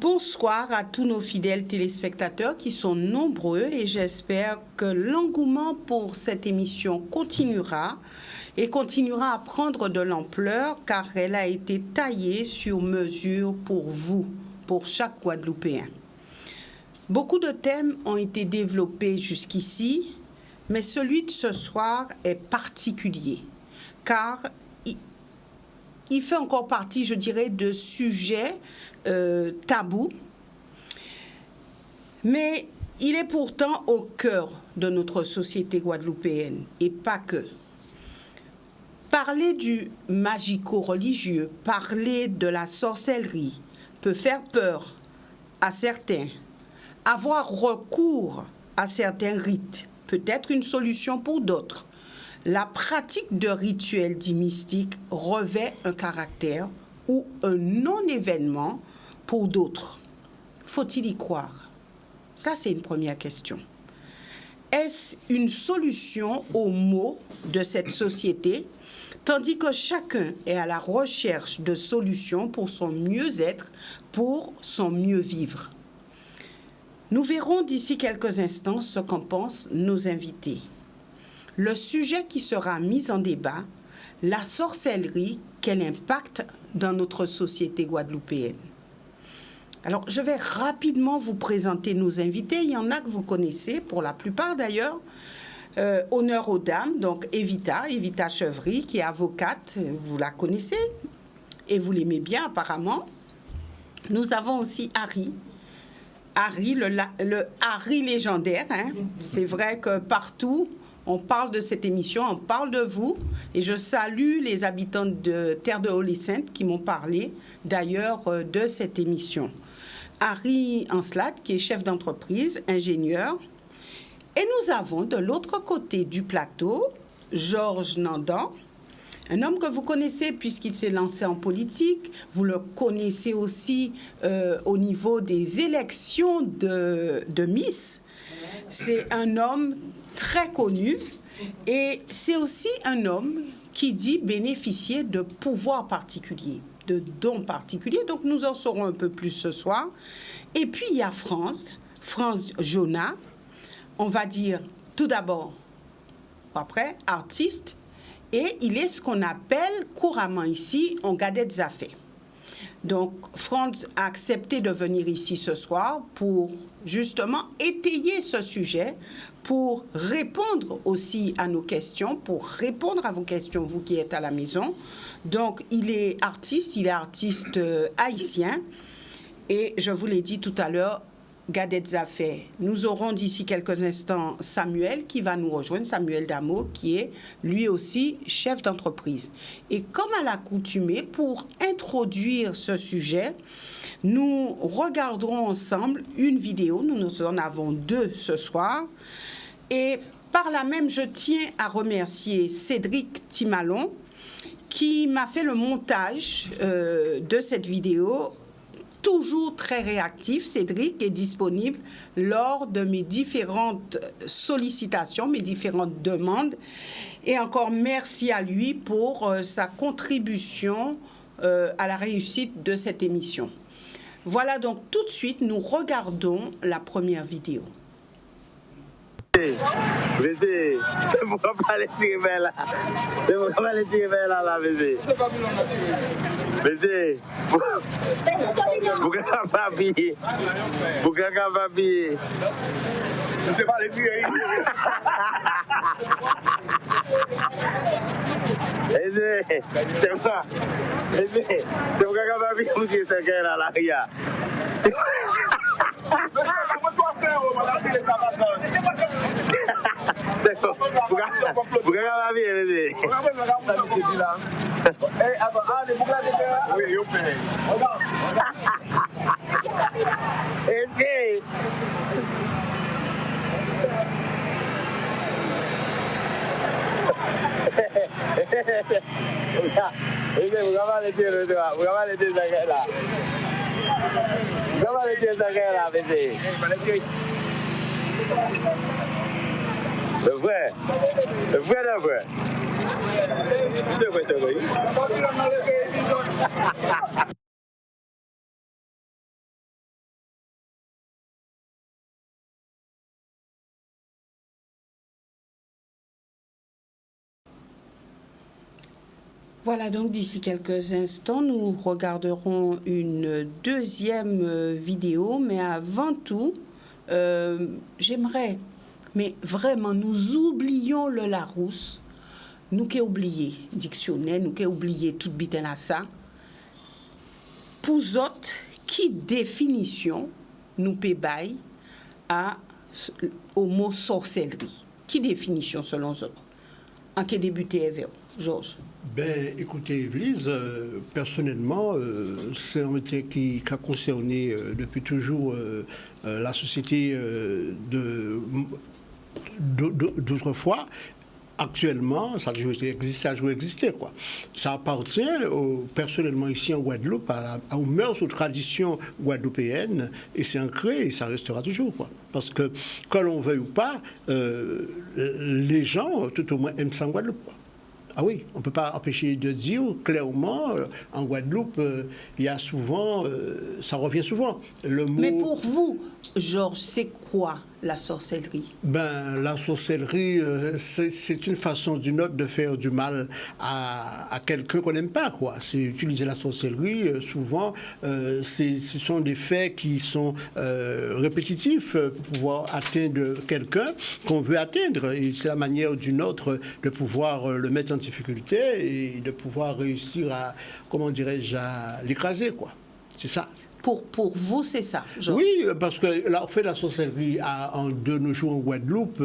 Bonsoir à tous nos fidèles téléspectateurs qui sont nombreux et j'espère que l'engouement pour cette émission continuera et continuera à prendre de l'ampleur car elle a été taillée sur mesure pour vous, pour chaque Guadeloupéen. Beaucoup de thèmes ont été développés jusqu'ici, mais celui de ce soir est particulier car il fait encore partie, je dirais, de sujets tabous, mais il est pourtant au cœur de notre société guadeloupéenne, et pas que. Parler du magico-religieux, parler de la sorcellerie peut faire peur à certains. Avoir recours à certains rites peut être une solution pour d'autres. La pratique de rituels dits mystiques revêt un caractère ou un non-événement pour d'autres. Faut-il y croire? Ça, c'est une première question. Est-ce une solution aux maux de cette société, tandis que chacun est à la recherche de solutions pour son mieux-être, pour son mieux-vivre? Nous verrons d'ici quelques instants ce qu'en pensent nos invités. Le sujet qui sera mis en débat, la sorcellerie, quel impact dans notre société guadeloupéenne. Alors, je vais rapidement vous présenter nos invités. Il y en a que vous connaissez, pour la plupart d'ailleurs. Honneur aux dames, donc Evita Chevry, qui est avocate, vous la connaissez et vous l'aimez bien apparemment. Nous avons aussi Harry, le Harry légendaire. Hein. C'est vrai que partout, on parle de cette émission, on parle de vous. Et je salue les habitants de Terre de Haut-les-Saintes qui m'ont parlé d'ailleurs de cette émission. Harry Ancelat, qui est chef d'entreprise, ingénieur. Et nous avons de l'autre côté du plateau, Georges Nandan, un homme que vous connaissez puisqu'il s'est lancé en politique. Vous le connaissez aussi au niveau des élections de Miss. C'est un homme très connu et c'est aussi un homme qui dit bénéficier de pouvoirs particuliers, de dons particuliers. Donc nous en saurons un peu plus ce soir. Et puis il y a France Jonah, on va dire tout d'abord, après, artiste, et il est ce qu'on appelle couramment ici un gadet des affaires. Donc, Franz a accepté de venir ici ce soir pour justement étayer ce sujet, pour répondre aussi à nos questions, pour répondre à vos questions, vous qui êtes à la maison. Donc, il est artiste haïtien. Et je vous l'ai dit tout à l'heure, Gadet Zafé. Nous aurons d'ici quelques instants Samuel qui va nous rejoindre, Samuel Damo, qui est lui aussi chef d'entreprise. Et comme à l'accoutumée, pour introduire ce sujet, nous regarderons ensemble une vidéo. Nous en avons deux ce soir. Et par là même, je tiens à remercier Cédric Timalon qui m'a fait le montage de cette vidéo. Toujours très réactif, Cédric est disponible lors de mes différentes sollicitations, mes différentes demandes. Et encore merci à lui pour sa contribution à la réussite de cette émission. Voilà donc tout de suite, nous regardons la première vidéo. Bébé, c'est pourquoi pas les tirer là. C'est pourquoi pas les tirer là, bébé. Bébé, pourquoi pas habiller? Pourquoi pas habiller? Je ne sais pas les tirer. Bébé, c'est quoi? Bébé, c'est pourquoi pas habiller pour tirer ce gars là, là. Pourquoi pas bien, bébé? Oui, yo paye. Le vrai. Voilà, donc d'ici quelques instants, nous regarderons une deuxième vidéo, mais avant tout, j'aimerais, mais vraiment, nous oublions le Larousse, nous qui oublié dictionnaire, nous qui oublié toute bitin à ça. Pour autres, qui définition nous pébaille au mot sorcellerie? Qui définition selon eux? En qui débuté Ever, Georges? Ben, écoutez, Evelyse, personnellement, c'est un métier qui a concerné depuis toujours la société d'autrefois. Actuellement, ça a toujours existé, quoi. Ça appartient, personnellement, ici en Guadeloupe, aux mœurs, aux traditions guadeloupéennes, et c'est ancré, et ça restera toujours, quoi. Parce que, quand l'on veuille ou pas, les gens, tout au moins, aiment ça en Guadeloupe, quoi. Ah oui, on ne peut pas empêcher de dire clairement, en Guadeloupe, il y a souvent, ça revient souvent, le mot... Mais pour vous, Georges, c'est quoi la sorcellerie? Ben, la sorcellerie, c'est une façon d'une autre de faire du mal à quelqu'un qu'on n'aime pas, quoi. C'est utiliser la sorcellerie, souvent, ce sont des faits qui sont répétitifs pour pouvoir atteindre quelqu'un qu'on veut atteindre. Et c'est la manière d'une autre de pouvoir le mettre en difficulté et de pouvoir réussir à, comment dirais-je, à l'écraser, quoi. C'est ça. Pour vous, c'est ça, Georges? Oui, parce que là, on fait la sorcellerie de nos jours en Guadeloupe,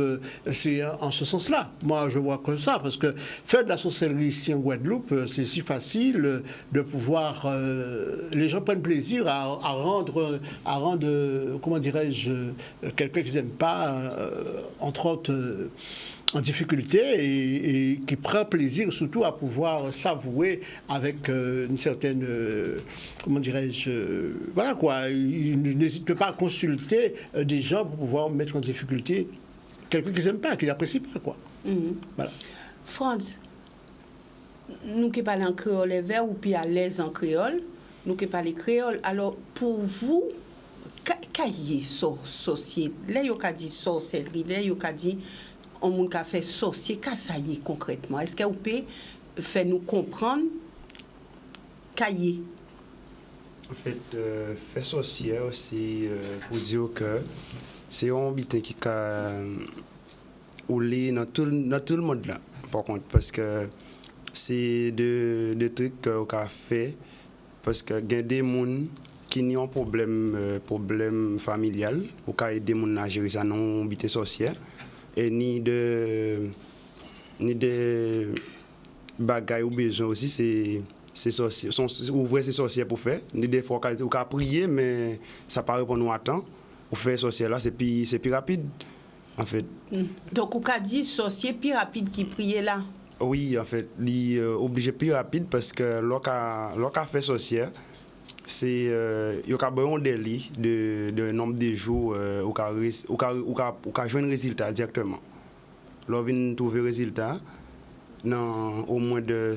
c'est en ce sens-là. Moi, je vois que ça, parce que faire de la sorcellerie ici en Guadeloupe, c'est si facile de pouvoir... les gens prennent plaisir à rendre, comment dirais-je, quelqu'un qu'ils n'aiment pas, entre autres... en difficulté et qui prend plaisir surtout à pouvoir s'avouer avec une certaine, comment dirais-je, voilà quoi, il n'hésite pas à consulter des gens pour pouvoir mettre en difficulté quelqu'un qu'ils n'aiment pas, qu'ils n'apprécient pas, quoi. Voilà. Franz, nous qui parlons en créole les verts ou puis à l'aise en créole, nous qui parlons créole, alors pour vous, qu'est-ce société, là il y a dit sorcellerie, là il y a dit on moun ka fait sorcier, qu'est-ce que ça y est concrètement? Est-ce que vous pouvez faire nous comprendre qu'est-ce En fait, faire sorcier aussi pour dire que c'est un habitant qui a roulé dans tout le monde là, par contre, parce que c'est des trucs qu'on a fait parce que il y a des gens qui ont un problème familial, ou qui aider des gens à gérer ça non habitant sorcier. Et ni de bagailles ou besoin aussi, c'est sorcier. Ouvrir ces sorciers pour faire. Ni des fois, on a prié, mais ça paraît pour nous à temps. Pour faire sorcier là, c'est plus rapide, en fait. Donc, on a dit sorcier plus rapide qui priait là? Oui, en fait, il est obligé plus rapide parce que lorsqu'on fait sorcier, c'est il y a un délai de nombre de jours où on joue un résultat directement. Lorsqu'on vient trouver le résultat, dans au moins de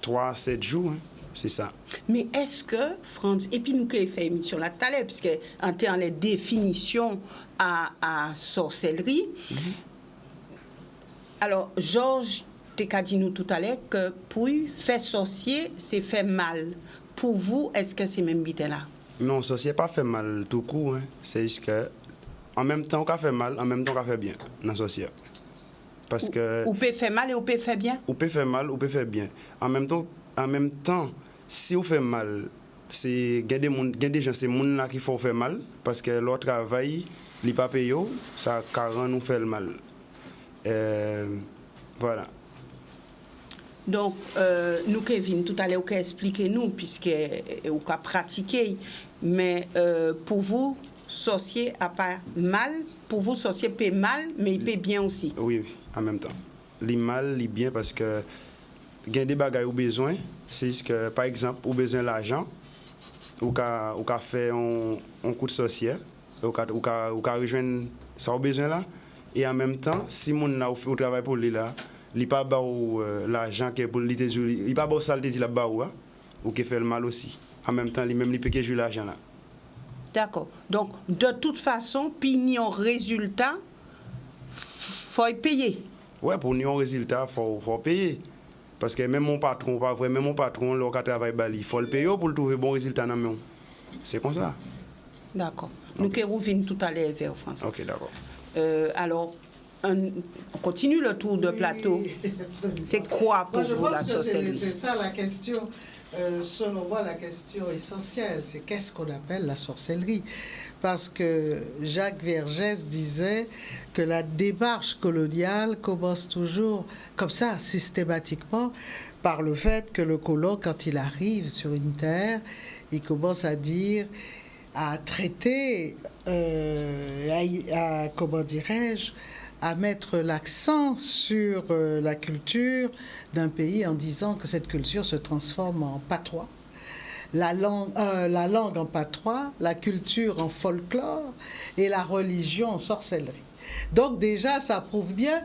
3-7 jours, hein, c'est ça. Mais est-ce que, Franz, et puis nous qui avons fait émission là tout à l'heure, puisque en termes de définition à sorcellerie, alors Georges t'a dit nous tout à l'heure que pour faire sorcier, c'est faire mal. Pour vous, est-ce que c'est même bité là? Non, sorcier pas fait mal tout court. Hein. C'est juste que, en même temps qu'on fait mal, en même temps qu'on fait bien dans sorcier. Parce que... Ou peut faire mal et ou peut faire bien? Ou peut faire mal, ou peut faire bien. En même temps, si on fait mal, il y a des gens, c'est les gens là qui font faire mal, parce que leur travail, les pas payés, ça rend nous faire le mal. Voilà. Donc, nous, Kevin, tout à l'heure, vous expliquez-nous, puisque vous avez pratiqué, mais pour vous, sorcier n'a pas mal, pour vous, sorcier paie mal, mais il paie bien aussi. Oui, en même temps. Les mal, les bien, parce que il y a des bagages au besoin, c'est juste que, par exemple, au besoin de l'argent, ou qu'a fait un coup de sorcier, ou qu'a rejoindre ça au besoin là, et en même temps, si mon a au travail pour lui là, il pas l'argent qui est pour lui, il pas ça le dit là-bas ou qui fait le mal aussi. En même temps, lui-même il peut jouer l'argent là. D'accord. Donc, de toute façon, pignon résultat, faut payer. Ouais, pour nous un résultat, faut payer. Parce que même mon patron, pas vrai, même mon patron, le travail bali, il faut le payer pour le trouver bon résultat dans le monde. C'est comme ça. D'accord. Nous qui revenons tout à l'heure vers François. Ok, d'accord. Alors, on continue le tour de plateau. C'est quoi pour vous la sorcellerie? C'est ça la question. Selon moi, la question essentielle, c'est qu'est-ce qu'on appelle la sorcellerie? Parce que Jacques Vergès disait que la démarche coloniale commence toujours comme ça, systématiquement, par le fait que le colon, quand il arrive sur une terre, il commence à dire, à traiter, comment dirais-je, à mettre l'accent sur la culture d'un pays en disant que cette culture se transforme en patois, la langue en patois, la culture en folklore et la religion en sorcellerie. Donc déjà, ça prouve bien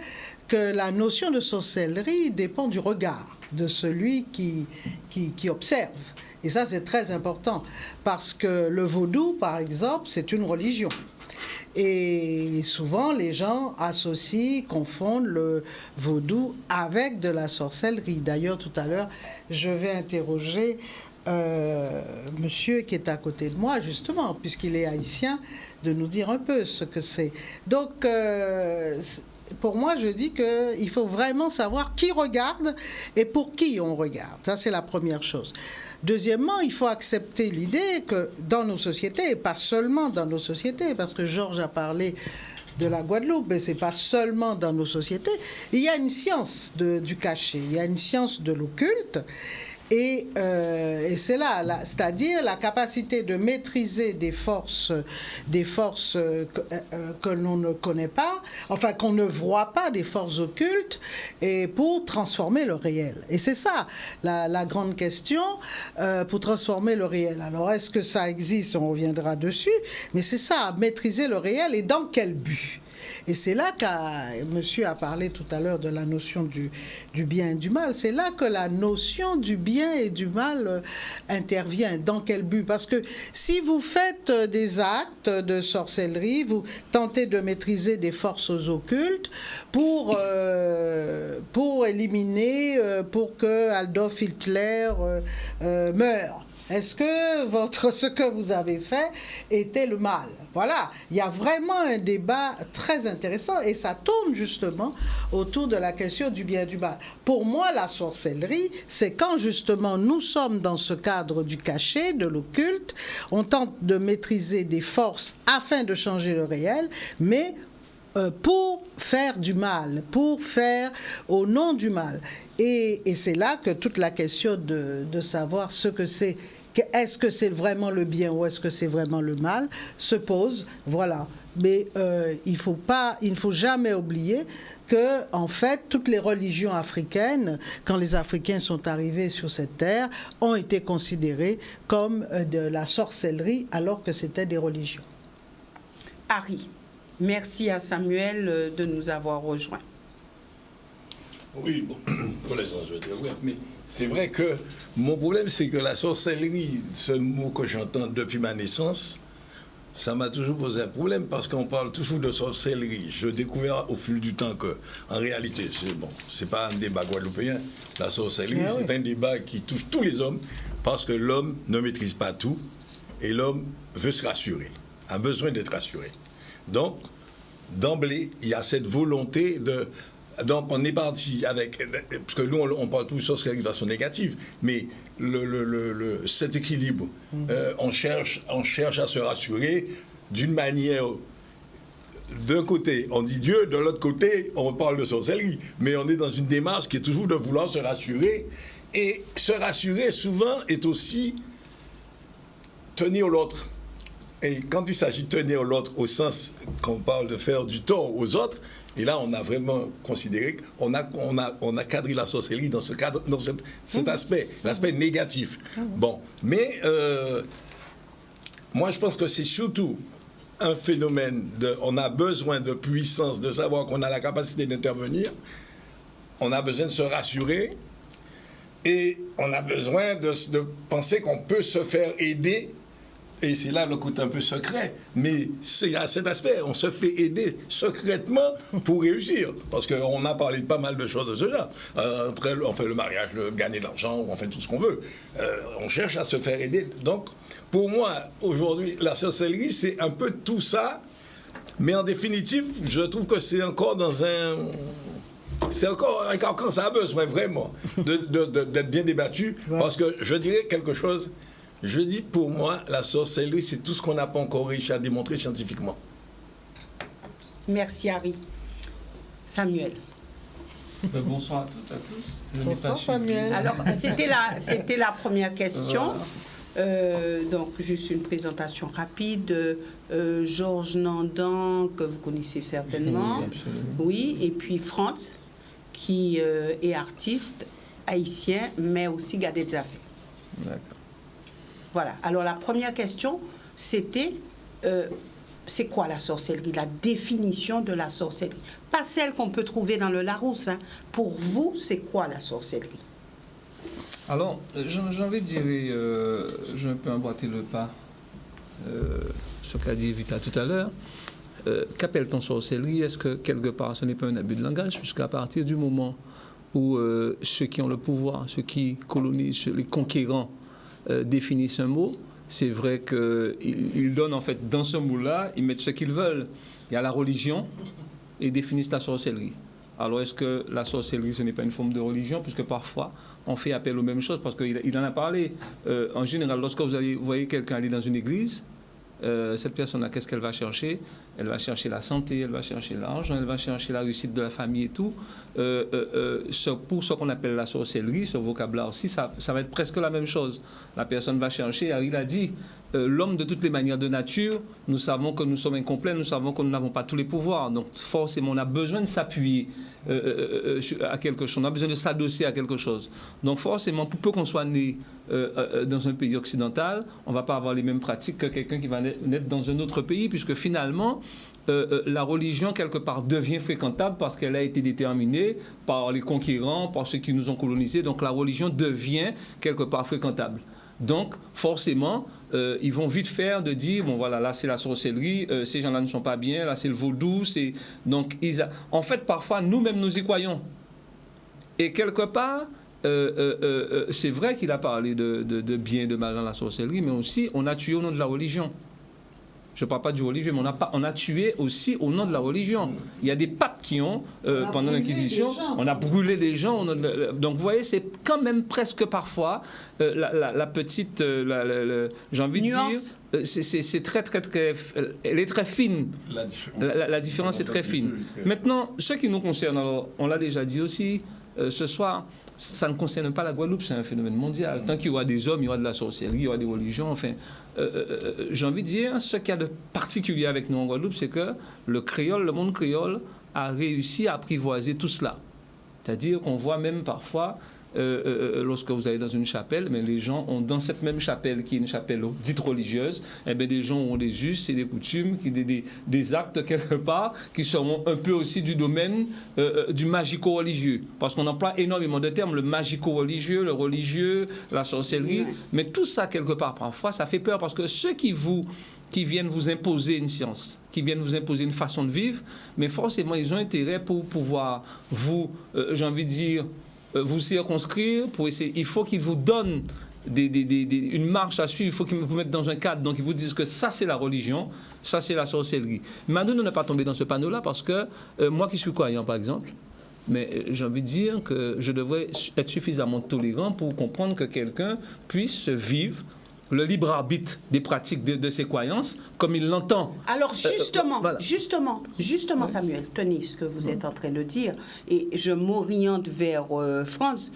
que la notion de sorcellerie dépend du regard de celui qui observe. Et ça, c'est très important, parce que le vaudou, par exemple, c'est une religion. Et souvent, les gens associent, confondent le vaudou avec de la sorcellerie. D'ailleurs, tout à l'heure, je vais interroger monsieur qui est à côté de moi, justement, puisqu'il est haïtien, de nous dire un peu ce que c'est. Donc, pour moi, je dis qu'il faut vraiment savoir qui regarde et pour qui on regarde. Ça, c'est la première chose. Deuxièmement, il faut accepter l'idée que dans nos sociétés, et pas seulement dans nos sociétés, parce que Georges a parlé de la Guadeloupe, mais ce n'est pas seulement dans nos sociétés, il y a une science du cachet, il y a une science de l'occulte. Et c'est là, c'est-à-dire la capacité de maîtriser des forces que l'on ne connaît pas, enfin qu'on ne voit pas, des forces occultes, et pour transformer le réel. Et c'est ça la grande question, pour transformer le réel. Alors est-ce que ça existe? On reviendra dessus, mais c'est ça, maîtriser le réel, et dans quel but? Et c'est là monsieur a parlé tout à l'heure de la notion du bien et du mal. C'est là que la notion du bien et du mal intervient. Dans quel but? Parce que si vous faites des actes de sorcellerie, vous tentez de maîtriser des forces occultes pour éliminer, pour que Adolf Hitler meure. Est-ce que ce que vous avez fait était le mal? Voilà, il y a vraiment un débat très intéressant et ça tourne justement autour de la question du bien et du mal. Pour moi, la sorcellerie, c'est quand justement nous sommes dans ce cadre du cachet, de l'occulte, on tente de maîtriser des forces afin de changer le réel, mais pour faire du mal, pour faire au nom du mal. Et c'est là que toute la question de savoir ce que c'est, est-ce que c'est vraiment le bien ou est-ce que c'est vraiment le mal, se pose. Voilà. Mais il ne faut jamais oublier que, en fait, toutes les religions africaines, quand les Africains sont arrivés sur cette terre, ont été considérées comme de la sorcellerie alors que c'était des religions. Harry, merci à Samuel de nous avoir rejoints. Oui, bon, pour l'instant, je vais dire oui, mais c'est vrai que mon problème, c'est que la sorcellerie, ce mot que j'entends depuis ma naissance, ça m'a toujours posé un problème parce qu'on parle toujours de sorcellerie. Je découvre au fil du temps que, en réalité, c'est pas un débat guadeloupéen. La sorcellerie, c'est un débat qui touche tous les hommes parce que l'homme ne maîtrise pas tout et l'homme veut se rassurer, a besoin d'être rassuré. Donc, d'emblée, il y a cette volonté de... Donc, on est parti avec... Parce que nous, on parle tous de sorcellerie de façon négative, mais cet équilibre, on cherche à se rassurer d'une manière... D'un côté, on dit Dieu, de l'autre côté, on parle de sorcellerie. Mais on est dans une démarche qui est toujours de vouloir se rassurer. Et se rassurer, souvent, est aussi tenir l'autre. Et quand il s'agit de tenir l'autre au sens qu'on parle de faire du tort aux autres, et là, on a vraiment considéré qu'on a cadré la sorcellerie dans ce cadre, dans cet aspect, l'aspect négatif. Bon, mais moi, je pense que c'est surtout un phénomène on a besoin de puissance, de savoir qu'on a la capacité d'intervenir, on a besoin de se rassurer, et on a besoin de penser qu'on peut se faire aider et c'est là le côté un peu secret, mais c'est à cet aspect, on se fait aider secrètement pour réussir, parce qu'on a parlé de pas mal de choses de ce genre. On fait le mariage, gagner de l'argent, on fait tout ce qu'on veut. On cherche à se faire aider. Donc, pour moi, aujourd'hui, la sorcellerie, c'est un peu tout ça, mais en définitive, je trouve que c'est encore dans un... C'est encore un carcan, ça a besoin vraiment d'être bien débattu, parce que je dirais quelque chose. Je dis pour moi, la sorcellerie, c'est tout ce qu'on n'a pas encore réussi à démontrer scientifiquement. Merci Harry. Samuel. Bonsoir à toutes, à tous. Bonsoir Samuel. Alors, c'était la première question. Donc, juste une présentation rapide. Georges Nandan, que vous connaissez certainement. Oui, et puis Franz, qui est artiste haïtien, mais aussi gardé des affaires. D'accord. Voilà. Alors, la première question, c'était c'est quoi la sorcellerie? La définition de la sorcellerie. Pas celle qu'on peut trouver dans le Larousse. Hein. Pour vous, c'est quoi la sorcellerie? Alors, j'ai envie de dire, je vais un peu emboîter le pas, ce qu'a dit Vita tout à l'heure. Qu'appelle-t-on sorcellerie? Est-ce que quelque part ce n'est pas un abus de langage? Puisqu'à partir du moment où ceux qui ont le pouvoir, ceux qui colonisent, les conquérants définissent un mot, c'est vrai qu'ils donnent en fait dans ce mot-là, ils mettent ce qu'ils veulent. Il y a la religion et ils définissent la sorcellerie. Alors est-ce que la sorcellerie ce n'est pas une forme de religion? Puisque parfois on fait appel aux mêmes choses, parce qu'il en a parlé. En général, lorsque vous voyez quelqu'un aller dans une église, cette personne-là, qu'est-ce qu'elle va chercher? Elle va chercher la santé, elle va chercher l'argent, elle va chercher la réussite de la famille et tout. Pour ce qu'on appelle la sorcellerie, ce vocabulaire-ci, ça va être presque la même chose. La personne va chercher, Harry l'a dit, l'homme de toutes les manières de nature, nous savons que nous sommes incomplets, nous savons que nous n'avons pas tous les pouvoirs. Donc forcément, on a besoin de s'appuyer à quelque chose, on a besoin de s'adosser à quelque chose. Donc forcément, pour peu qu'on soit né dans un pays occidental, on ne va pas avoir les mêmes pratiques que quelqu'un qui va naître dans un autre pays, puisque finalement, la religion, quelque part, devient fréquentable parce qu'elle a été déterminée par les conquérants, par ceux qui nous ont colonisés. Donc la religion devient, quelque part, fréquentable. Donc, forcément, ils vont vite faire de dire, bon voilà, là c'est la sorcellerie, ces gens-là ne sont pas bien, là c'est le vaudou. Donc, en fait, parfois, nous-mêmes, nous y croyons. Et quelque part, c'est vrai qu'il a parlé de bien et de mal dans la sorcellerie, mais aussi, on a tué au nom de la religion. Je ne parle pas du religieux, mais on a tué aussi au nom de la religion. Il y a des papes qui ont, pendant l'Inquisition, on a brûlé des gens. Donc, vous voyez, c'est quand même presque parfois la petite, j'ai envie de dire, c'est très, elle est très fine. La différence est très fine. Maintenant, ce qui nous concerne, alors, on l'a déjà dit aussi ce soir, ça ne concerne pas la Guadeloupe, c'est un phénomène mondial. Tant qu'il y aura des hommes, il y aura de la sorcellerie, il y aura des religions, enfin... j'ai envie de dire, ce qu'il y a de particulier avec nous en Guadeloupe, c'est que le monde créole a réussi à apprivoiser tout cela. C'est-à-dire qu'on voit même parfois, lorsque vous allez dans une chapelle, mais les gens ont dans cette même chapelle, qui est une chapelle dite religieuse, des gens ont des us et des coutumes, des actes quelque part, qui seront un peu aussi du domaine du magico-religieux. Parce qu'on emploie énormément de termes, le magico-religieux, le religieux, la sorcellerie, mais tout ça quelque part, parfois, ça fait peur, parce que ceux qui viennent vous imposer une science, qui viennent vous imposer une façon de vivre, mais forcément, ils ont intérêt pour pouvoir vous, j'ai envie de dire, vous circonscrire, pour essayer. Il faut qu'ils vous donnent une marche à suivre, il faut qu'ils vous mettent dans un cadre. Donc, ils vous disent que ça, c'est la religion, ça, c'est la sorcellerie. Mais nous, on n'est pas tombé dans ce panneau-là parce que moi qui suis croyant, par exemple, mais j'ai envie de dire que je devrais être suffisamment tolérant pour comprendre que quelqu'un puisse vivre le libre arbitre des pratiques de ses croyances comme il l'entend. Alors justement, voilà. justement Samuel, tenez ce que vous êtes en train de dire, et je m'oriente vers Franz,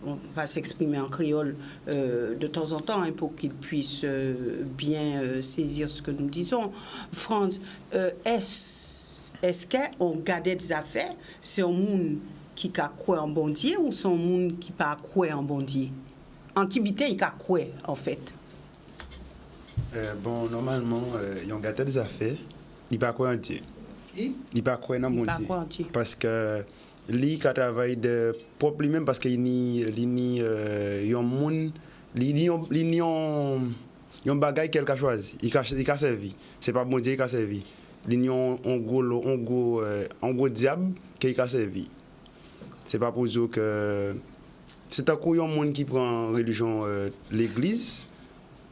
on va s'exprimer en créole de temps en temps pour qu'il puisse bien saisir ce que nous disons. Franz, est-ce qu'on garde des affaires, c'est un monde qui a quoi en bon Dieu ou c'est un monde qui n'a pas quoi en bon Dieu? En Kibité, il y a quoi, en fait? Bon, normalement, ils ont gâté des affaires. Ils ne pas quoi en Dieu. Ils ne pas quoi en bon Dieu. Parce que lui, qui travaille de propre lui-même, parce qu'il y a un monde, il y a Il y a un bagage qu'elle a choisi, il a servi. C'est pas bon Dieu qui a servi. Il y a un gros diable qui a servi. C'est pas pour dire que c'est un coup un monde qui prend religion l'église,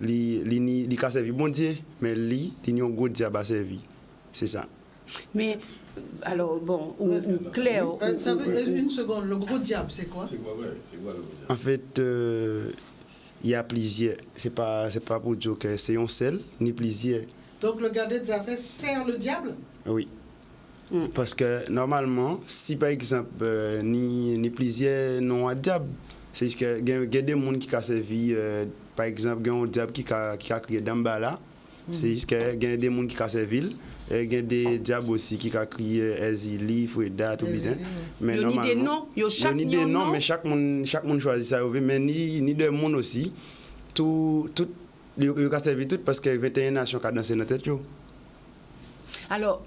il a servi bon Dieu, mais il y a un gros diable à servi. C'est ça. Mais alors bon, ou clair. Ça veut, une seconde, le gros diable, c'est quoi? C'est quoi le gros diable? En fait, il y a plusieurs. C'est pas pour dire que c'est un seul, ni plusieurs. Donc le gardien des affaires sert le diable? Oui. Parce que normalement, si par exemple, ni plusieurs non à diable, c'est juste que il y a des gens qui ont servi, par exemple, il y a un diable qui a créé Dambala, c'est juste que il y a des gens qui ont servi. Il y a des diables aussi qui ont crié Ezili, Freda, tout bien. Mais normalement, il y a des noms, mais chaque monde choisit ça. Mais ni de monde aussi. Tout, il a servi tout parce que 21 nations qui ont dansé dans la tête. Alors,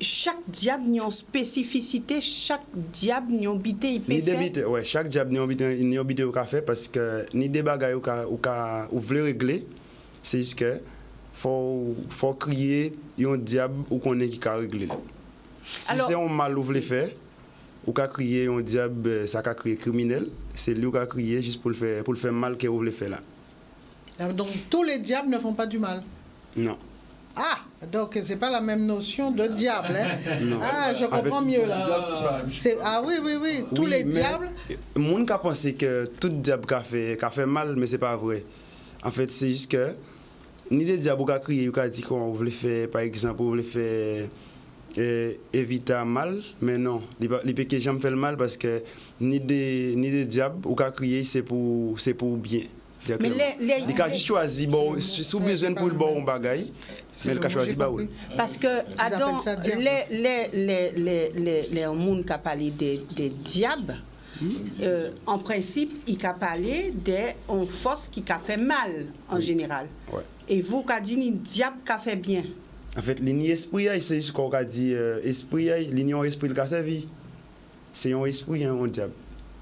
chaque diable a une spécificité, chaque diable a une bité, il peut faire. Oui, chaque diable a une bité au fait parce que ni des bagages ou voulez régler, c'est juste que faut crier un diable ou qu'on est qui a réglé. Si c'est un mal ou voulez faire, ou qu'a crier un diable, ça qu'a crié criminel, c'est lui qui a crié juste pour le faire mal que vous voulez faire là. Donc tous les diables ne font pas du mal? Non. Ah, donc c'est pas la même notion de diable. Hein? Non. Ah, je comprends mieux là. Oui. Tous les diables. Le monde a pensé que tout diable qui a fait mal, mais c'est pas vrai. En fait, c'est juste que ni des diables qui ont crié, qui ont dit qu'on voulait faire, par exemple, on voulait faire éviter mal, mais non. Les péchés jamais fait le mal parce que ni des diables qui ont crié, c'est pour bien. Mais il a juste choisi, bon, sous besoin pour le bon bagaille, mais il a choisi bah oui. Parce que, Adam, les gens qui ont parlé des diables, en principe, ils ont parlé des forces qui ont fait mal en général. Ouais. Et vous, qui avez dit les diables qui ont fait bien. En fait, l'esprit, c'est juste qu'on a dit, esprit, l'union esprit qui a servi. C'est un esprit, un diable.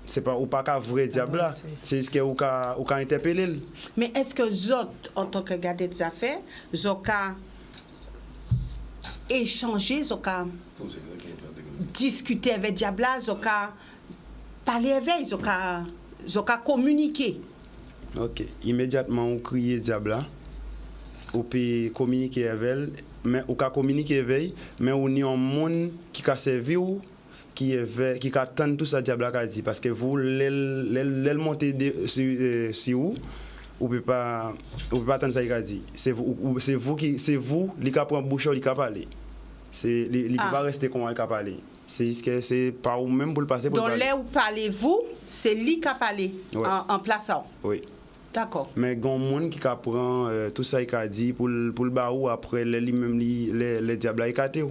C'est pas ou pas qu'un vrai diable là, c'est juste qu'on a interpellé. Mais est-ce que vous, en tant que gardien des affaires, vous avez échangé, vous avez discuté avec le diable là, vous avez parlé avec, vous avez communiqué? Ok. Immédiatement, on crie diable là, on peut communiquer avec elle, mais on peut communiquer avec elle, mais on est un monde qui a servi ou qui attend tout ça diable a dit parce que vous l'elle monter si vous pouvez pas attendre ça il a dit c'est vous qui prend bouchon qui parler c'est il peut pas rester comme il parler c'est juste que c'est pas ou même pour le passer pour donc là où parlez-vous c'est lui qui a parlé en plaçant. Oui. D'accord. Mais il y a un monde qui prend tout ça il a dit pour le baou après lui-même les diables il a été.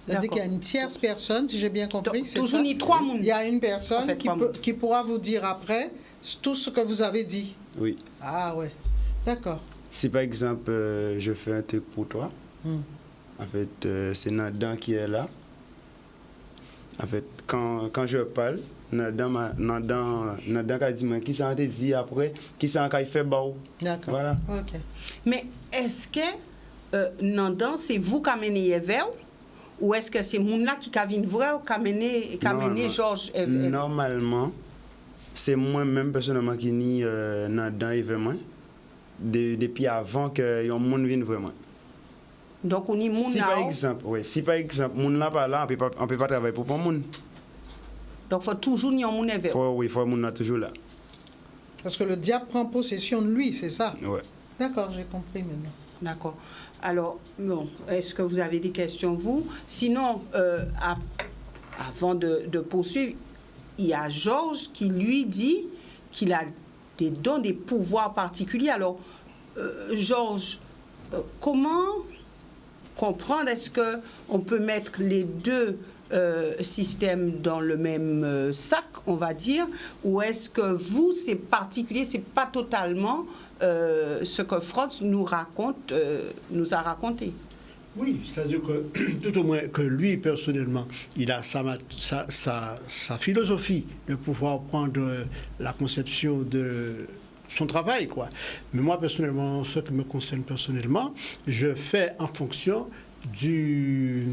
C'est-à-dire qu'il y a une tierce personne, si j'ai bien compris, c'est toujours ni trois mondes. Il y a une personne qui pourra vous dire après tout ce que vous avez dit. Oui. Ah ouais, d'accord. Si par exemple je fais un truc pour toi, en fait c'est Nadan qui est là. En fait quand je parle, Nadan a dit qui s'en dit après, qui s'en a fait baou. D'accord. Voilà. Ok. Mais est-ce que Nadan c'est vous qui amenez vers ou est-ce que c'est moun là qui vient vrai ou qui amené Georges Evel? Normalement, c'est moi-même personnellement qui ni dans l'événement depuis avant que yon moun vienne vraiment. Donc on est moun là. Si par exemple moun là pas là, on peut pas travailler pour moun. Donc faut toujours ni moun Evel. Faut moun là toujours là. Parce que le diable prend possession de lui, c'est ça? Ouais. D'accord, j'ai compris maintenant. D'accord. Alors, bon, est-ce que vous avez des questions, vous? Sinon, avant de poursuivre, il y a Georges qui lui dit qu'il a des dons, des pouvoirs particuliers. Alors, Georges, comment comprendre, est-ce qu'on peut mettre les deux systèmes dans le même sac, on va dire, ou est-ce que vous, c'est particulier, c'est pas totalement ce que Franz nous a raconté? Oui, c'est-à-dire que tout au moins que lui, personnellement, il a sa philosophie de pouvoir prendre la conception de son travail, quoi. Mais moi, personnellement, ce qui me concerne personnellement, je fais en fonction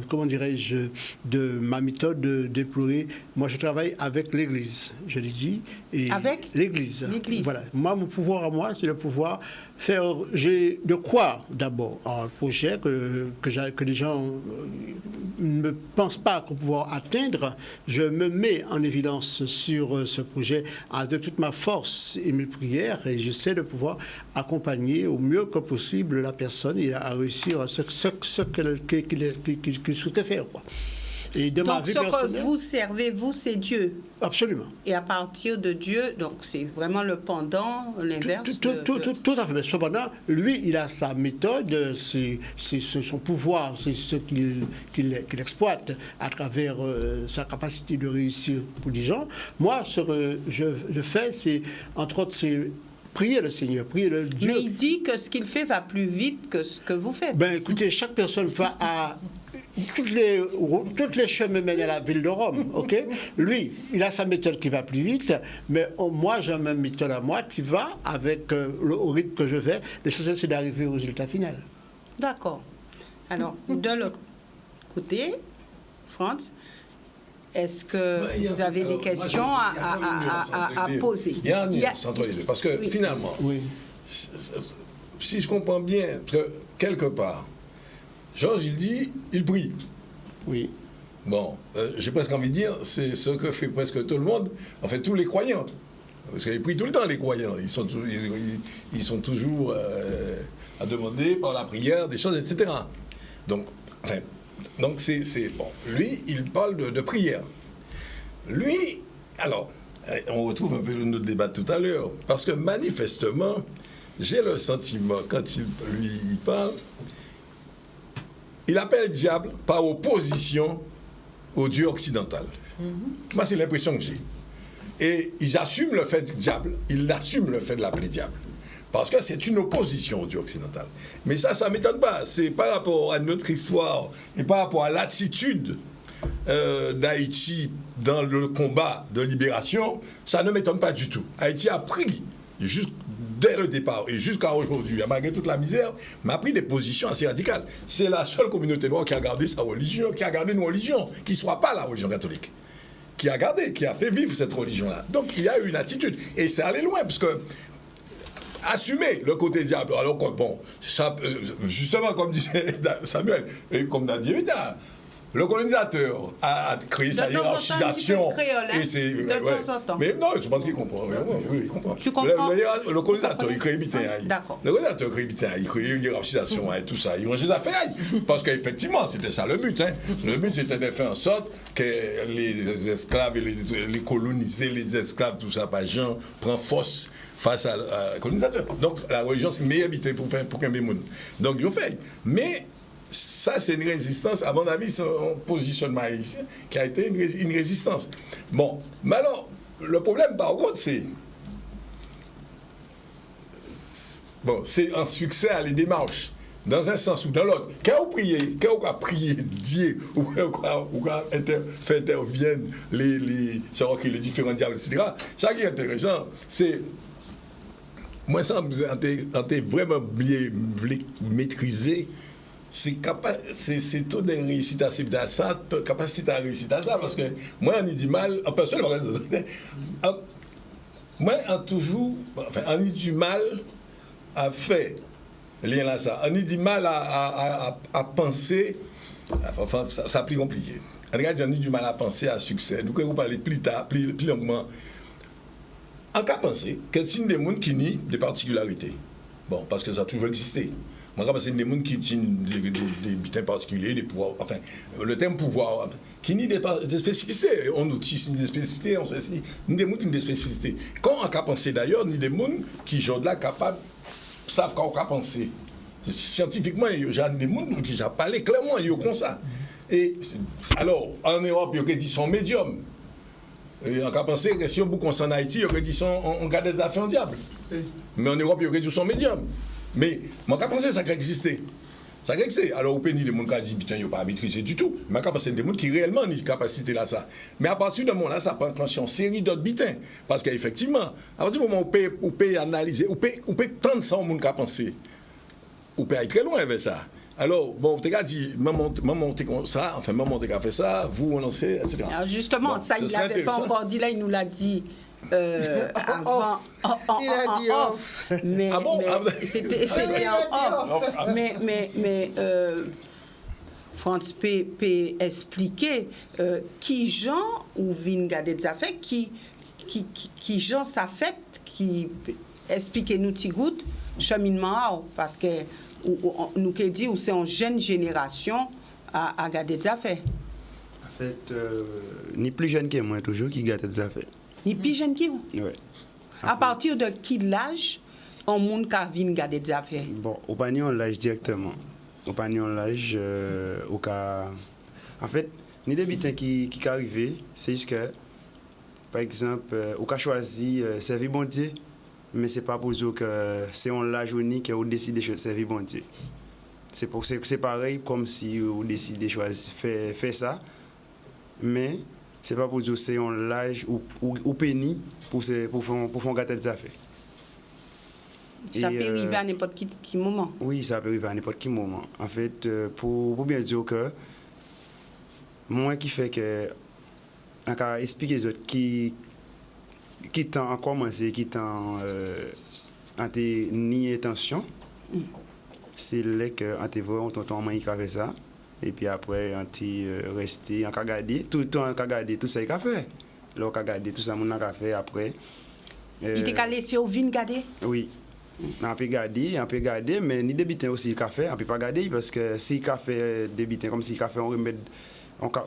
comment dirais-je, de ma méthode déployée. Moi, je travaille avec l'Église, je l'ai dit. Et avec l'Église. L'Église. Voilà. Moi, mon pouvoir à moi, c'est de pouvoir faire... J'ai de quoi, d'abord, un projet que les gens ne pensent pas pouvoir atteindre. Je me mets en évidence sur ce projet avec toute ma force et mes prières, et j'essaie de pouvoir accompagner au mieux que possible la personne et à réussir ce qu'il souhaitait faire, quoi. Et de ma Donc, vie ce que personnelle, vous servez, vous, c'est Dieu. absolument. Et à partir de Dieu, donc c'est vraiment le pendant, l'inverse. Tout à fait. Mais cependant, lui, il a sa méthode, c'est son pouvoir, c'est ce qu'il exploite à travers sa capacité de réussir pour les gens. Moi, ce que je fais, c'est, entre autres, c'est prier le Seigneur, prier le Dieu. Mais il dit que ce qu'il fait va plus vite que ce que vous faites. Ben, écoutez, chaque personne va à... Toutes les chemins mènent à la ville de Rome, ok? Lui, il a sa méthode qui va plus vite, mais moi, j'ai ma méthode à moi qui va avec au rythme que je vais. L'essentiel, c'est d'arriver au résultat final. D'accord. Alors, de l'autre côté, Franz, est-ce que vous avez des questions à poser? Il y a un nuance entre les deux. Parce que finalement, si je comprends bien, que quelque part, Georges, il dit, il prie. Oui. Bon, j'ai presque envie de dire, c'est ce que fait presque tout le monde, en fait tous les croyants. Parce qu'ils prient tout le temps, les croyants. Ils sont toujours à demander par la prière des choses, etc. Donc, c'est bon. Lui, il parle de prière. Lui, alors, on retrouve un peu notre débat tout à l'heure, parce que manifestement, j'ai le sentiment, quand il parle, il appelle le diable par opposition au Dieu occidental. Moi, c'est l'impression que j'ai. Et ils assument le fait du diable, il assume le fait de l'appeler diable. Parce que c'est une opposition au Dieu occidental. Mais ça ne m'étonne pas. C'est par rapport à notre histoire et par rapport à l'attitude d'Haïti dans le combat de libération, ça ne m'étonne pas du tout. Haïti a pris, dès le départ et jusqu'à aujourd'hui, malgré toute la misère, m'a pris des positions assez radicales. C'est la seule communauté noire qui a gardé sa religion, qui a gardé une religion qui ne soit pas la religion catholique. Qui a gardé, qui a fait vivre cette religion-là. Donc il y a eu une attitude. Et c'est allé loin, parce que assumer le côté diable, alors que, bon, ça, justement, comme disait Samuel, et comme l'a dit Evita, le colonisateur a créé sa hiérarchisation. Et c'est, mais non, je pense qu'il comprend. Oui, il comprend. Tu comprends? Le colonisateur, il crée Bitin. D'accord. Le colonisateur crée Bitin, il crée une hiérarchisation et tout ça. Il range les affaires. Parce qu'effectivement, c'était ça le but. Le but, c'était de faire en sorte que les esclaves, les colonisés, les esclaves, tout ça, pas gens, prennent force face à la colonisateur. Donc, la religion, c'est le meilleur but pour qu'un bémoun. Donc, ils ont fait. Mais ça, c'est une résistance, à mon avis, c'est un positionnement ici qui a été une résistance. Bon, mais alors, le problème, par contre, c'est... Bon, c'est un succès à les démarches, dans un sens ou dans l'autre. Quand on a prié Dieu, ou quand on fait intervenir les différents diables, etc., ça qui est intéressant, c'est... Moi, ça, on est vraiment bien maîtrisé. C'est tout de réussite à ça, capacité à réussir à ça, parce que moi, on a du mal, en personne, moi, on a du mal à faire lien là ça. On a du mal à penser, enfin, ça a plus compliqué. Regarde, on a du mal à penser à succès. Donc, vous parlez plus tard, plus longuement. En cas penser, quels sont des mondes qui nient des particularités? Bon, parce que ça a toujours existé. Moi, c'est des gens qui ont des butins particuliers, des pouvoirs, enfin, le terme pouvoir, qui nie des spécificités. On utilise des spécificités, on sait si, ni des gens qui ont des spécificités. Quand on a pensé d'ailleurs, ni des gens qui, aujourd'hui, capables, savent qu'on a pensé. Scientifiquement, il y a des gens qui ont parlé clairement, ils ont comme ça. Et alors, en Europe, ils ont dit sont médiums. Et on a pensé que si on boucle en Haïti, ils ont dit on garde des affaires en diable. Mais en Europe, ils ont dit sont médiums. Mais moi, j'ai pensé que ça existait. Ça existe. Alors, au pays, les gens qui disent, putain, ils n'ont pas maîtrisé du tout. Mais quand c'est des gens qui réellement ont une capacité là, ça. Mais à partir de ce moment-là, ça peut enclencher une série d'autres bitins. Parce qu'effectivement, à partir du moment où on peut analyser, on peut tendre ça au monde qui a pensé, on peut aller très loin avec ça. Alors, bon, tu as dit, maman, t'es comme ça, enfin, maman, t'es fait ça, vous, on lancez, etc. Alors justement, bon, ça, il n'avait pas encore dit là, il nous l'a dit. Avant, il a dit off. Mais, Ah bon? C'était en off. Mais France peut expliquer qui Jean ou vient garder des affaires, qui Jean ça fait, qui explique nous petit goût cheminement parce que nous qui dit ou c'est en jeune génération à garder des affaires. En fait, ni plus jeune que moi toujours qui garde des affaires. Ni plus jeune qui vous? Oui. À partir de quel âge on monde qui vient garder des affaires? Bon, au panier on l'âge directement. Au panier on l'âge au cas. En fait, ni des bitins qui arrivent, c'est juste que, par exemple, au cas choisi servir bon Dieu, mais c'est pas pour dire que c'est on l'âge unique et on décide de servir bon Dieu. C'est pareil comme si on décide de choisir faire ça, mais c'est pas pour dire que c'est on l'âge ou péni pour faire gâter des affaires. Ça peut arriver à n'importe qui moment. Oui, ça peut arriver à n'importe quel moment. En fait, pour bien dire que moi qui fait que on va expliquer les autres qui t'ont à commencer, qui t'ont ni intention, c'est là que on te voit on t'entend moi qui fait ça et puis après on te rester on va regarder tout le temps on va regarder tout ça qu'il a fait. Là on va regarder tout ça mon a fait après. Il t'a laissé au vin garder? Oui. On peut garder, mais ni des bitins aussi il a fait, on peut pas garder parce que s'il a fait des bitins comme s'il a fait un remède,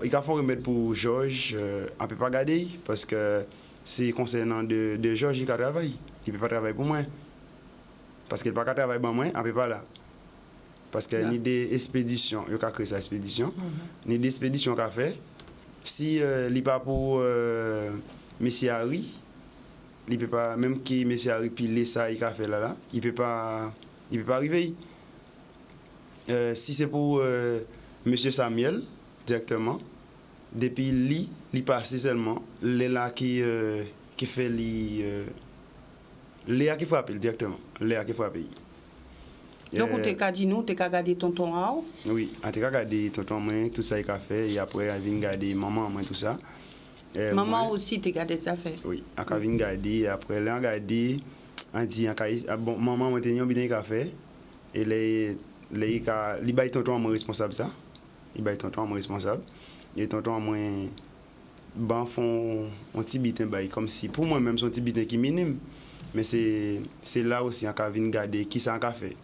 il a fait un remède pour Georges, on peut pas garder parce que c'est concernant de Georges qui a travaillé, il peut pas travailler pour moi parce qu'il peut pas travailler pour moi, on peut pas là parce que ni des expéditions, il a créé sa expédition, ni des expéditions qu'a fait, si il pas pour Monsieur Harry. Il peut pas, même qui monsieur a repilé ça il a fait là, il peut pas arriver. Si c'est pour monsieur Samuel directement, depuis lui, il passe seulement, Léa qui fait Léa qui frappe directement, Léa qui frappe. Donc on t'a dit nous, t'as gardé tonton Rao? Oui, on t'a gardé tonton moi, tout ça il a fait et après on vient garder maman moi tout ça. Maman moi, aussi, tu gardé des affaires? Oui, on a gardé, après, on a gardé, on dit, bon, maman, on a un bien café, et il a tonton moi responsable ça, il a tonton moi responsable, et tonton moi, ben, font un petit bitin, comme si, pour moi-même, c'est un petit bitin qui est minime, mais c'est là aussi, on a gardé qui ça a fait.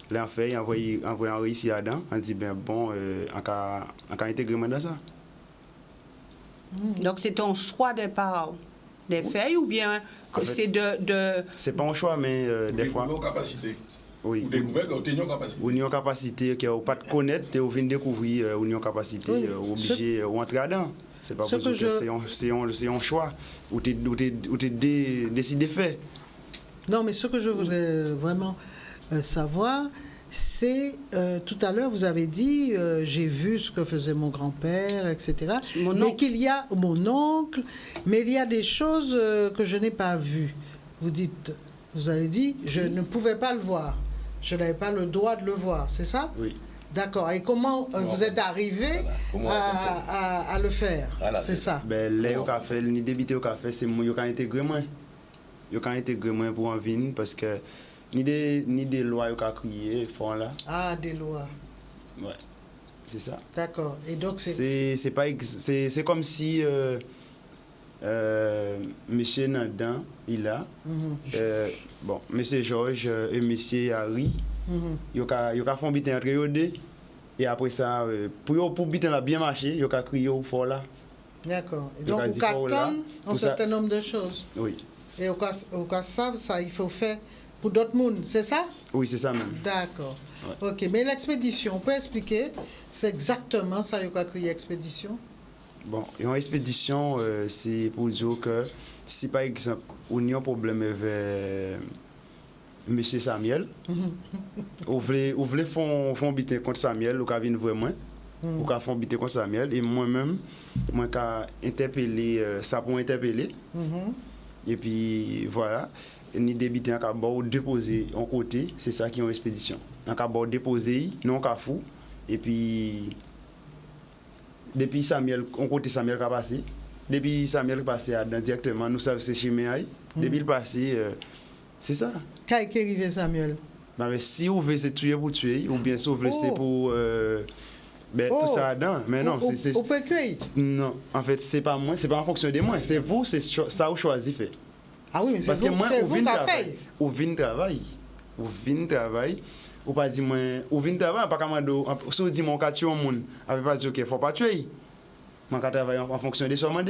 Là, on fait, on envoie réussi là-dedans, on dit, ben, bon, on a intégré dans ça. Donc c'est ton choix de part des feuilles ou bien c'est de... C'est pas un choix, mais des fois... Ou capacité. Oui. Ou découvrir que tu as une capacité. Ou une capacité que vous pas de connaître, vous venez découvrir une capacité, Oui. obligé de rentrer dedans. C'est pas Ce pour dire que que c'est un choix, ou tu décidé de faire. Non, mais ce que je voudrais vraiment savoir, c'est, tout à l'heure, vous avez dit, j'ai vu ce que faisait mon grand-père, etc. Mais qu'il y a mon oncle, mais il y a des choses que je n'ai pas vues. Vous avez dit, je ne pouvais pas le voir. Je n'avais pas le droit de le voir, c'est ça? Oui. D'accord. Et comment vous êtes arrivé à le faire? Voilà, c'est ça? Ben, là, au café, ni débité au café, c'est moi qui ai intégré moi. Yo quand intégré moi pour en venir parce que ni des lois qui ont crié font là. Ah, des lois. Ouais. C'est ça. D'accord. Et donc c'est comme si monsieur Nandan il a bon monsieur Georges et monsieur Harry yo ka font bitin entre eux deux et après ça pour bitin la bien marcher yo ka crié fort là. D'accord. Et donc vous attendre un certain nombre de choses. Oui. Et au cas savent ça, il faut faire pour d'autres mondes, c'est ça? Oui, c'est ça même. D'accord. Ouais. Ok, mais l'expédition, on peut expliquer? C'est exactement ça, il y a créé expédition? Bon, une expédition, c'est pour dire que si par exemple, on a un problème Monsieur Samuel. Vous voulez faire biter contre Samuel, ou venir vraiment. Ou faire biter contre Samuel. Et moi-même, moi, j'ai interpellé, ça pour interpeller. Et puis, voilà. Ni débiter un cabot déposer en côté, c'est ça qui est en expédition. Un cabot déposé, non cafou. Et puis, depuis Samuel, on côté Samuel qui a passé. Depuis Samuel qui passé directement, nous savons que c'est chez Méaï. Depuis le passé, c'est ça. Qu'est-ce qui arrive Samuel? Mais si vous voulez c'est tuer pour tuer, ou bien si vous voulez c'est pour tout ça dedans. Mais non, c'est. Vous pouvez cueillir? Non, en fait, c'est pas moi, c'est pas en fonction de moi. C'est vous, c'est ça vous choisissez fait. Ah oui, mais parce c'est que moi, vous qui avez fait. Ou vin travail. Ou vin travail. Ou pas dire moi, ou vin travail, pas comme si vous dites mon cas tuer un monde, avec pas dire qu'il faut pas tuer. Moi, je travaille en fonction des sommes.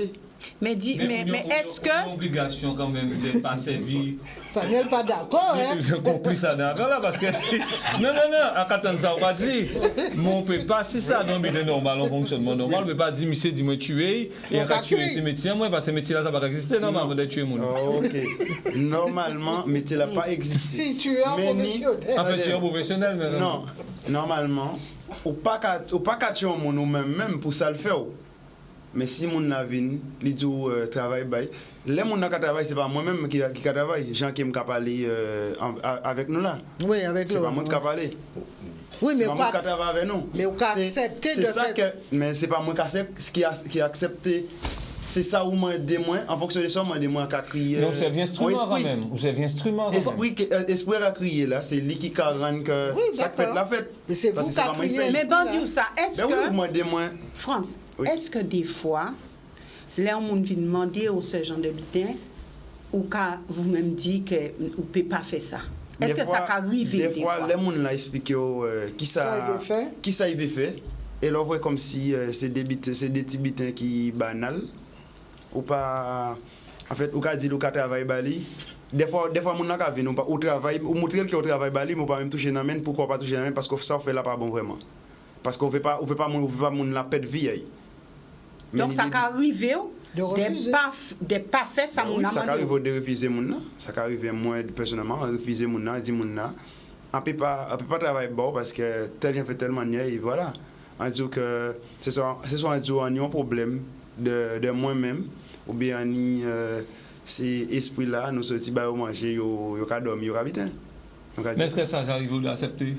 Mais est-ce que... Une obligation quand même de pas servir. Samuel pas d'accord, hein? J'ai compris ça d'accord là parce que... Non, à 14 ans, on va dire. Mais on ne peut pas, si ça dans le normal, en fonctionnement normal, on ne peut pas dire, monsieur, dis-moi tuer, et on va tuer ce métier, moi, parce que ce métier-là, ça va pas exister, normalement, on va tuer mon. Ok. Normalement, le métier n'a pas existé. Si tu es un professionnel. En fait, tu es un professionnel, mais non. Normalement, on ne peut pas tuer un monde même pour ça le faire. Mais si mon navine, il dit travail bail, les gens qui travaillent, c'est pas moi-même qui travaille, gens qui me parler avec nous là. Oui, avec nous. C'est pas moi qui parle. Oui, mais on pas avec nous. Mais on accepter de faire. Mais c'est pas moi qui a accepté. C'est ça où moi des moins en fonction de ça moi des moins qui crier. Non, c'est instrument quand même. C'est instrument. Esprit à crier là, c'est lui qui rend que ça fait la fête. Mais c'est vous qui criez. Mais bon Dieu ça, est-ce que moi des moins France, est-ce que des fois les gens viennent demander au sergent de bitin ou quand vous-même dit que vous ne pouvez pas faire ça? Est-ce que ça arrive des fois? Les gens l'ont expliqué qui ça il veut faire et là on voit comme si c'est des petits bitins qui banal. Ou pas en fait ou ka dit ou ka travail bali des fois mon n'a ka venir ou travail ou montrer que au travail bali mais pas même toucher dans main pourquoi pas toucher dans main parce que ça fait là pas bon vraiment parce qu'on veut pas mon la pète vie. Donc ça arrive des pas fait ça mon ça arrive de refuser mon ça arrive moi personnellement refuser mon dit mon on peut pas travailler bon parce que tel fait tellement et voilà on dit que c'est ça on a un problème de moi-même ou bien ni c'est esprit là nous sorti ba manger yo ka dormi yo ka bien. Mais est-ce que ça j'arrive à accepter?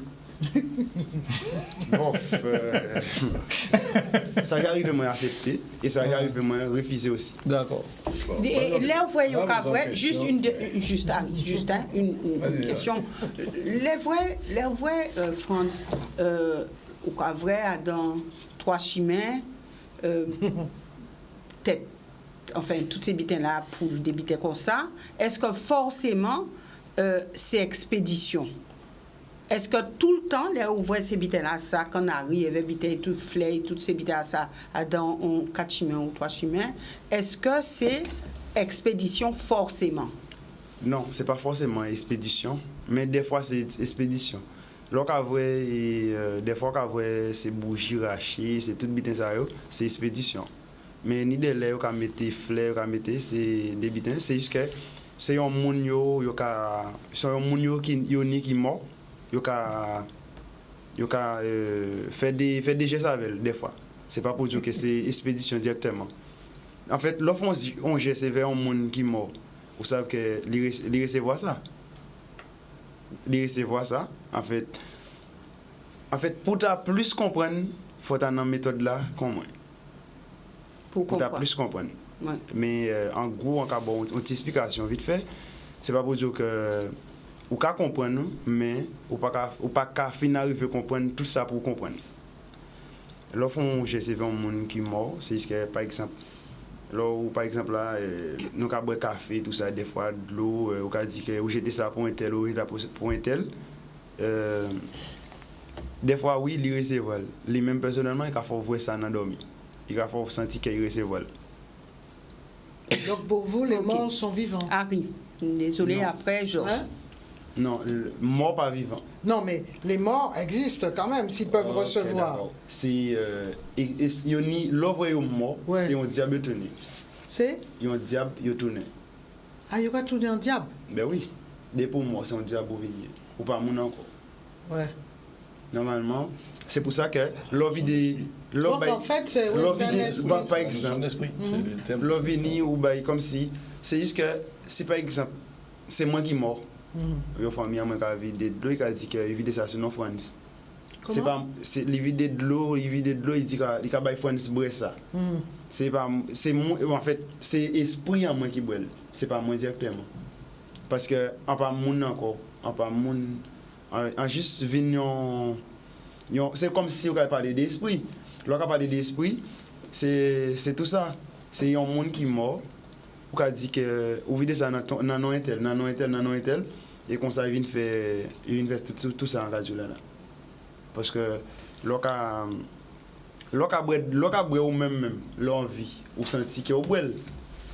Bon, ça arrive moi accepter et ça arrive moi refuser aussi. D'accord. Là voyez juste une question. Les vrais France ou quoi vrai dans trois chemins peut-être enfin tous ces bitins là pour des bitins comme ça, est-ce que forcément c'est expédition? Est-ce que tout le temps les ouvre ces bitins là ça quand on arrive bitins tout fleur toutes ces bitins ça dans 4 chemins ou 3 chemins, est-ce que c'est expédition forcément? Non, c'est pas forcément expédition, mais des fois c'est expédition. Lorsqu'avoué des fois qu'avoué c'est bougie rachée, c'est tout bitin ça c'est expédition. Mais ni de là on mettre fleurs on mettre c'est des bitins c'est juste que c'est un monde yo c'est un monde qui mort yo fait des gestes avec des fois c'est pas pour dire que c'est expédition directement en fait lorsqu'on on geste vers un monde qui mort vous savez que les recevoir ça en fait pour ta plus comprendre faut ta dans méthode là comment pour plus comprendre. Ouais. Mais en gros, en cas bon, une explication vite fait, c'est pas pour dire que ou qu'à comprendre, mais ou pas qu'à finir arriver comprendre tout ça pour comprendre. Lorsqu'on j'ai un monde qui mort, c'est que par exemple, là, nous qu'à boire café tout ça des fois de l'eau, ou qu'à dire que ou jeter ça pour un tel ou pour un tel. Des fois oui, il recevoir. Les mêmes personnellement, il faut voir ça dans dormir. Il va falloir sentir qu'il recevoir. Donc pour vous, les morts sont vivants? Ah oui, désolé, non. Après, Georges. Hein? Non, morts pas vivants. Non, mais les morts existent quand même, s'ils peuvent recevoir. C'est l'ouvre est mort, c'est un diable tourné. C'est? Il y a un diable tourné. Ah, il y a tourné un diable? Ben oui. Dès pour moi, c'est on dit à Bouvigny. Ou pas mon encore. Ouais. Normalement, c'est pour ça que l'OVD. Donc en fait, c'est un esprit. Par exemple, l'OVNI ou bail comme si. C'est juste que, si par exemple, c'est moi qui mort. Une famille a vidé de l'eau, il a dit qu'il vide ça sur nos France. C'est pas. Il vide de l'eau, il dit qu'il a bail France boire ça. C'est pas. C'est moi. En fait, c'est esprit en moi qui boit. C'est pas moi directement. Parce que, en pas mon encore. En pas mon. En juste venir. C'est comme si on parlait d'esprit. Lorsqu'on parle d'esprit, c'est tout ça. C'est un monde qui est mort. On a dit que vous videz ça dans non intel, et comme ça il vient faire tout ça en radio là. Parce que lorsqu'on boit ou même l'envie, ou senti que vous boit.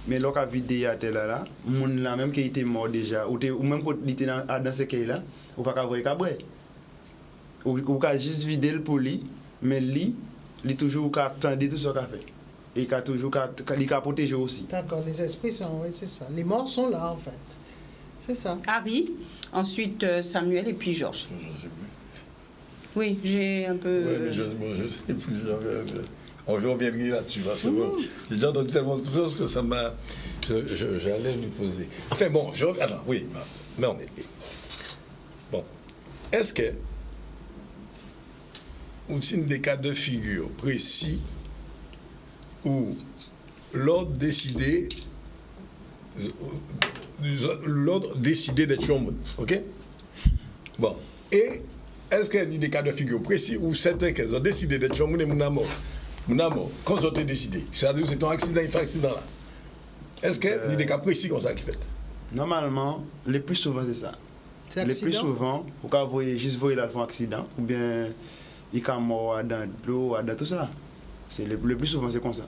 Mais lorsqu'on vidé à tel là, monde là même qui était mort déjà, ou même quand il était dans ce cas là, ou pas voir qu'à boire. Ou qu'à juste vider le pour lui, mais lui il toujours attendre tout ce qu'il a fait. Et il a toujours protégé aussi. D'accord, les esprits sont, oui, c'est ça. Les morts sont là, en fait. C'est ça. Harry, ensuite Samuel et puis Georges. Je ne sais plus. Oui, j'ai un peu... Oui, mais je sais plus. On revient là-dessus, parce que bon, j'ai déjà entendu tellement de choses que ça m'a... J'allais lui poser. Enfin bon, alors, oui, mais on est... Bon, est-ce que... ou des cas de figure précis où l'ordre décidé d'être chômeur, ok? Bon, et est-ce qu'il y a des cas de figure précis où certains qui ont décidé d'être chômeur et mon amour, quand ils ont décidé, c'est-à-dire c'est un accident, il fait accident là. Est-ce qu'il y a des cas précis comme ça qui fait? Normalement, le plus souvent c'est ça. Le plus souvent, vous pouvez juste voir un accident, ou bien il est mort dans l'eau, dans tout ça. Le plus souvent, c'est comme ça.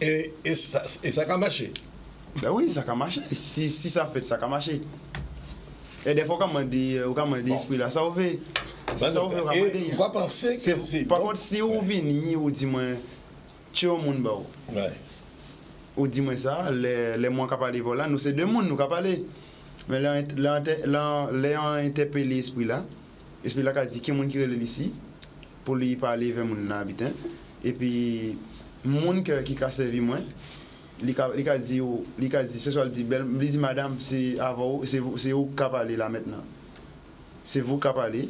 Et ça a marché? Ben oui, ça a marché. Si ça fait, ça a marché. Et des fois, quand on dit l'esprit là, ça fait. Ça on va penser que c'est... Par contre, si vous venez, vous dites, tu es au monde, ou dis-moi ça, les mois qui parlent voilà, nous c'est deux mondes nous qui parlent. Mais les interpellé l'esprit là qui a dit qu'il y a des gens qui ici pour lui parler vers mon habitant. Et puis, les gens qui ont servi moi, il a dit, ce soir, il dit, madame, c'est vous qui parlez là maintenant. C'est vous qui parlez.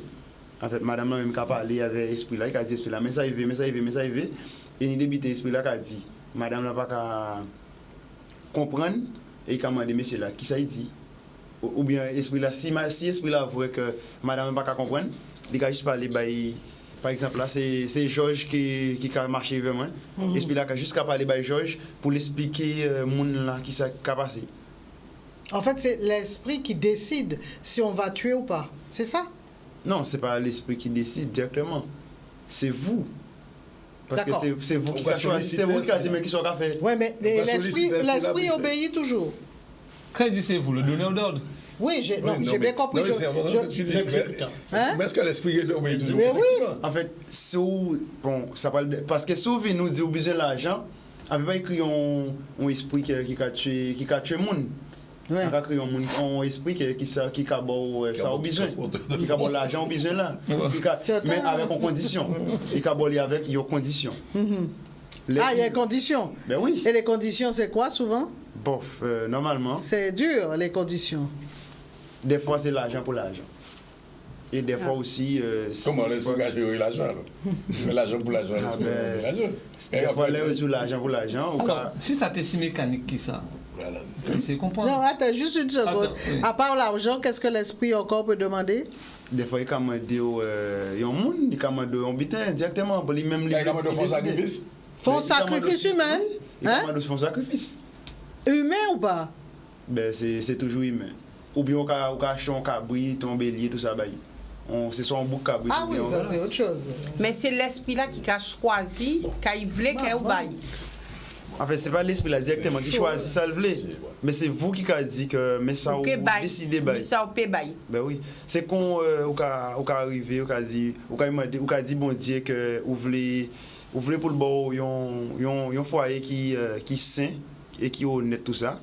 En fait, madame même qui a parlé avec l'esprit là, il a dit, esprit là, mais ça y va. Et il a débité l'esprit là qui a dit, madame n'a pas qu'à comprendre, et il a demandé, monsieur là, qui ça dit? Ou bien l'esprit là, si l'esprit là voit que madame n'a pas qu'à comprendre, il a juste parlé, par exemple là, c'est Georges qui a marché vers moi. L'esprit là, qui a juste parlé à Georges pour l'expliquer monde là qui s'est passé. En fait, c'est l'esprit qui décide si on va tuer ou pas. C'est ça? Non, c'est pas l'esprit qui décide directement. C'est vous. Parce que c'est vous qui avez choisi. C'est vous qui avez dit mais qui sont fait. Oui, mais l'esprit obéit toujours. Quand il dit c'est vous, le donneur d'ordre. Oui, j'ai bien compris. Mais est-ce que l'esprit obéit toujours? Mais oui. En fait, parce que si vous nous dites besoin de l'argent, avec pas écrit un esprit qui a tué le monde. Ouais. On a créé un esprit qui a besoin, qui a l'argent au besoin là. Mais avec une condition. Il a avec une condition. Il y a une condition. Ben oui. Et les conditions, c'est quoi souvent? Bon, normalement. C'est dur, les conditions. Des fois, c'est l'argent pour l'argent. Et des fois aussi... Comment l'esprit a géré l'argent alors? L'argent pour l'argent, des fois, l'argent pour l'argent. Alors, si ça t'est si mécanique que ça, c'est comprendre. Non, attends, juste une seconde. Oui. À part l'argent, qu'est-ce que l'esprit encore peut demander? Des fois, il peut demander un monde, il peut demander un butin directement. Pour lui-même, il peut demander un sacrifice. Font sacrifice humain? Il peut demander un sacrifice. Humain ou pas? Ben, c'est toujours humain. Ou bien, on peut acheter un cabri, ton bélier, tout ça. C'est soit un bouc cabri. Ah oui, ça c'est autre chose. Mais c'est l'esprit là qui a choisi, qui voulait qu'il baille. En fait, ce n'est pas l'esprit là directement qui choisit ça le voulait. Mais c'est vous qui avez dit que mais ça vous décidez bail. Ça vous paye bail. Ben oui. C'est qu'on arrivé, on a dit bon Dieu que vous voulez pour le bon un foyer qui sain et qui honnête tout ça.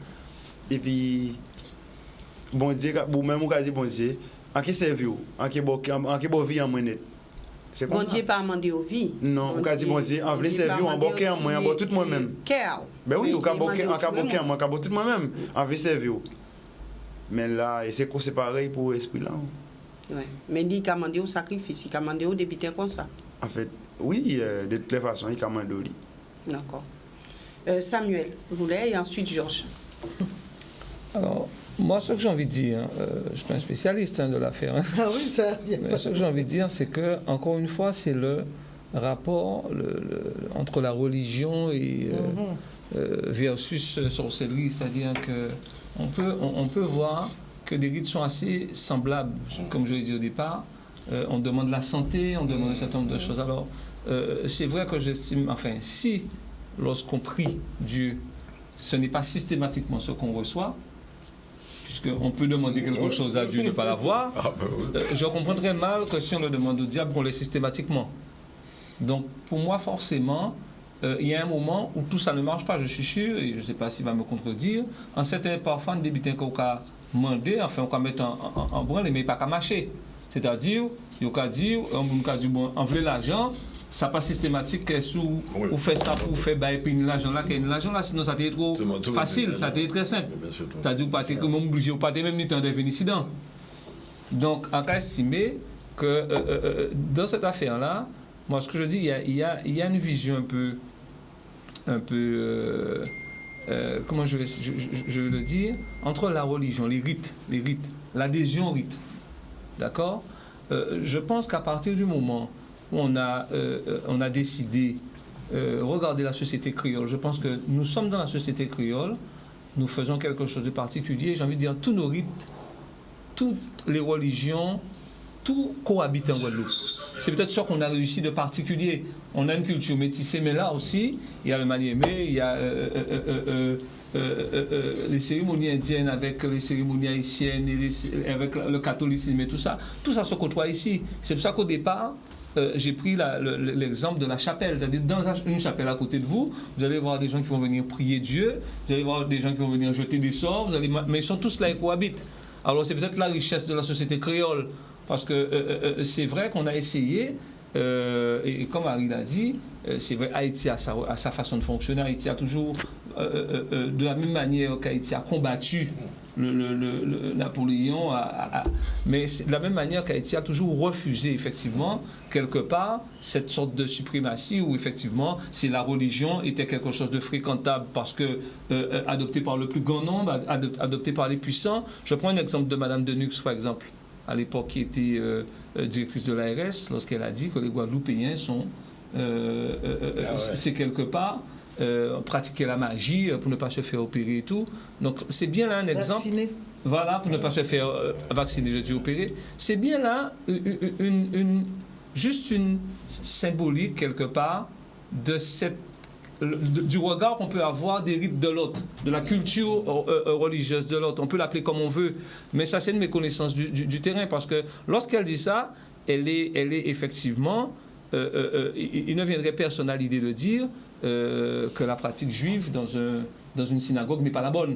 Et puis bon Dieu, ou même on dit bon Dieu, en qui servi ou, en qui bon vie en monnaie. C'est Bon Dieu pas mandé au vie. Non, on dit bon Dieu, en vrai servir en boquer en moi, en tout moi-même. Ben oui, on a boquer en moi, on tout moi-même, en vrai servir. Mais là, et c'est pareil pour l'esprit là. Ouais. Mais il a demandé au sacrifice, il a demandé au député comme ça. En fait, oui, de toutes les façons, il a demandé au lit. D'accord. Samuel, vous voulez, et ensuite Georges. Alors, moi, ce que j'ai envie de dire, je ne suis pas un spécialiste de l'affaire. Hein. Ah oui, ça. Mais ce que j'ai envie de dire, c'est que, encore une fois, c'est le rapport entre la religion et versus sorcellerie. C'est-à-dire qu'on peut voir que des rites sont assez semblables, comme je l'ai dit au départ. On demande la santé, on demande un certain nombre de choses. Alors, c'est vrai que j'estime, enfin, si lorsqu'on prie Dieu, ce n'est pas systématiquement ce qu'on reçoit, puisqu'on peut demander quelque chose à Dieu et ne pas l'avoir, je comprendrais mal que si on le demande au diable, on l'ait systématiquement. Donc, pour moi, forcément, il y a un moment où tout ça ne marche pas, je suis sûr, et je ne sais pas s'il va me contredire. En certains, parfois, des butins qu'on a demandé, enfin, on peut mettre en branle, mais pas qu'à marcher. C'est-à-dire, il y a dire, on veut l'argent, ça pas systématique sous ou fait ça pour faire et puis l'argent là sinon ça t'est trop facile, ça t'est très simple. C'est-à-dire pas que même obligé ou pas même ni temps de venir ici. Donc en cas estimé que dans cette affaire là, moi ce que je dis il y a une vision un peu comment je vais le dire, entre la religion, les rites, l'adhésion au rite. D'accord? Je pense qu'à partir du moment où on a décidé regarder la société créole, je pense que nous sommes dans la société créole, nous faisons quelque chose de particulier, j'ai envie de dire tous nos rites, toutes les religions, tout cohabite en Guadeloupe. C'est peut-être ça qu'on a réussi de particulier. On a une culture métissée, mais là aussi, il y a le maniémé, il y a les cérémonies indiennes avec les cérémonies haïtiennes, et avec le catholicisme et tout ça se côtoie ici. C'est pour ça qu'au départ, j'ai pris l'exemple de la chapelle. C'est-à-dire, dans une chapelle à côté de vous, vous allez voir des gens qui vont venir prier Dieu, vous allez voir des gens qui vont venir jeter des sorts, mais ils sont tous là et cohabitent. Alors c'est peut-être la richesse de la société créole, parce que c'est vrai qu'on a essayé, et comme Harry l'a dit, c'est vrai, Haïti a sa façon de fonctionner. Haïti a toujours, de la même manière qu'Haïti a combattu le Napoléon, mais de la même manière qu'Haïti a toujours refusé, effectivement, quelque part, cette sorte de suprématie où, effectivement, si la religion était quelque chose de fréquentable parce que adopté par le plus grand nombre, adopté par les puissants. Je prends un exemple de Madame Denux, par exemple, à l'époque qui était directrice de l'ARS, lorsqu'elle a dit que les Guadeloupéens sont, c'est quelque part, pratiquer la magie pour ne pas se faire opérer et tout. Donc c'est bien là un exemple. Vacciner. Voilà, pour ne pas se faire vacciner, je dis opérer. C'est bien là juste une symbolique quelque part de du regard qu'on peut avoir des rites de l'autre, de la culture religieuse de l'autre. On peut l'appeler comme on veut, mais ça c'est une méconnaissance du terrain, parce que lorsqu'elle dit ça, elle est effectivement, il ne viendrait personne à l'idée de dire que la pratique juive dans une synagogue n'est pas la bonne,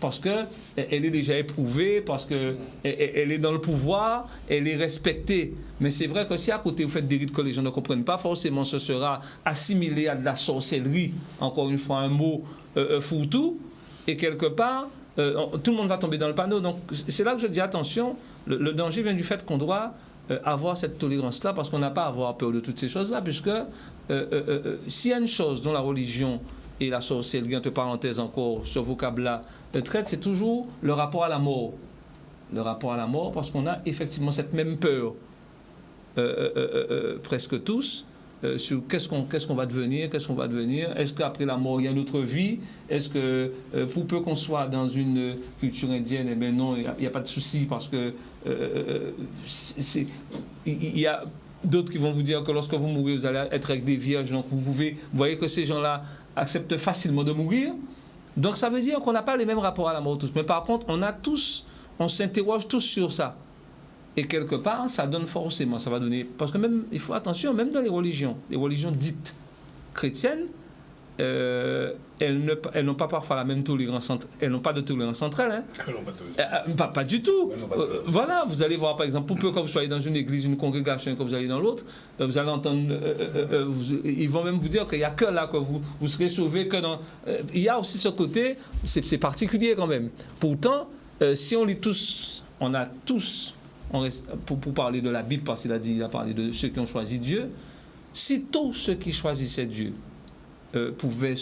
parce qu'elle est déjà éprouvée, parce qu'elle est dans le pouvoir, elle est respectée. Mais c'est vrai que si à côté vous faites des rites que les gens ne comprennent pas, forcément ce sera assimilé à de la sorcellerie, encore une fois un mot fourre-tout, et quelque part, tout le monde va tomber dans le panneau. Donc c'est là que je dis attention, le danger vient du fait qu'on doit avoir cette tolérance-là, parce qu'on n'a pas à avoir peur de toutes ces choses-là, puisque s'il y a une chose dont la religion et la sorcellerie, entre parenthèses encore, ce vocable-là, traite, c'est toujours le rapport à la mort. Le rapport à la mort, parce qu'on a effectivement cette même peur, presque tous, sur qu'est-ce qu'on va devenir, est-ce qu'après la mort, il y a une autre vie, est-ce que, pour peu qu'on soit dans une culture indienne, eh bien non, il n'y a pas de souci, parce que il y a d'autres qui vont vous dire que lorsque vous mourrez, vous allez être avec des vierges, donc vous voyez que ces gens-là acceptent facilement de mourir. Donc ça veut dire qu'on n'a pas les mêmes rapports à la mort tous. Mais par contre, on s'interroge tous sur ça. Et quelque part, ça donne forcément, ça va donner... Parce que même, il faut attention, même dans les religions dites chrétiennes, elles n'ont pas parfois la même tolérance elles n'ont pas de tolérance entre elles. Hein. Pas du tout. Voilà, vous allez voir par exemple, pour peu que vous soyez dans une église, une congrégation, que vous allez dans l'autre, vous allez entendre, ils vont même vous dire qu'il n'y a que là que vous serez sauvé, que dans... il y a aussi ce côté, c'est particulier quand même. Pourtant, si on lit tous, on a tous, pour parler de la Bible, parce qu'il a parlé de ceux qui ont choisi Dieu, si tous ceux qui choisissaient Dieu pouvaient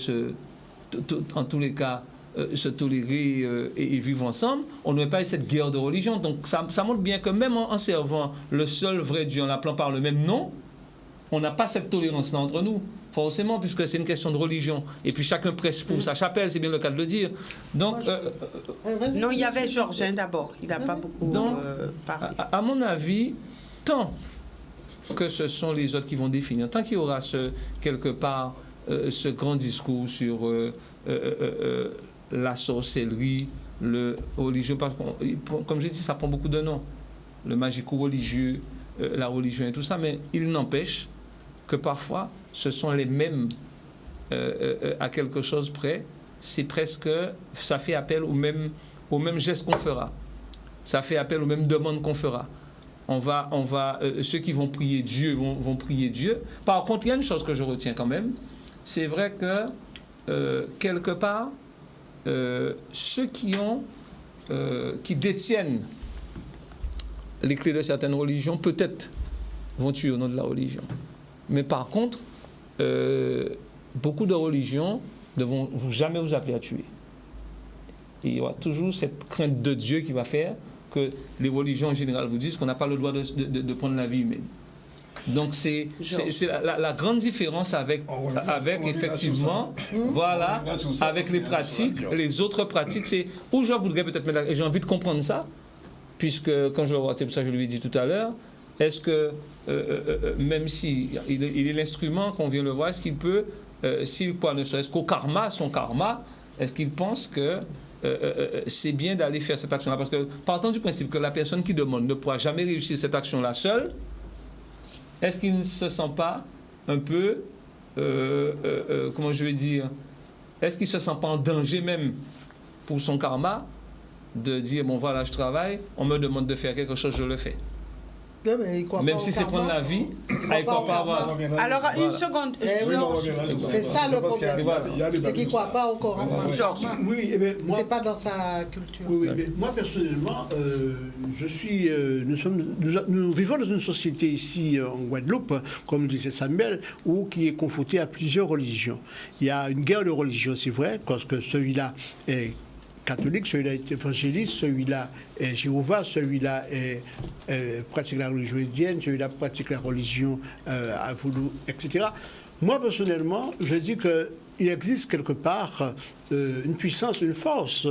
en tous les cas se tolérer et vivre ensemble, on n'aurait pas eu cette guerre de religion. Donc ça montre bien que même en servant le seul vrai Dieu, en l'appelant par le même nom, on n'a pas cette tolérance-là entre nous, forcément, puisque c'est une question de religion. Et puis chacun presse pour sa chapelle, c'est bien le cas de le dire. Donc, non, il y avait Georges d'abord, il n'a pas beaucoup parlé. À mon avis, tant que ce sont les autres qui vont définir, tant qu'il y aura quelque part ce grand discours sur la sorcellerie, le religieux, comme j'ai dit, ça prend beaucoup de noms, le magico-religieux, la religion et tout ça, mais il n'empêche que parfois ce sont les mêmes à quelque chose près, c'est presque, ça fait appel au même geste qu'on fera, ça fait appel aux mêmes demandes qu'on fera. Ceux qui vont prier Dieu vont prier Dieu. Par contre, il y a une chose que je retiens quand même, c'est vrai que quelque part, ceux qui détiennent les clés de certaines religions, peut-être vont tuer au nom de la religion. Mais par contre, beaucoup de religions ne vont jamais vous appeler à tuer. Et il y aura toujours cette crainte de Dieu qui va faire que les religions en général vous disent qu'on n'a pas le droit de prendre la vie humaine. Donc c'est la grande différence avec effectivement, voilà, avec les pratiques, les autres pratiques, c'est où je voudrais peut-être mettre, et j'ai envie de comprendre ça, puisque quand je le vois, c'est pour ça que je lui ai dit tout à l'heure, est-ce que même si il est l'instrument qu'on vient le voir, est-ce qu'il peut, s'il croit ne serait-ce qu'au karma, son karma, est-ce qu'il pense que c'est bien d'aller faire cette action-là? Parce que partant du principe que la personne qui demande ne pourra jamais réussir cette action-là seule, est-ce qu'il ne se sent pas un peu, comment je vais dire, est-ce qu'il ne se sent pas en danger même pour son karma de dire, bon voilà, je travaille, on me demande de faire quelque chose, je le fais. Même si c'est prendre la vie, il croit pas avoir. Alors, une seconde. C'est ça le problème. C'est qu'il ne croit pas au Coran. Georges. Oui, moi, c'est pas dans sa culture. Oui, mais moi personnellement, nous vivons dans une société ici en Guadeloupe, comme disait Samuel, qui est confrontée à plusieurs religions. Il y a une guerre de religion, c'est vrai, parce que celui-là est catholique, celui-là est évangéliste, celui-là est Jéhovah, celui-là pratique la religion indienne, celui-là pratique la religion à Voodoo, etc. Moi, personnellement, je dis qu'il existe quelque part une puissance, une force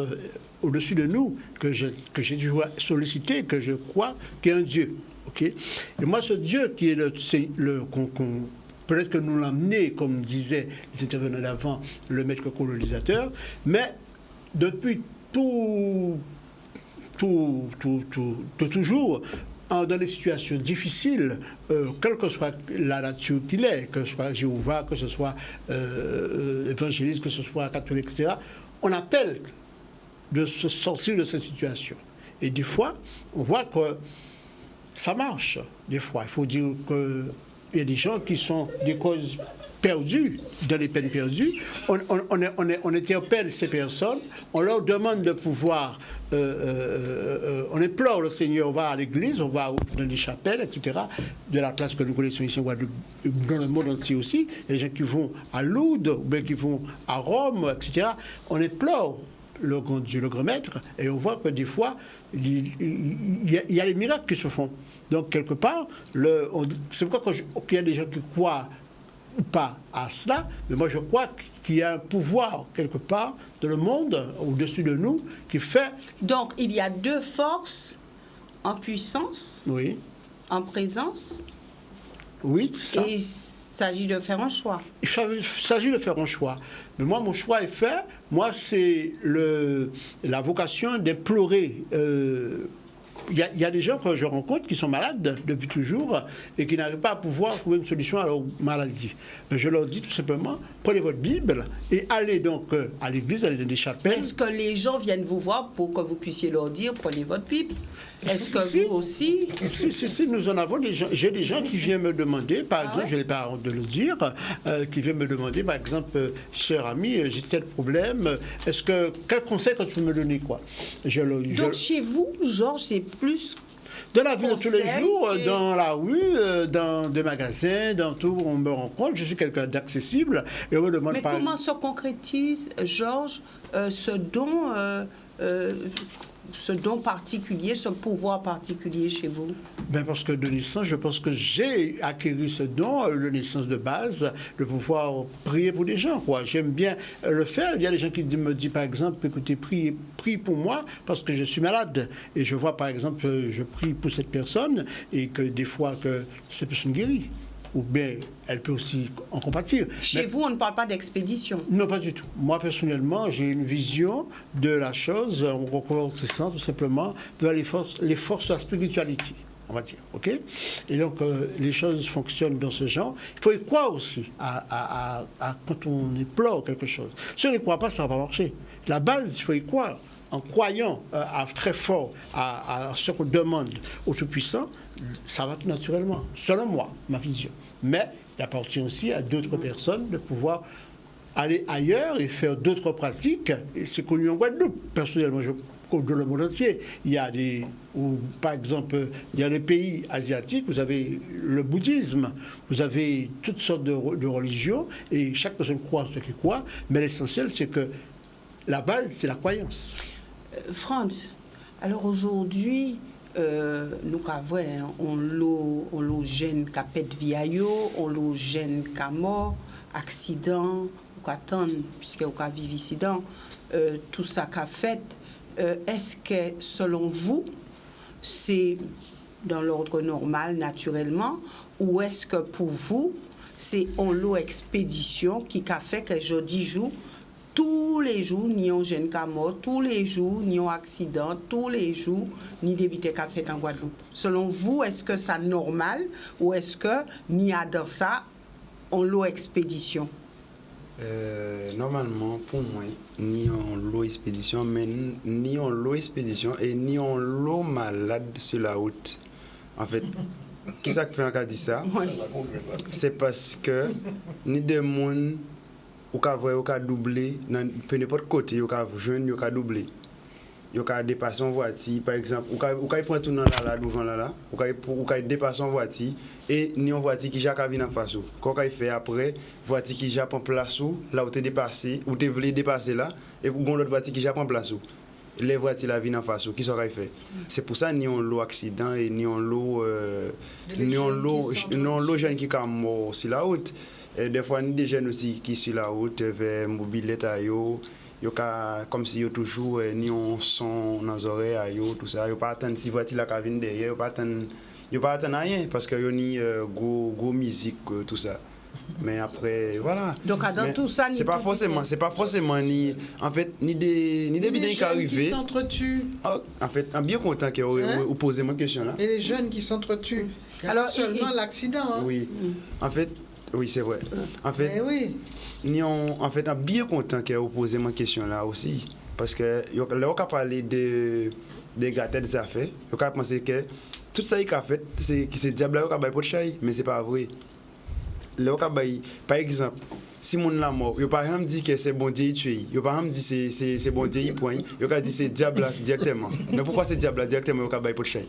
au-dessus de nous que j'ai toujours sollicité, que je crois, qui est un Dieu. Okay? Et moi, ce Dieu qui est peut-être que nous l'emmenons, comme disaient les intervenants d'avant, le maître colonisateur, mais depuis toujours, dans des situations difficiles, quelle que soit la nature qu'il est, que ce soit Jéhovah, que ce soit évangéliste, que ce soit catholique, etc., on appelle de se sortir de cette situation. Et des fois, on voit que ça marche. Des fois, il faut dire qu'il y a des gens qui sont des causes perdues, dans les peines perdues. On interpelle ces personnes, on leur demande de pouvoir, on implore le Seigneur, on va à l'église, on va dans les chapelles, etc., de la place que nous connaissons ici, dans le monde entier aussi, les gens qui vont à Lourdes, ou bien qui vont à Rome, etc., on implore le grand Dieu, le grand maître, et on voit que des fois, il y a des miracles qui se font. Donc, quelque part, c'est pourquoi qu'il y a des gens qui croient ou pas à cela, mais moi je crois qu'il y a un pouvoir quelque part dans le monde, au-dessus de nous, qui fait... Donc il y a deux forces en puissance, oui, en présence. Oui, c'est ça. Et il s'agit de faire un choix. Il s'agit de faire un choix. Mais moi, mon choix est fait. Moi, c'est la vocation d'implorer Il y a des gens que je rencontre qui sont malades depuis toujours et qui n'arrivent pas à pouvoir trouver une solution à leur maladie. Je leur dis tout simplement, prenez votre Bible et allez donc à l'église, allez dans des chapelles. Est-ce que les gens viennent vous voir pour que vous puissiez leur dire, prenez votre Bible? Est-ce que Si. vous aussi? Si, nous en avons des gens. J'ai des gens qui viennent me demander, par exemple, je n'ai pas honte de le dire, qui viennent me demander, par exemple, cher ami, j'ai tel problème, quel conseil que tu peux me donner, quoi? Donc chez vous, Georges, c'est plus... Dans la vie de tous les conseil, jours, c'est- dans la rue, dans des magasins, dans tout, on me rencontre. Je suis quelqu'un d'accessible et on me demande Mais pas. comment se concrétise, Georges, ce don particulier, ce pouvoir particulier chez vous? Ben parce que de naissance, je pense que j'ai acquis ce don, de naissance de base, de pouvoir prier pour des gens, quoi. J'aime bien le faire. Il y a des gens qui me disent, par exemple, écoutez, prie pour moi parce que je suis malade. Et je vois, par exemple, je prie pour cette personne et que des fois, que cette personne guérit. Ou bien, elle peut aussi en compatir. Chez Mais- vous, on ne parle pas d'expédition. Non, pas du tout. Moi, personnellement, j'ai une vision de la chose en reconvertissant tout simplement vers les forces de la spiritualité, on va dire. OK? Et donc, les choses fonctionnent dans ce genre. Il faut y croire aussi quand on implore quelque chose. Si on n'y croit pas, ça ne va pas marcher. La base, il faut y croire. En croyant très fort à ce qu'on demande au Tout-Puissant, ça va tout naturellement, selon moi, ma vision. Mais il appartient aussi à d'autres personnes de pouvoir aller ailleurs et faire d'autres pratiques. Et c'est connu en Guadeloupe. Personnellement, dans le monde entier. Il y a par exemple, il y a des pays asiatiques, vous avez le bouddhisme, vous avez toutes sortes de religions, et chaque personne croit ce qu'il croit, mais l'essentiel, c'est que la base, c'est la croyance. Franz, alors aujourd'hui, nous avons on lo jeune qui a pète vieillot, on lo jeune qui a mort, accident, ou attendre puisque on a vécu accident, tout ça qu'a fait. Est-ce que selon vous, c'est dans l'ordre normal naturellement, ou est-ce que pour vous, c'est en l'eau expédition qui a fait que jeudi jour tous les jours, ni un jeune qui est mort, tous les jours, ni un accident, tous les jours, ni des bêtises qu'a fait en Guadeloupe. Selon vous, est-ce que c'est normal ou est-ce que ni a dans ça en l'eau expédition? Normalement, pour moi, ni en l'eau expédition, mais ni en l'eau expédition et ni en l'eau malade sur la route. En fait, qui ça fait encore dire ça? C'est parce que ni des gens ou ka voyer ou ka doubler dans n'importe côté ou ka jeune ou ka doubler. Yo ka dépasser en voiture par exemple ou ka prend tout dans là devant là ou ka dépasser en voiture et ni en voiture qui ja ka vinn en face ou quand ka fait après voiture qui ja prend place ou là où tu dépassé ou tu voulais dépasser là et pour gon l'autre voiture qui ja prend place ou les voitures la viennent en face ou qui ça ka fait. C'est pour ça ni on l'eau accident et ni on l'eau jeunes qui ka mort sur la route. Et des fois, il y a des jeunes aussi qui sur la route vers mobilette, comme si ils toujours ni un son dans les oreilles, tout ça. Ils ne pas attendre si voiture la cabine derrière, ils ne pas attendre rien parce qu'il y a ni gros musique, tout ça. Mais après, voilà. Donc, dans tout ça, c'est pas forcément ni. En fait, ni des bidons qui arrivent. Qui s'entretuent. En fait, je suis bien content que vous posez ma question là. Et les jeunes qui s'entretuent. Alors, seulement l'accident. Hein. Oui. En fait. Oui, c'est vrai. En fait, oui. En fait, on est bien content que vous posez ma question là aussi. Parce que là, on a parlé des gâteaux des affaires. On a pensé que tout ça qu'il a fait, c'est que c'est diable qui a fait pour le chai. Mais ce n'est pas vrai. Là, par exemple, si mon la mort, il ne peut pas dire que c'est bon Dieu qui tue. Il ne peut pas dire que c'est bon Dieu qui point. Il peut dire que c'est diable directement. Mais pourquoi c'est diable directement qui a fait pour le chai?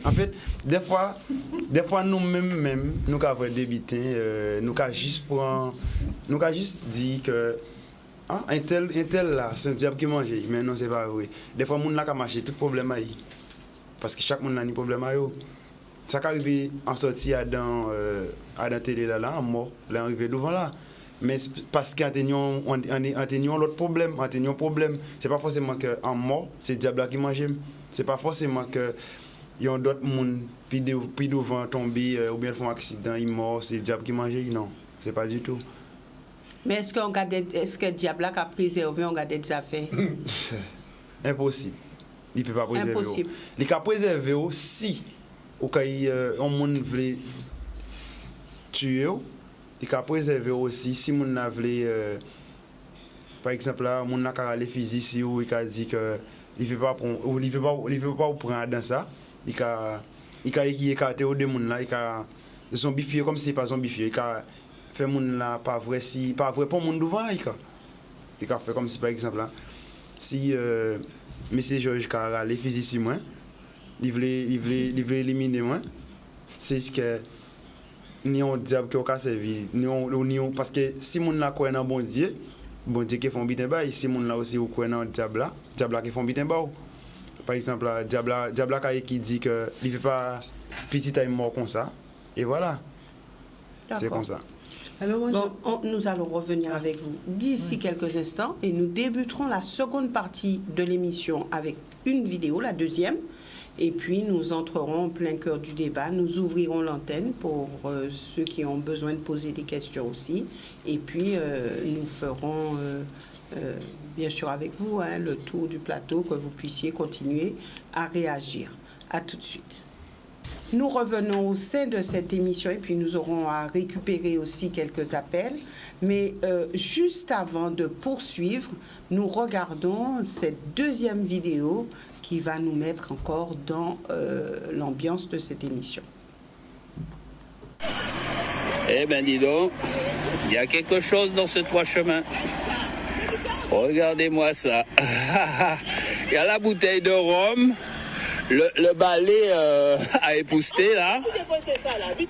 En fait, des fois nous-mêmes, nous avons des butins, nous avons juste dit que un tel là, c'est un diable qui mange, mais non, c'est pas vrai. Des fois, nous avons marché, tout problème a parce que chaque monde a un problème. Ça qui arrive en sortie à la télé là, en mort, là, arrivé devant là. Mais parce qu'on a l'autre problème, c'est pas forcément qu'en mort, c'est le diable qui mange. C'est pas forcément que il y a d'autres monde puis devant tomber ou bien font accident, ils mort, c'est le diable qui mange. Non, c'est pas du tout. Mais est-ce que le diable a préservé, on a des affaires? Impossible. Il peut pas préserver. Impossible. Il peut préserver si au cas on monde veut tuer, il peut préserver aussi si mon n'a veut par exemple là mon n'a qu'à les physiques ou il a dit que il veut pas ou il veut pas prendre dans ça, il a écarté au de monde là, il a zombifié comme si pas zombifié, il a fait monde là pas vrai si pas vrai pour monde devant il a fait comme si par exemple là si monsieur Georges Carra les physiques moi il veut éliminer moi c'est ce que ni on diable qui a servi ni on parce que si mon là croit dans bon Dieu qui font bien bas si mon là aussi ou croit dans diable qui font bien bas par exemple diable qui dit que il veut pas petit time mort comme ça et voilà c'est comme ça. Alors, nous allons revenir avec vous d'ici quelques instants et nous débuterons la seconde partie de l'émission avec une vidéo, la deuxième, et puis nous entrerons en plein cœur du débat. Nous ouvrirons l'antenne pour ceux qui ont besoin de poser des questions aussi, et puis nous ferons bien sûr avec vous le tour du plateau, que vous puissiez continuer à réagir. À tout de suite. Nous revenons au sein de cette émission et puis nous aurons à récupérer aussi quelques appels. Mais juste avant de poursuivre, nous regardons cette deuxième vidéo qui va nous mettre encore dans l'ambiance de cette émission. Eh bien, dis donc, il y a quelque chose dans ce trois chemins. Regardez-moi ça. Il y a la bouteille de rhum. Le balai à épousseter là.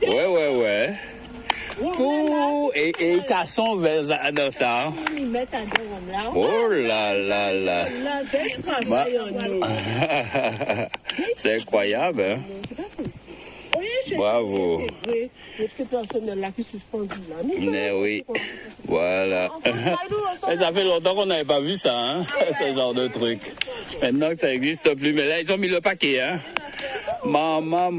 Ouais. Et cassons vers dans ça. Oh là là. Bah. C'est incroyable. Hein? Bravo. Mais oui. Voilà. Et ça fait longtemps qu'on n'avait pas vu ça, hein, ce genre de truc. Maintenant que ça n'existe plus, mais là ils ont mis le paquet, hein. Maman.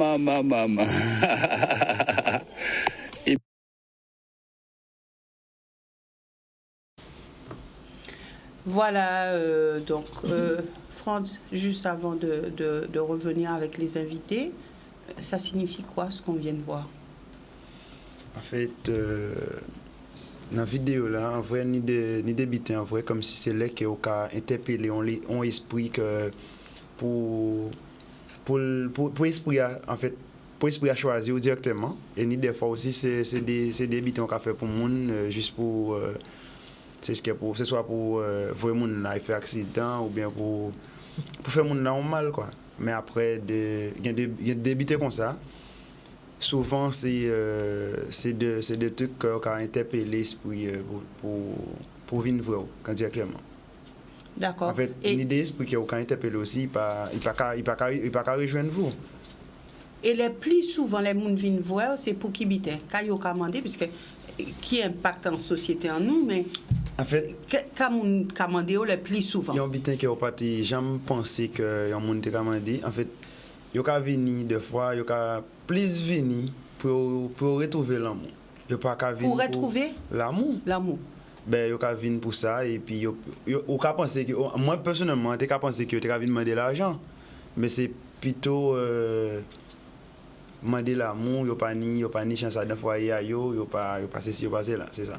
Voilà, donc Franz, juste avant de revenir avec les invités, ça signifie quoi ce qu'on vient de voir? En fait, dans la vidéo là, en vrai, ni débiter en vrai, comme si c'est là qu'on a interpellé, on esprit que pour esprit en fait, pour esprit à choisir directement, et ni des fois aussi c'est des bitons qu'on a fait pour le monde, juste pour c'est ce que pour ce soit pour voir monde là fait accident ou bien pour faire monde là mal quoi. Mais après il y a des bitons comme ça. Souvent, c'est des trucs qui ont interpellé l'esprit pour venir voir, quand dire clairement. D'accord. En fait, une idée d'esprit qui a interpellé aussi, il ne peut pas rejoindre vous. Et les plus souvent, les gens viennent voir, c'est pour qui biter. Quand ils ont commandé, puisque qui impacte en société en nous, mais en fait, quand ils ont commandé, le plus souvent. Il y a un bitin qui n'a pas jamais pensé qu'il y a un monde qui a commandé. En fait, il y a venir des fois, il y a plus venir pour retrouver l'amour. Pour retrouver l'amour. L'amour. Ben, il y a venir pour ça et puis il a pensé que moi personnellement, j'ai pensé que tu as demander l'argent, mais c'est plutôt demander l'amour, il n'y a pas ni chance d'un foyer à il n'y a pas ceci, il n'y a pas cela, c'est ça.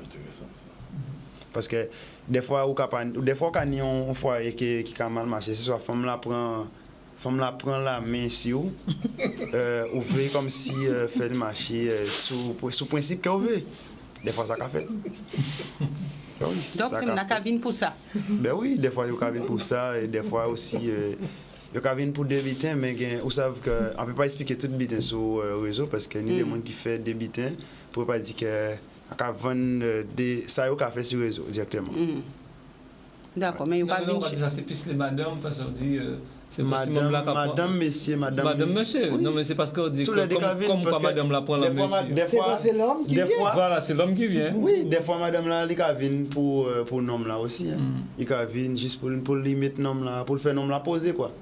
Parce que des fois quand il y a un foyer qui a mal marché, c'est soit femme la prend la main sur ouvrir comme si fait le marché sous principe qu'elle veut. Des fois ça qu'a fait. Donc c'est une cabine pour ça. Ben oui, des fois il y a une cabine pour ça et des fois aussi il y a une cabine pour des bitins, mais vous savez qu'on ne peut pas expliquer tout le bitin sur le réseau parce qu'il y a des gens qui font des bitins pour pas dire qu'on vendre ça qu'on fait sur le réseau directement. D'accord, mais il n'y a pas de c'est plus les madames parce qu'on dit c'est madame, monsieur. Oui. Non, mais c'est parce qu'on dit que comme pas madame la prend la monsieur. C'est l'homme qui vient. Voilà, c'est l'homme qui vient. Oui, des fois madame là, il vient pour l'homme là aussi. Il vient juste pour limiter l'homme là, pour le faire l'homme là poser quoi.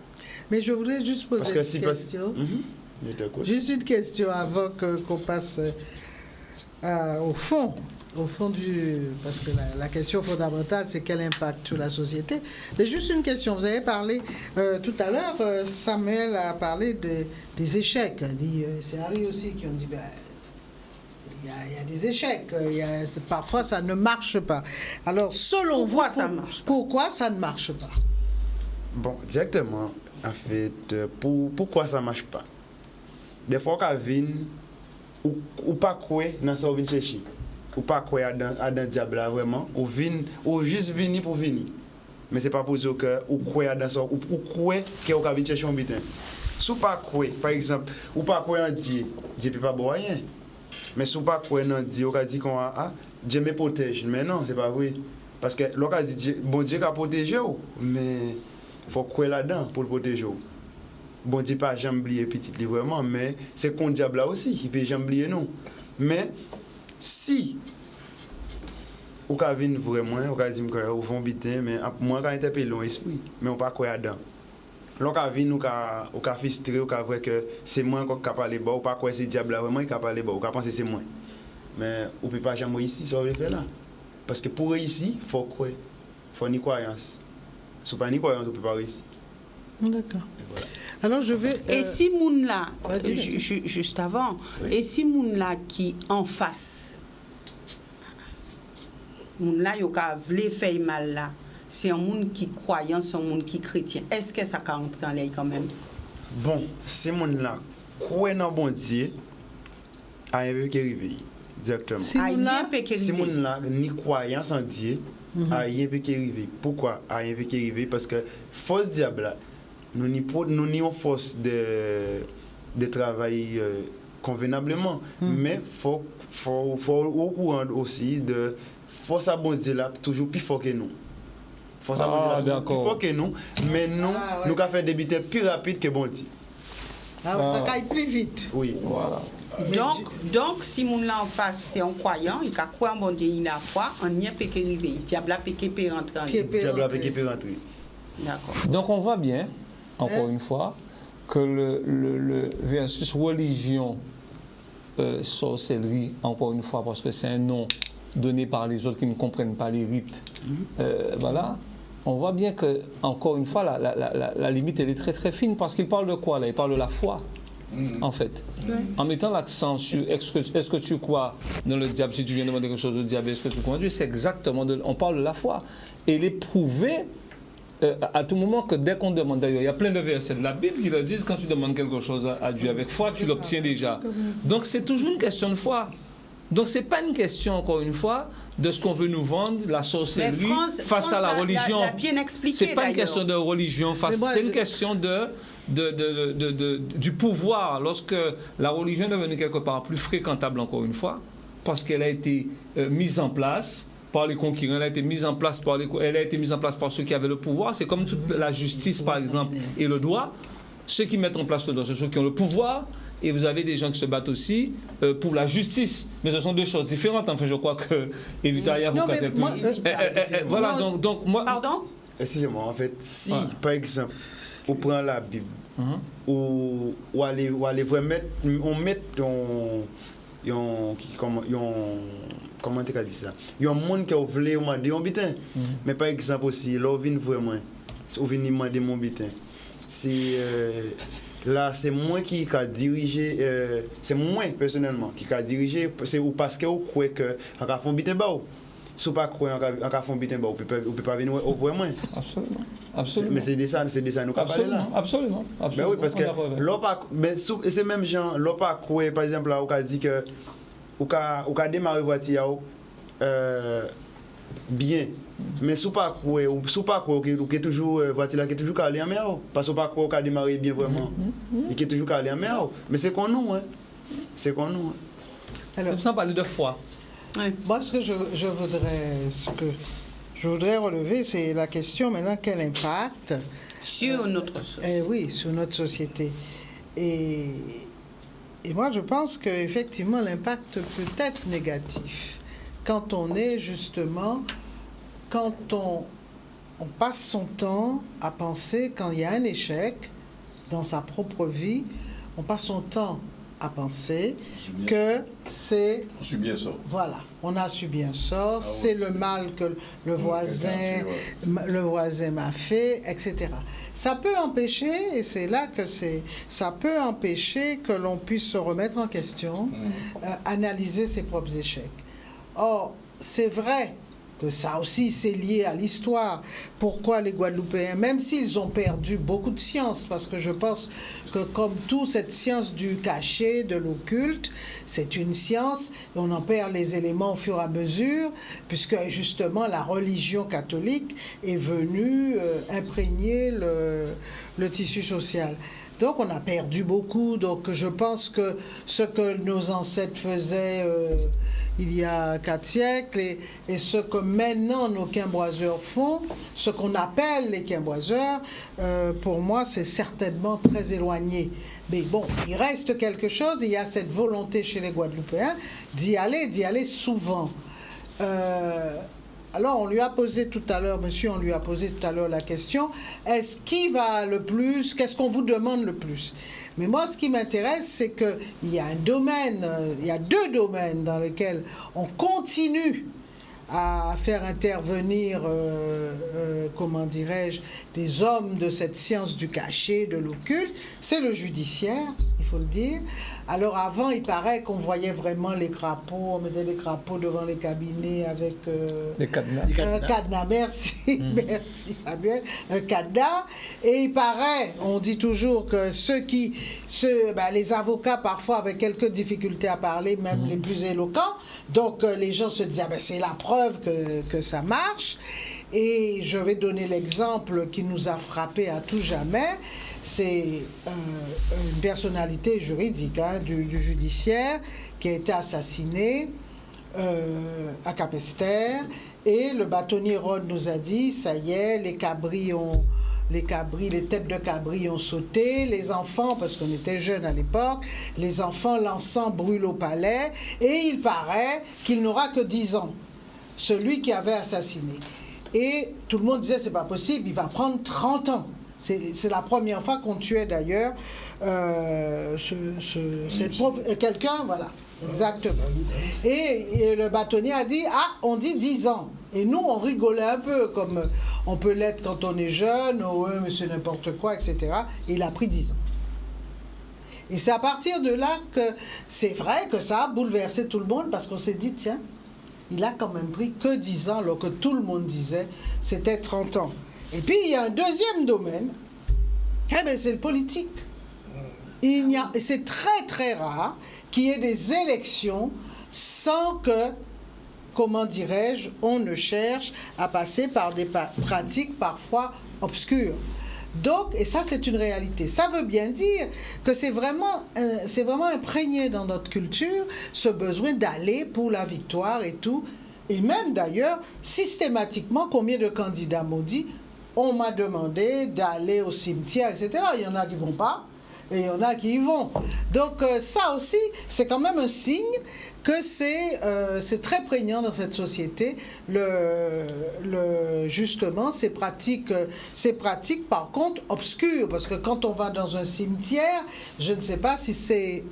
Mais je voudrais juste poser une question. Juste une question avant qu'on passe au fond Au fond parce que la question fondamentale, c'est quel impact sur la société. Mais juste une question, vous avez parlé tout à l'heure, Samuel a parlé des échecs. C'est Harry aussi qui ont dit, il y a des échecs, parfois ça ne marche pas. Alors, selon vous, pourquoi ça ne marche pas? Bon, directement, en fait, pourquoi ça ne marche pas? Des fois, quand vient, ou pas quoi dans ça, on vient chercher. Ou pas quoi à dans diable là vraiment, ou juste venir pour venir. Mais c'est pas pour dire que ou quoi dans ça, ou quoi que on va venir chercher un butin. Sous pas quoi, par exemple, ou pas quoi en Dieu, Dieu peut pas boire rien. Mais sous pas quoi non Dieu, on va dire qu'on Dieu me protège. Mais non, c'est pas vrai. Parce que l'on a dit bon Dieu qui a protégé, mais il faut quoi là-dedans pour le protéger. Bon Dieu pas jamais oublier petit vraiment, mais c'est qu'on diable là aussi, il peut jamais oublier nous. Mais si ou ka vinn vraiment ou ka dire que ou vont biter mais moi ka interpeller l'esprit mais on pas quoi dedans l'on ka vinn ou ka frustrer ou ka vrai que c'est moi qui parler bas ou pas quoi c'est diable là vraiment qui parler bas ou ka penser c'est moi mais on peut pas jamais ici ça veut faire là parce que pour ici faut quoi faut ni croyance si pas ni croyance on peut pas réussir. D'accord. Voilà. Alors je vais et si moun là juste avant oui. Et si moun là qui en face moun là yo ka vle faire mal là c'est un monde qui croyant c'est un monde qui chrétien est-ce que ça ka entrer en l'air quand même bon c'est moun là croit dans bon Dieu a un peu qui arrivé directement si moun là ni croyance en Dieu a un peu qui arrivé pourquoi a un peu qui arrivé parce que fausse diable là nous n'y force de travailler convenablement mais faut au courant aussi de force à bon Dieu là toujours plus fort que nous force à bon Dieu là plus fort que nous mais nous nous avons fait des bêtises plus rapides que bon Dieu ça caille plus vite oui voilà donc si moun là en face c'est un croyant il a croire en bon Dieu il a foi on n'y a pas qu'à arriver diable peut rentrer diable peut rentrer d'accord donc on voit bien encore une fois, que le versus religion, sorcellerie, encore une fois, parce que c'est un nom donné par les autres qui ne comprennent pas les rites, voilà, on voit bien que, encore une fois, la limite, elle est très très fine, parce qu'il parle de quoi là? Il parle de la foi, en fait. En mettant l'accent sur est-ce que tu crois dans le diable, si tu viens demander quelque chose au diable, est-ce que tu crois en Dieu? C'est exactement, on parle de la foi. Et il est prouvé à tout moment que dès qu'on demande, d'ailleurs, il y a plein de versets de la Bible qui le disent, quand tu demandes quelque chose à Dieu avec foi, tu l'obtiens déjà. Donc c'est toujours une question de foi. Donc c'est pas une question, encore une fois, de ce qu'on veut nous vendre, la sorcellerie face à la religion. C'est pas une question de religion, c'est une question du pouvoir. Lorsque la religion est devenue quelque part plus fréquentable, encore une fois, parce qu'elle a été mise en place par les conquérants, elle a été mise en place par ceux qui avaient le pouvoir. C'est comme toute la justice, par exemple, et le droit. Ceux qui mettent en place le droit, c'est ceux qui ont le pouvoir, et vous avez des gens qui se battent aussi pour la justice. Mais ce sont deux choses différentes. Enfin, je crois que Evita vous voilà, donc moi. Pardon? Excusez-moi, en fait, si, par exemple, on prend la Bible, ou aller vraiment, on met comment tu as dit ça? Il y a un monde qui a voulu demander mon butin. Mais par exemple aussi, là, on vient vraiment, on vient demander mon butin. Là, c'est moi qui a dirigé, c'est moi personnellement qui a dirigé, c'est parce que vous croyez que on a fait un butin bas. Si vous ne croyez pas qu'on a fait un butin bas, vous ne pouvez pas venir au vraiment. Absolument. Absolument. Mais c'est de ça nous avons parlé là. Absolument. Ben oui, parce que c'est même gens, l'on pas croire, par exemple, là, on a dit que ou ka démarrer voiture bien mais sous pas quoi que toujours voiture là qui toujours calé en mer parce que pas quoi ka démarrer bien vraiment il qui toujours calé en mer mais c'est qu'on nous alors ça parler de foi. Moi ce que je voudrais relever c'est la question maintenant quel impact sur notre société. Oui, sur notre société. Et moi, je pense qu'effectivement, l'impact peut être négatif. Quand on est justement, quand on passe son temps à penser, quand il y a un échec dans sa propre vie, on passe son temps à penser que c'est... On subit un sort. Voilà, on a subi un sort, c'est le mal que le voisin m'a fait, etc. Ça peut empêcher, et c'est là que ça peut empêcher que l'on puisse se remettre en question, analyser ses propres échecs. Or, c'est vrai que ça aussi c'est lié à l'histoire. Pourquoi les Guadeloupéens, même s'ils ont perdu beaucoup de sciences, parce que je pense que comme tout, cette science du caché, de l'occulte, c'est une science, et on en perd les éléments au fur et à mesure, puisque justement la religion catholique est venue imprégner le tissu social. Donc on a perdu beaucoup. Donc je pense que ce que nos ancêtres faisaient il y a 4 siècles et ce que maintenant nos quimboiseurs font, ce qu'on appelle les quimboiseurs, pour moi c'est certainement très éloigné. Mais bon, il reste quelque chose, il y a cette volonté chez les Guadeloupéens d'y aller souvent. Alors, on lui a posé tout à l'heure, monsieur, on lui a posé tout à l'heure la question, est-ce qui va le plus, qu'est-ce qu'on vous demande le plus? Mais moi, ce qui m'intéresse, c'est qu'il y a un domaine, il y a 2 domaines dans lesquels on continue à faire intervenir, comment dirais-je, des hommes de cette science du cachet, de l'occulte, c'est le judiciaire, il faut le dire. Alors avant, il paraît qu'on voyait vraiment les crapauds, on mettait des crapauds devant les cabinets avec les cadenas. Un cadenas, merci, merci Samuel, un cadenas. Et il paraît, on dit toujours que les avocats parfois avaient quelques difficultés à parler, même les plus éloquents. Donc les gens se disaient, c'est la preuve que ça marche. Et je vais donner l'exemple qui nous a frappé à tout jamais. C'est une personnalité juridique du judiciaire qui a été assassinée à Capesterre. Et le bâtonnier Rod nous a dit, ça y est, les têtes de cabri ont sauté, les enfants, parce qu'on était jeunes à l'époque, les enfants, l'encens brûle au palais, et il paraît qu'il n'aura que 10 ans, celui qui avait assassiné. Et tout le monde disait, c'est pas possible, il va prendre 30 ans. C'est la première fois qu'on tuait d'ailleurs quelqu'un, voilà, exactement. Et le bâtonnier a dit, on dit 10 ans. Et nous, on rigolait un peu, comme on peut l'être quand on est jeune, monsieur n'importe quoi, etc. Et il a pris 10 ans. Et c'est à partir de là que c'est vrai que ça a bouleversé tout le monde, parce qu'on s'est dit, tiens, il a quand même pris que 10 ans, alors que tout le monde disait c'était 30 ans. Et puis, il y a un deuxième domaine, c'est le politique. C'est très, très rare qu'il y ait des élections sans que, comment dirais-je, on ne cherche à passer par des pratiques parfois obscures. Donc, et ça, c'est une réalité. Ça veut bien dire que c'est vraiment imprégné dans notre culture, ce besoin d'aller pour la victoire et tout. Et même d'ailleurs, systématiquement, combien de candidats m'ont dit, on m'a demandé d'aller au cimetière, etc. Il y en a qui ne vont pas, et il y en a qui y vont. Donc ça aussi, c'est quand même un signe que c'est très prégnant dans cette société, justement, ces pratiques par contre obscures, parce que quand on va dans un cimetière, je ne sais pas si c'est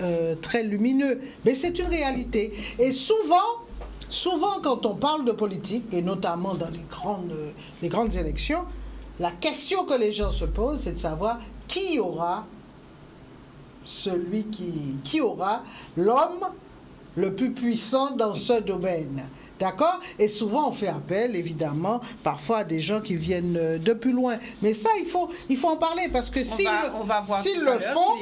très lumineux, mais c'est une réalité. Et souvent, quand on parle de politique, et notamment dans les grandes élections, la question que les gens se posent, c'est de savoir qui aura l'homme le plus puissant dans ce domaine. D'accord? Et souvent, on fait appel, évidemment, parfois à des gens qui viennent de plus loin. Mais ça, il faut en parler, parce que s'ils le font,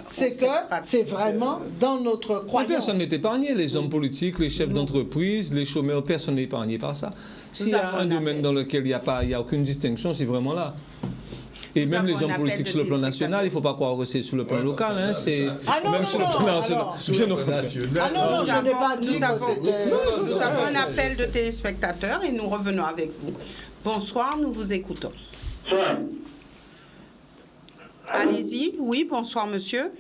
c'est que c'est vraiment dans notre croyance. Personne n'est épargné. Les hommes politiques, les chefs d'entreprise, les chômeurs, personne n'est épargné par ça. S'il y a un domaine dans lequel il n'y a aucune distinction, c'est vraiment là. Et même les hommes politiques sur le plan national, il ne faut pas croire que c'est sur le plan local. Hein, c'est même sur le plan national. Non, je n'ai pas dit que c'était... Nous avons un appel de téléspectateurs et nous revenons avec vous. Bonsoir, nous vous écoutons. Bonsoir. Allez-y. Oui, bonsoir, monsieur.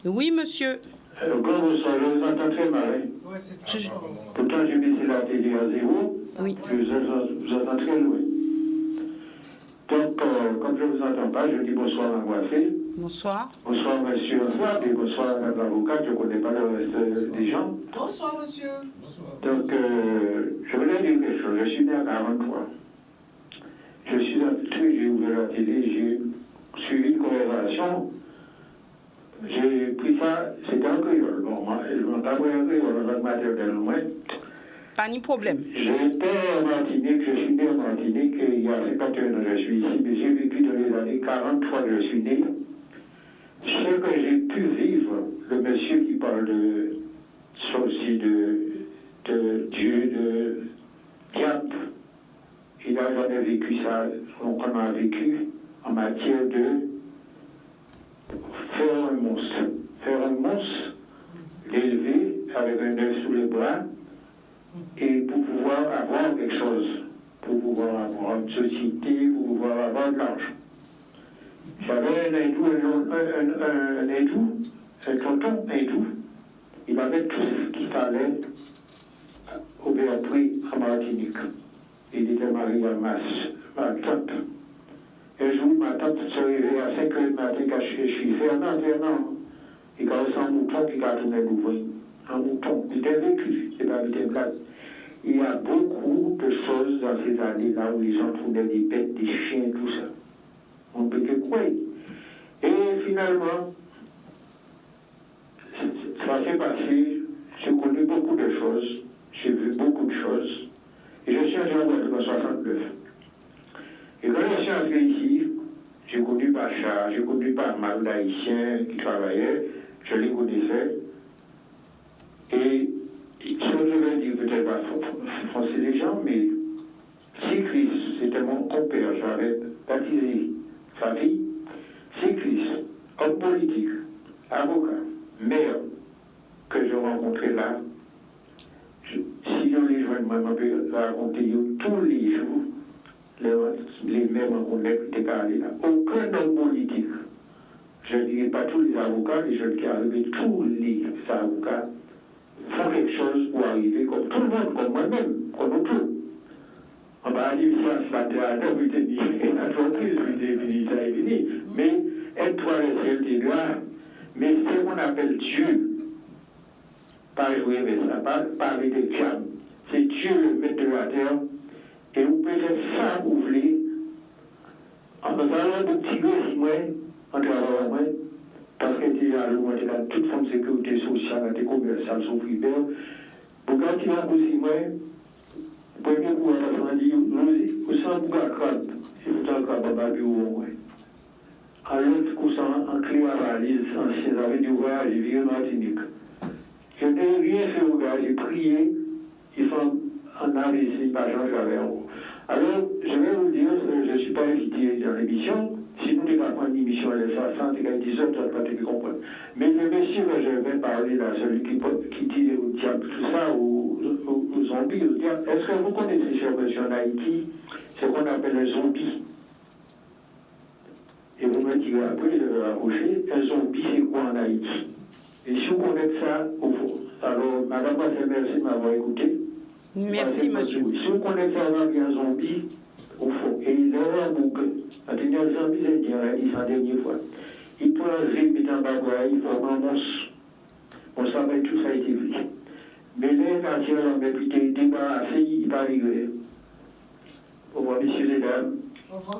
Oui, monsieur. Quand vous savez, je vous entends très mal. Pourtant, j'ai baissé la télé à 0. Oui. Je vous entends très loin. Donc, Alors, comme je ne vous entends pas, je dis bonsoir à Moissé. Bonsoir. Bonsoir, monsieur Oswald, et bonsoir à l'avocat. Je ne connais pas le reste des gens. Bonsoir, monsieur. Donc, je voulais dire quelque chose. Je suis né à 43. Je suis entré, j'ai ouvert la télé, j'ai suivi une conversation. J'ai pris ça, c'était en créole. Bon, moi, je m'en tapais en créole, en langue maternelle, loin. Pas de problème. J'étais en Martinique, je suis né en Martinique, il y a 51 ans je suis ici, mais j'ai vécu dans les années 43 que je suis né. Ce que j'ai pu vivre, le monsieur qui parle de ça aussi, de Dieu, de diable, il n'a jamais vécu ça, donc on a vécu en matière de faire un monstre. Faire un monstre, l'élever avec un œuf sous les bras, et pour pouvoir avoir quelque chose, pour pouvoir avoir une société, pour pouvoir avoir de l'argent. J'avais un tonton hindou, il avait tout ce qu'il fallait au Béatrice en Martinique. Il était marié à ma tante. Un jour, ma tante se réveillait à 5 h du matin quand je suis Fernand. Il a reçu un mouton qui a tourné l'ouvrier. Un mouton. Il était vécu, c'est pas une blague. Il y a beaucoup de choses dans ces années-là où les gens trouvaient des bêtes, des chiens, tout ça. On peut que quoi. Et finalement, ça s'est passé. J'ai connu beaucoup de choses. J'ai vu beaucoup de choses. Et je suis arrivé en Guadeloupe en 69. Et quand je suis arrivé ici, j'ai connu Bacha, j'ai connu pas mal d'Haïtiens qui travaillaient. Je les connaissais. Et ce que je vais dire, peut-être pas français les gens, mais si Christ, c'était mon compère, j'avais baptisé sa fille, si Christ, homme politique, avocat, maire, que je rencontrais là, si on les joint, moi, je peux raconter tous les jours, les mêmes rencontres qui étaient allés là. Aucun homme politique, je ne dirais pas tous les avocats, les jeunes qui arrivent, tous les avocats, font quelque chose pour arriver comme tout le monde, comme moi-même, comme nous tous. On va dire ça ce matin à l'heure, vous dit, l'entreprise, vous dit, ça est fini. Mais être-toi le ciel des gloires, mais c'est ce qu'on appelle Dieu. Pas jouer avec ça, pas avec des diables. C'est Dieu le maître de la terre. Et vous pouvez faire ça, vous voulez. En faisant un petit gros, moi, en travaillant, moi, parce que déjà, nous, on est dans toute forme de sécurité sociale, dans des commerciales, sont privées. Pour quand il y a un cousin, moi, premier coup, on a dit, vous sentez beaucoup à crabe, et vous sentez à bababi ou au moins. À l'autre coup, en clé à valise, ancien, avec du voyage, j'ai vu en Martinique. Je n'ai rien fait au gars, j'ai prié, ils sont en arrivée, pas Jean Javert. Alors, je vais vous dire, je ne suis pas invité dans l'émission. Si nous n'avons pas prendre l'émission à l'essence, c'est qu'à 10 heures, tu n'as pas de comprendre. Mais le monsieur que je vais parler là, celui qui dit au diable, tout ça, aux zombies, au diable, est-ce que vous connaissez, cher monsieur, en Haïti, ce qu'on appelle un zombie? Et vous me direz après, je vais rapprocher, un zombie, c'est quoi en Haïti? Et si vous connaissez ça, alors, madame, merci de m'avoir écouté. Merci, monsieur. Si vous connaissez ça, il y a un zombie, au fond, et il est en boucle. Quand il y a un zombie, il dit ça la dernière fois. Il prend un zip, il est en bas, il forme un monstre. On savait tout ça a été vu. Mais là, quand il y a un homme qui était débarrassé, il va arriver. Au revoir, messieurs et dames.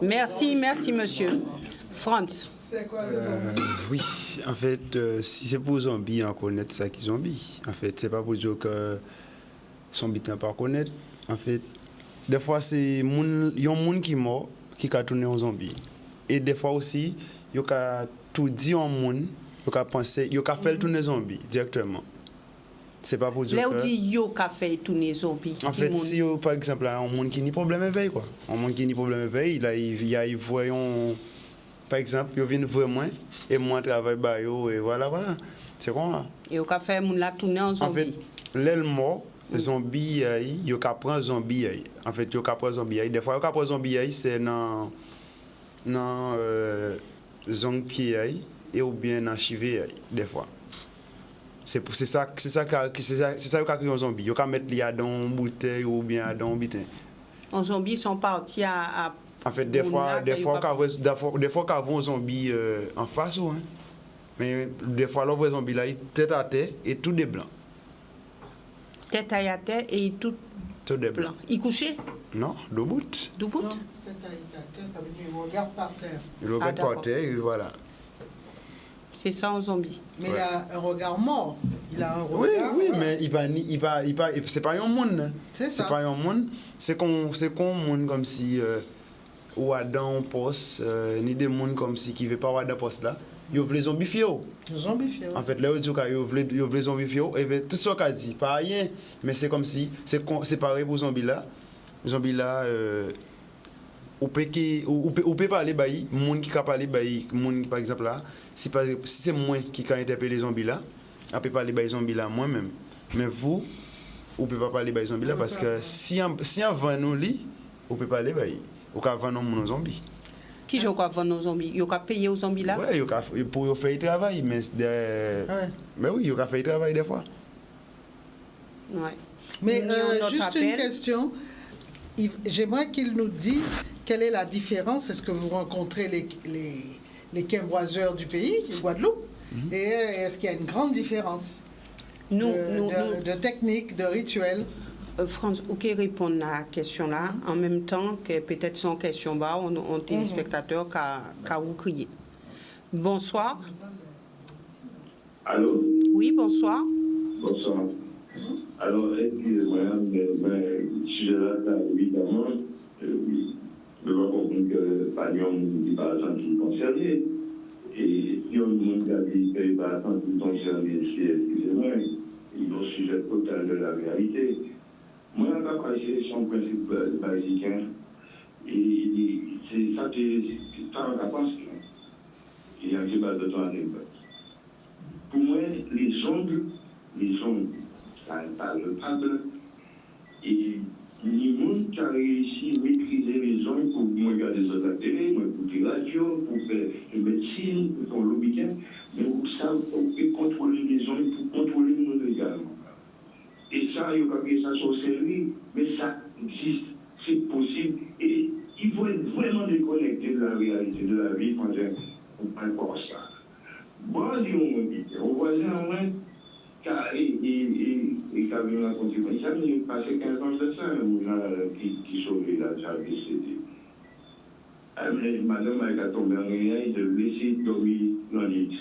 Merci, merci, monsieur. Franz. C'est quoi les zombies? Oui, en fait, si c'est pour zombies, on connaît ça qui zombies. En fait, c'est pas pour dire que zombies ne pas connaître. En fait, des fois, c'est un monde qui est mort qui a tourné en zombie. Et des fois aussi, il y a tout dit en monde, il y a pensé, il y a fait tourner zombie directement. C'est pas pour dire là que... où dit yo qu'a fait tourner zombie. En fait, si par exemple, un monde qui n'a pas de problème éveil, quoi. Un monde qui n'a pas de problème éveil, il voyons... Par exemple, ils viennent vraiment et moi je travaille bah et voilà. C'est quoi? Et au café, on l'a tourné en zombie. En fait, l'aile mort, zombie, il y a prendre zombie. En fait, il y a prendre zombie. Des fois, il y a prendre zombie, c'est dans zone pied et ou bien dans chivé des fois. C'est ça qui crée un zombie. Il y a mettre dans une bouteille ou bien dans un bitin. Les zombies sont partis à En fait, des fois, qu'avant zombie en face, hein. Mais des fois, l'on voit zombie là, tête à tête et tout des blancs. Tête à tête et tout des blancs. Il couchait? Non, debout. Debout? Non, tête à tête, ça veut dire il regarde par terre. Il regarde par terre et voilà. C'est ça un zombie. Mais il a un regard mort. Il a un regard. Oui, mais c'est pas un monde. C'est ça. C'est pas un monde. C'est qu'on monde comme si ou Adam poste ni des mondes comme si qui veut pas avoir de poste là. Ils veulent zombifier. Zombifier. En fait, là où ils veulent zombifier et tout ce qu'a dit pas rien, mais c'est comme si c'est pareil pour zombie là. Zombie là ou peut parler bail, monde qui capable parler bail, monde par exemple là. Si c'est moi qui ai interpellé les zombies là, on peut parler des zombies là moi-même. Mais vous, vous ne pouvez pas parler des zombies là parce que si on vend nos lits, vous pouvez parler des vous pouvez vendre nos zombies. Qui joue quoi vendre nos zombies? Il y a payé aux zombies là? Oui, pour faire le travail, mais mais oui, il y a fait le travail des fois. Ouais. Mais juste une question. J'aimerais qu'ils nous disent quelle est la différence. Est-ce que vous rencontrez les quimboiseurs du pays, du Guadeloupe, et est-ce qu'il y a une grande différence de technique, de rituel? France, vous pouvez répondre à la question là, en même temps que peut-être sans question bas, on téléspectateur qui a crié. Bonsoir. Allô? Oui, bonsoir. Bonsoir. Alors, excusez-moi, mais sujet-là, évidemment, oui. Je dois comprendre que pas de monde qui par exemple qui concerné. Et si on nous dit que par exemple qui concerné, excusez-moi, il est au sujet total de la réalité. Moi, je n'ai pas c'est son principe basique. Et c'est ça qui est pas en pense. Il y a un débat de temps à débat. Pour moi, les ondes, ça ne parle pas de. Et les gens qui ont réussi à maîtriser les ondes pour regarder sur la télé, pour écouter la radio, pour faire la médecine, pour faire l'hôpital, mais pour ça, pour contrôler les ondes, pour contrôler le monde également. Et ça, il y a appelé ça sorcellerie, mais ça existe, c'est possible. Et il faut être vraiment déconnecté de la réalité de la vie quand on pense ça. Bon, on voisin, au moins, et quand même raconté comme ça, il a passé 15 ans de ça, qui sauvait la charge décédée. Madame a tombé en rien, il devait laisser dormir dans l'île.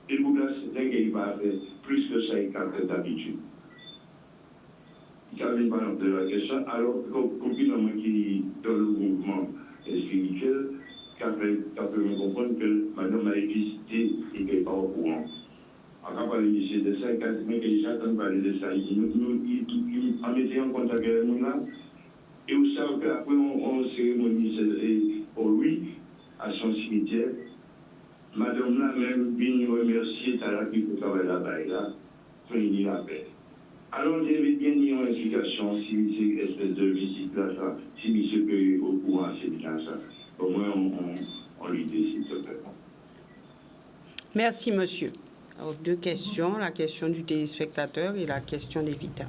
Et pour là, c'est qu'il va faire plus que ça, il a fait d'habitude. Il avait pas de la question, alors qu'aucun qui dans le mouvement spirituel, qui a fait comprendre que madame a existé et qu'elle n'est pas au courant. On a parlé de ça, mais que les gens ont parlé de ça. On était en contact avec le monde là, et vous savez qu'après on cérémonie pour lui, à son cimetière, madame là même vient remercier Talaki pour travailler là-bas, pour finir la paix. Alors, on devait bien dire une explication si c'est espèce de visite là, ça, si monsieur peut au courant, c'est bien ça. Au moins, on lui décide de faire. Merci, monsieur. Alors, deux questions, la question du téléspectateur et la question des Vita.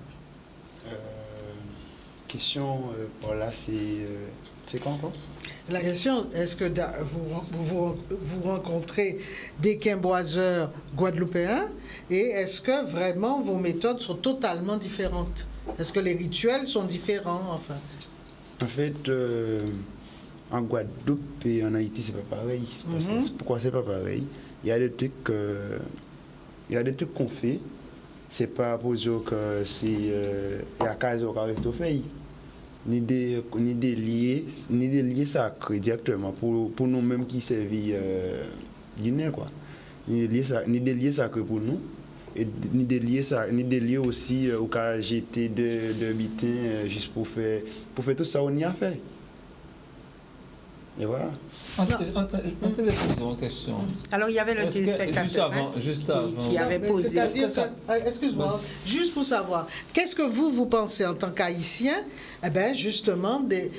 Question, voilà, c'est quoi encore? La question, est-ce que vous rencontrez des quimboiseurs guadeloupéens et est-ce que vraiment vos méthodes sont totalement différentes? Est-ce que les rituels sont différents, enfin? En fait, en Guadeloupe et en Haïti, c'est pas pareil. Parce que pourquoi c'est pas pareil? Il y a des trucs qu'on fait, c'est pas pour dire que c'est la case au carré au fait. Ni des liés sacrés directement pour nous-mêmes qui servent Guinée, quoi. Ni des liés sacrés pour nous, et ni des liés aussi au cas jeté de butin juste pour faire tout ça, on y a fait. Et voilà. On te poser une question. Alors, il y avait le téléspectateur juste avant. Qui avait posé. Excuse-moi, juste pour savoir, qu'est-ce que vous pensez en tant qu'Haïtien, eh bien, justement, des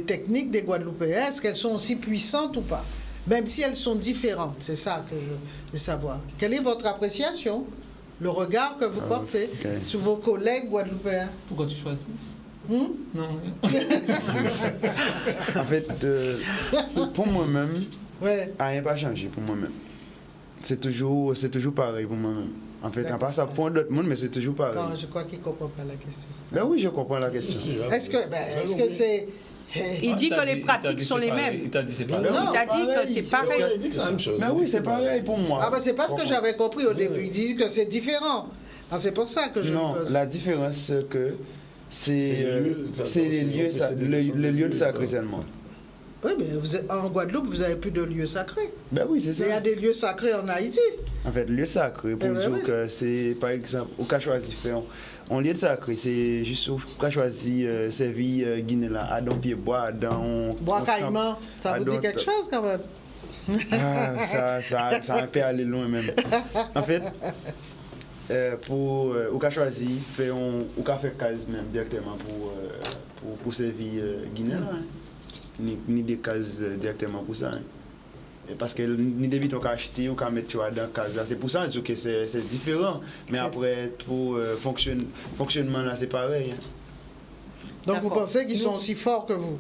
techniques des Guadeloupéens, est-ce qu'elles sont aussi puissantes ou pas? Même si elles sont différentes, c'est ça que je veux savoir. Quelle est votre appréciation, le regard que vous portez sur vos collègues guadeloupéens? Pourquoi tu choisis? Non. En fait, pour moi-même, Ouais. rien n'a pas changé pour moi-même. C'est toujours pareil pour moi-même. En fait, à part ça pour d'autres monde, mais c'est toujours pareil. Attends, je crois qu'il ne comprend pas la question. Ben oui, je comprends la question. Est-ce que c'est... Il dit que les pratiques sont les mêmes. Il t'a dit c'est pas Non, il a dit que c'est pareil. Il dit que c'est la même chose. Ben oui, c'est pareil pour moi. Ah ben c'est pas ce que j'avais compris au début. Il dit que c'est différent. Ah, c'est pour ça que je Non, me pose. la différence, c'est que c'est le lieu de sacré seulement. Oui, mais en Guadeloupe, vous n'avez plus de lieux sacrés. Ben oui, c'est ça. Il y a des lieux sacrés en Haïti. En fait, lieu sacré, pour dire que c'est, par exemple, au cas choisi, on lieu de sacré, c'est juste au cas choisi, servir Guinée là, à don pied bois, dans. Bois caïman, ça vous dit quelque chose quand même? Ah, ça a un peu aller loin même. En fait, pour au cas choisi, on cas fait case même directement pour servir Guinée là. Ni des cases directement pour ça. Hein. Et parce que ni des vitres qu'on acheter ou qu'on mettre dans la case là. C'est pour ça que c'est différent. Mais après, pour fonctionnement là, c'est pareil. Hein. Donc vous pensez qu'ils sont aussi forts que vous?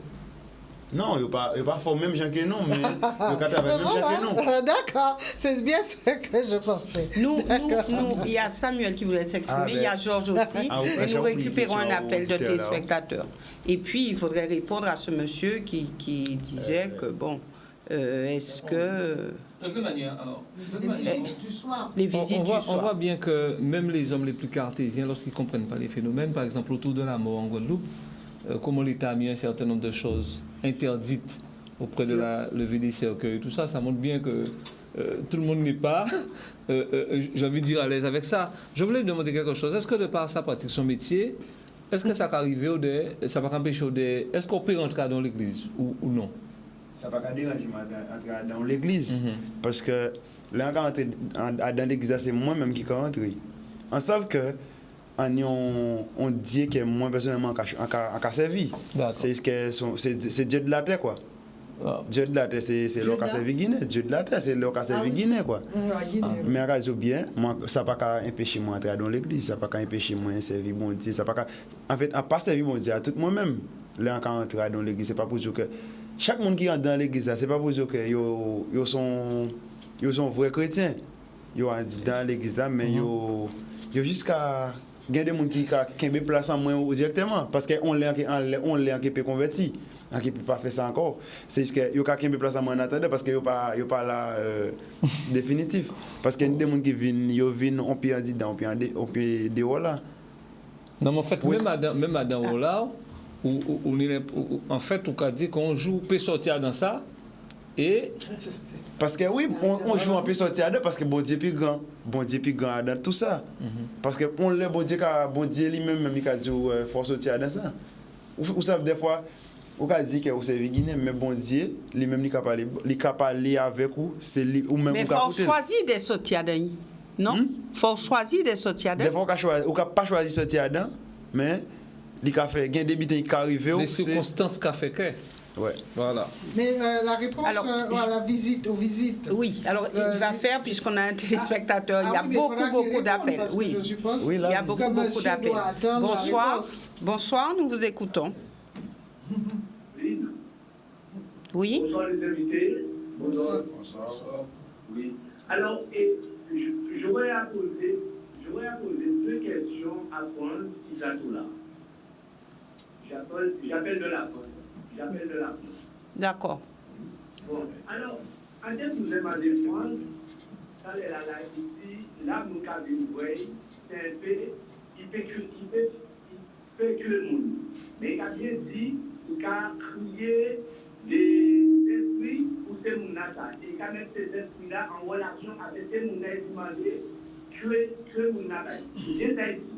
Non, ils ne sont pas forts même gens que nous, mais ils sont capables même gens que nous. D'accord, c'est bien ce que je pensais. Nous, il y a Samuel qui voulait s'exprimer, il y a Georges aussi, et nous récupérons un appel de téléspectateurs. Et puis, il faudrait répondre à ce monsieur qui disait que, bon, est-ce que... De toute manière, alors... Les visites du soir. On voit bien que même les hommes les plus cartésiens, lorsqu'ils ne comprennent pas les phénomènes, par exemple autour de la mort en Guadeloupe, comment l'État a mis un certain nombre de choses interdites auprès de la levée des cercueils, tout ça, ça montre bien que tout le monde n'est pas, j'ai envie de dire, à l'aise avec ça. Je voulais lui demander quelque chose. Est-ce que de par sa pratique, son métier, est-ce que ça va arriver ça va empêcher est-ce qu'on peut rentrer dans l'église ou non? Ça va pas déranger d'entrer dans l'église. Parce que là, quand on entre dans l'église, c'est moi-même qui rentre. On sait que on dit que moi personnellement en cas servi. C'est Dieu de la terre quoi. Dieu de la terre c'est le cas servi Guinée. Dieu de la terre c'est le cas servi Guinée quoi. Mais à raison bien, moi ça pas qu'à empêcher moi entrer dans l'église, ça pas qu'à empêcher moi servir bon Dieu, ça pas qu'à en fait à pas servir bon Dieu à tout moi-même. Là quand entrer dans l'église, c'est pas pour dire que chaque monde qui rentre dans l'église, c'est pas pour dire que ils sont vrais chrétiens. Ils sont dans l'église là mais ils jusqu'à il y a des gens qui ont place en moins directement parce qu'on les peut convertir, qui ne peut pas faire ça encore. C'est ce que ils ont place en moins en attendant parce qu'ils n'ont pas là définitif. Parce qu'il y a des gens qui viennent, on peut en dire, on peut dehors là. Non, mais en fait, même à dans là, en fait, on peut dire qu'on joue, peut sortir dans ça et. Parce que oui, on joue un peu sortir dedans parce que bon Dieu plus grand dans tout ça. Parce que on le bon Dieu lui-même il a dit faut sortir dans ça. Vous savez des fois on a dit que vous savez Guinée mais bon Dieu lui-même il capable parler avec vous, c'est ou même mais faut choisir des sortir dedans. Non? Faut choisir des sortir dedans. Des fois on pas choisir sortir dedans mais il a fait gain débité qui arrivé les circonstances qu'a fait que. Ouais. Voilà. Mais la réponse à la visite, aux visites. Oui, alors il va faire, puisqu'on a un téléspectateur, il y a beaucoup d'appels. Oui, il y a beaucoup d'appels. Bonsoir, nous vous écoutons. Oui. Bonsoir les invités. Bonsoir. Oui. Alors, j'aurais à poser 2 questions à prendre Isatou là. J'appelle de la France. D'accord. Bon, alors, en termes de ma défense, ça est là, ici, là, mon cabinet, c'est un peu, il peut que le monde. Mais il a bien dit, il a crié des esprits pour ces gens-là. Et il a mis ces esprits-là en relation avec ces gens-là demandé que gens-là. C'est ça ici.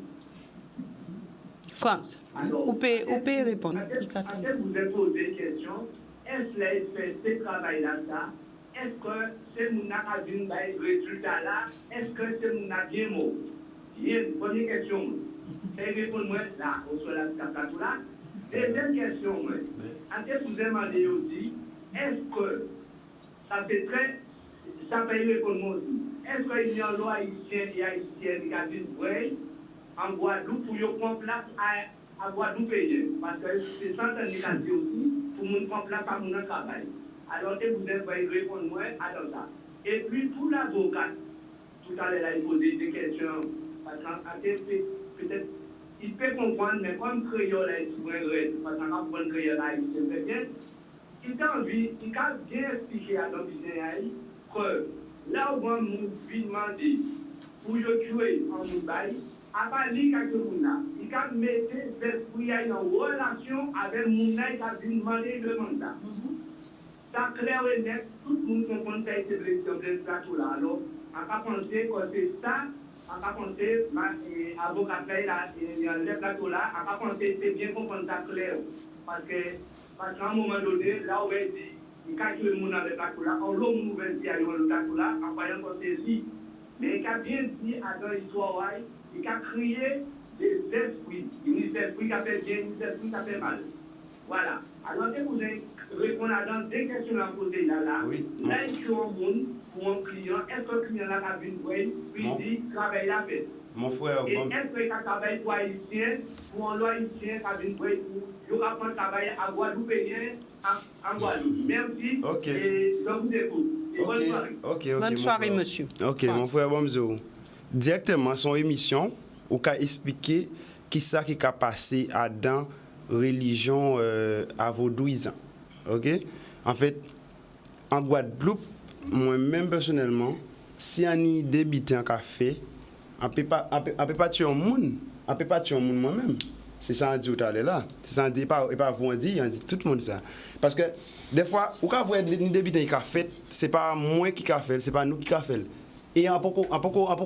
France, vous pouvez répondre. Après, vous avez posé une question. Est-ce que fait ce travail-là, est-ce que c'est mon académie résultat là, est-ce que c'est mon bien mot? Il y a une première question. Et répondre-moi là, au sol là. Deuxième question, après, vous avez demandé aussi, est-ce que ça fait répondre aussi? Est-ce qu'il y a une loi haïtienne et haïtienne qui a dit, oui, en Guadeloupe, pour qu'on place à Guadeloupe payer. Parce que c'est ça que nous avons dit aussi, pour nous prendre place à mon travail. Alors, vous devez répondre moi à ça. Et puis, pour l'avocat, tout à l'heure, il a posé des questions. Parce que peut-être, il peut comprendre, mais comme créole, il est parce qu'on a un créole, il sait bien. Il a envie, il a bien expliqué à l'officier que là où on nous demande pour je jouer en Mumbai, à part lui, il a mis l'esprit en relation avec Mouna qui a demandé le mandat. Ça clair et net, tout le monde comprend que c'est le plateau-là. Alors, on va penser que c'est ça, on va penser, avocat le plateau-là, on va penser que c'est bien comprendre ça clair. Parce qu'à un moment donné, là où il dit, il cache le monde dans le plateau-là, on l'a ouvert le plateau-là, en croyant que c'est lui. Mais il a bien dit dans l'histoire, il a créé des esprits. Des esprits qui a fait bien, des esprits qui a fait mal. Voilà. Alors, que vous répondez à des questions à poser là, là, il y a un monde pour un client. Est-ce que le client a vu une voie, puis il dit, travail la fait. Mon frère, et est-ce qu'il travaille pour haïtien, pour un haïtien qui a vu une voie, il y aura pas de travail à Guadeloupe, en Guadeloupe. Merci. Ok. Et je vous écoute. Et bonne soirée. Bonne soirée, monsieur. Ok, mon frère Bomzo. Directement, son émission, où qu'a expliqué qui ça qui a passé à dans religion à vaudouisant. Ok? En fait, en Guadeloupe, moi-même personnellement, si on y débite un café, on peut pas tuer un monde. On peut pas tuer un monde moi-même. C'est ça on dit tout à l'heure là. C'est ça on dit pas vous on dit tout le monde ça. Parce que des fois, ou quand vous êtes débite un café, c'est pas moi qui a fait, c'est pas nous qui a fait. Et on peut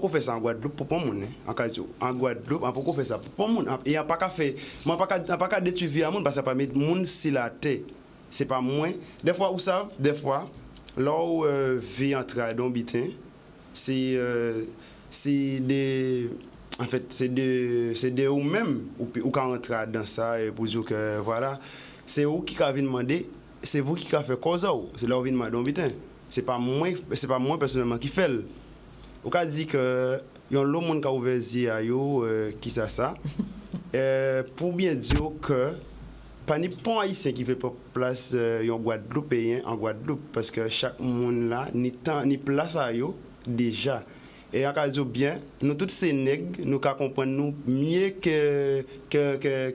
faire ça en Guadeloupe pour pas monde en Kajo. En Guadeloupe, on peut faire ça pour pas monde. Et on pas qu'à faire, moi pas qu'à détruire vie à monde parce que pas mettre monde sur la terre. C'est pas moi. Des fois, vous savez, des fois, là où vie entre dans bitin, c'est des en fait c'est de ou même ou quand entrer dans ça et pour dire que voilà, c'est vous qui avez demandé, c'est vous qui avez fait cause c'est là où vient dans bitin. C'est pas moi personnellement qui fait. Ou qu'a dit que y a l'autre monde qui a ouvert les yeux qui ça pour bien dire que pas ni point haïtien qui fait pas place en Guadeloupéen en Guadeloupe parce que chaque monde là ni temps ni place à yo déjà et en cas bien nous tous ces nègres nous ca comprendre nous mieux que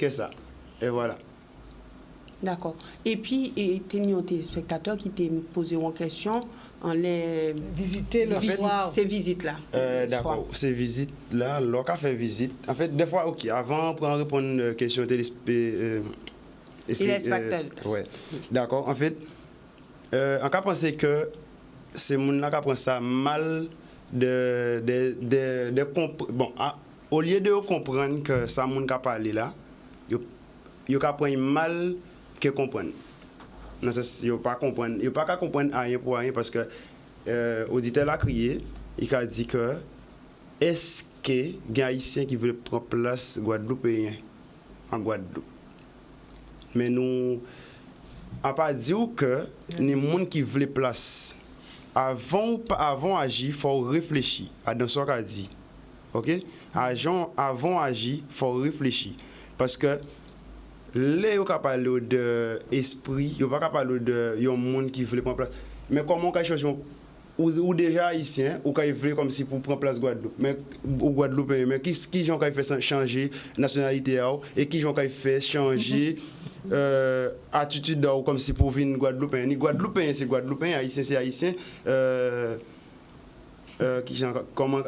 ça et voilà. D'accord. Et puis il y a un téléspectateur qui t'a posé une question en les visiter le soir. Ces visites là. D'accord. Ces visites là, lorsqu'on fait visite, en fait des fois OK, avant pour répondre aux questions ouais. D'accord. En fait, on peut penser que c'est moun là qui prend ça mal bon, au lieu de comprendre que ça moun qui parler là, yo prend mal que comprendre. Non, yo pas comprendre rien pour rien parce que auditeur a crié, il a dit que est-ce que les Haïtiens qui veulent prendre place Guadeloupéen en Guadeloupe. Mais nous on pas dire que les gens qui veulent place avant agir, il faut réfléchir à dans ce qu'a dit. OK? Avant agir, il faut réfléchir parce que les gens qui parlent de esprit, ils ne pas parler de gens qui veulent prendre place. Mais comment on change ou déjà haïtien ou quand ils veulent comme si pour prendre place Guadeloupe mais au Guadeloupe mais qui gens qui fait changer nationalité et qui gens qui fait changer attitude comme si pour venir Guadeloupe ni Guadeloupéen c'est Guadeloupéen haïtien c'est haïtien qui comment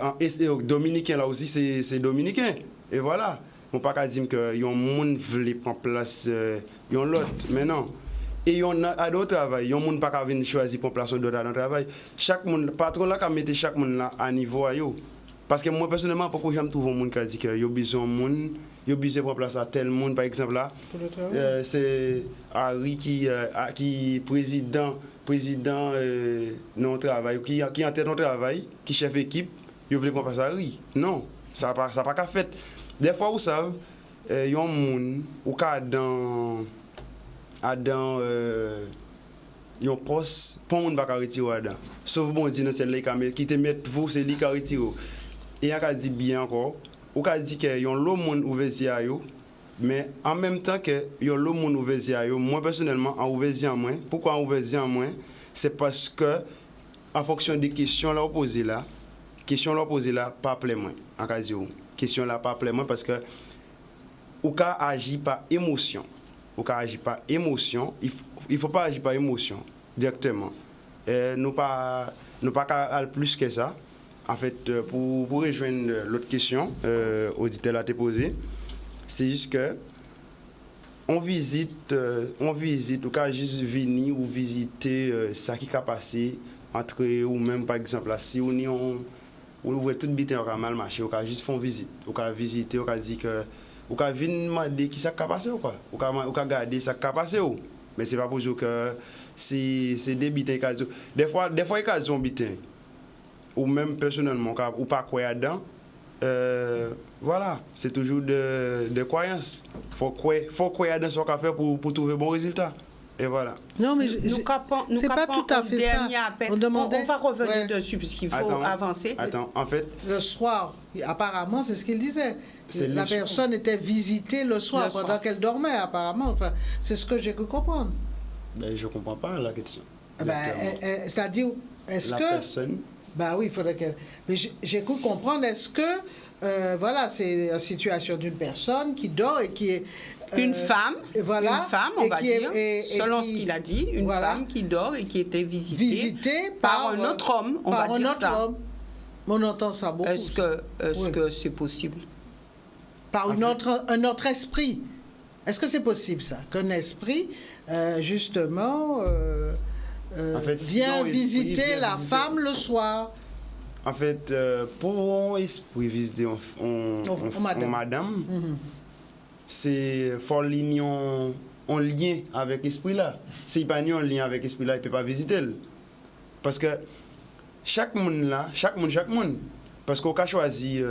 dominicain là aussi c'est dominicain et voilà on pas qu'à dire que yon monde veut prendre place yon l'autre mais non. Et on a à d'autres travail, on monde pas qu'à venir choisir pour place d'autres dans travail. Chaque monde patron là qui mettre chaque monde là à niveau à yo. Parce que moi personnellement pourquoi j'aime trouver un monde qui dit que yo besoin monde, yo besoin pour place à tel monde par exemple là. C'est Harry qui président non travail qui en tête non travail, qui chef équipe, yo veut prendre place à Harry. Non, ça pas qu'à fait. Des fois vous savez, yon monde ou ka dans yon poste pour moun pas retirer dedans sauf bon dit dans celle là qui te mettre vous c'est lui qui retire et on a dit bien encore ou ka dit que yon l'autre monde ouvert yo Mais en même temps que yo le monde ouvert moi personnellement en ouvert en moins. Pourquoi en ouvert en moins? C'est parce que en fonction des questions là posées là, pas plaît moins en cas où. Question là pas plaît moins parce que ou ka agir par émotion. Ou ka agir par émotion, il faut pas agir par émotion directement. Nous pas aller plus que ça. En fait, pour rejoindre l'autre question, auditeur l'a posée, c'est juste que on visite, ou quand juste venir ou visiter ça qui a passé entre ou même par exemple là, si on ouvre toute bite on mal marché, on juste font visite, on visiter, on dit que on venir demander qui ça a passé ou quoi, on regarder ça a passé ou, mais c'est pas pour dire que c'est des bites des fois ils ont bite ou même personnellement ou pas croire dedans. Voilà, c'est toujours de croyances. Faut croire dans ce qu'on fait pour trouver bon résultat. Et voilà. Non, mais c'est pas tout à fait ça. On va revenir dessus puisqu'il faut avancer. Attends, en fait. Le soir, apparemment, c'est ce qu'il disait. La personne était visitée le soir pendant qu'elle dormait, apparemment. Enfin, c'est ce que j'ai pu comprendre. Ben, je ne comprends pas la question. C'est-à-dire, est-ce que... personne... Ben oui, il faudrait qu'elle... Mais j'ai cru comprendre, est-ce que... voilà, c'est la situation d'une personne qui dort et qui est... une femme, voilà, une femme, on va dire, selon ce qu'il a dit, une femme qui dort et qui était visitée par un autre homme, on va dire ça. Homme. On entend ça beaucoup. Est-ce que c'est possible? Par un autre esprit. Est-ce que c'est possible ça? Qu'un esprit, justement, en fait, vient visiter la femme le soir? En fait, pour un esprit visiter madame, c'est fort en lien avec l'esprit là. S'il n'est pas en lien avec l'esprit là, il ne peut pas visiter. Parce que chaque monde là, chaque monde. Parce qu'on a choisi,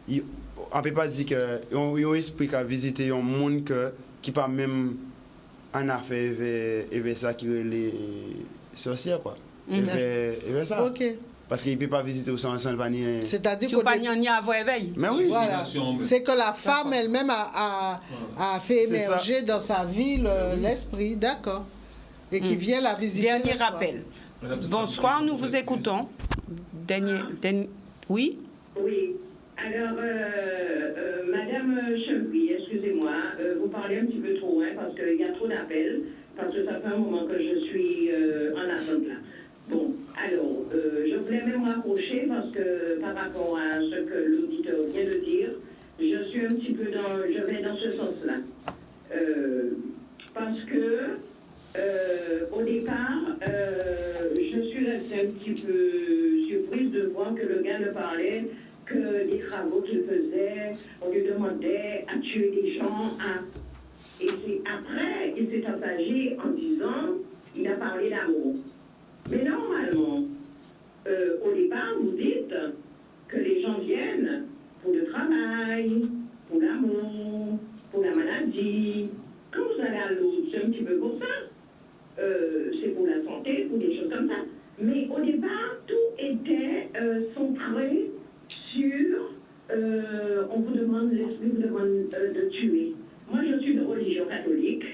on ne peut pas dire qu'il y a un esprit qui a visité un monde qui pas même en affaire avec ça qui est les sorcières quoi. Avec ça. Ok. Parce qu'il ne peut pas visiter au sens de c'est-à-dire qu'il n'y a pas éveil. Mais oui, voilà. C'est que la femme elle-même a fait émerger dans sa vie l'esprit, d'accord. Et qui vient la visiter. Dernier rappel. Bonsoir, nous vous écoutons. Oui? Oui. Alors, Madame Chempi, excusez-moi, vous parlez un petit peu trop, parce qu'il y a trop d'appels, parce que ça fait un moment que je suis en attente là. Bon, alors, je voulais même raccrocher parce que par rapport à ce que l'auditeur vient de dire, je suis un petit peu je vais dans ce sens-là. Parce que, au départ, je suis restée un petit peu surprise de voir que le gars ne parlait que des travaux qu'il faisait, on lui demandait à tuer des gens, et c'est après qu'il s'est engagé en disant, il a parlé d'amour. Mais normalement, au départ, vous dites que les gens viennent pour le travail, pour l'amour, pour la maladie. Quand vous allez à l'autre, c'est un petit peu pour ça. C'est pour la santé, pour des choses comme ça. Mais au départ, tout était centré sur on vous demande, l'esprit vous demande de tuer. Moi, je suis de religion catholique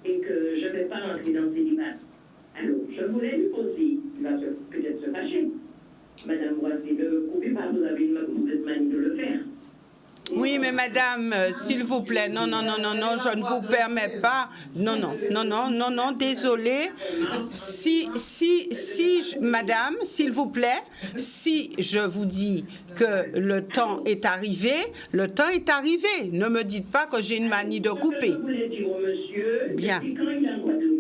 et que je ne vais pas rentrer dans ces débats. Alors, je voulais lui poser, il va peut-être se fâcher. Madame Boissy, de couper par vous avez une mauvaise manière de le faire. Oui, mais madame, s'il vous plaît, non, je ne vous permets pas. Non, désolé. Madame, s'il vous plaît, si je vous dis que le temps est arrivé, le temps est arrivé. Ne me dites pas que j'ai une manie de couper. Je voulais dire au monsieur, bien. Depuis quand il est en Guadeloupe?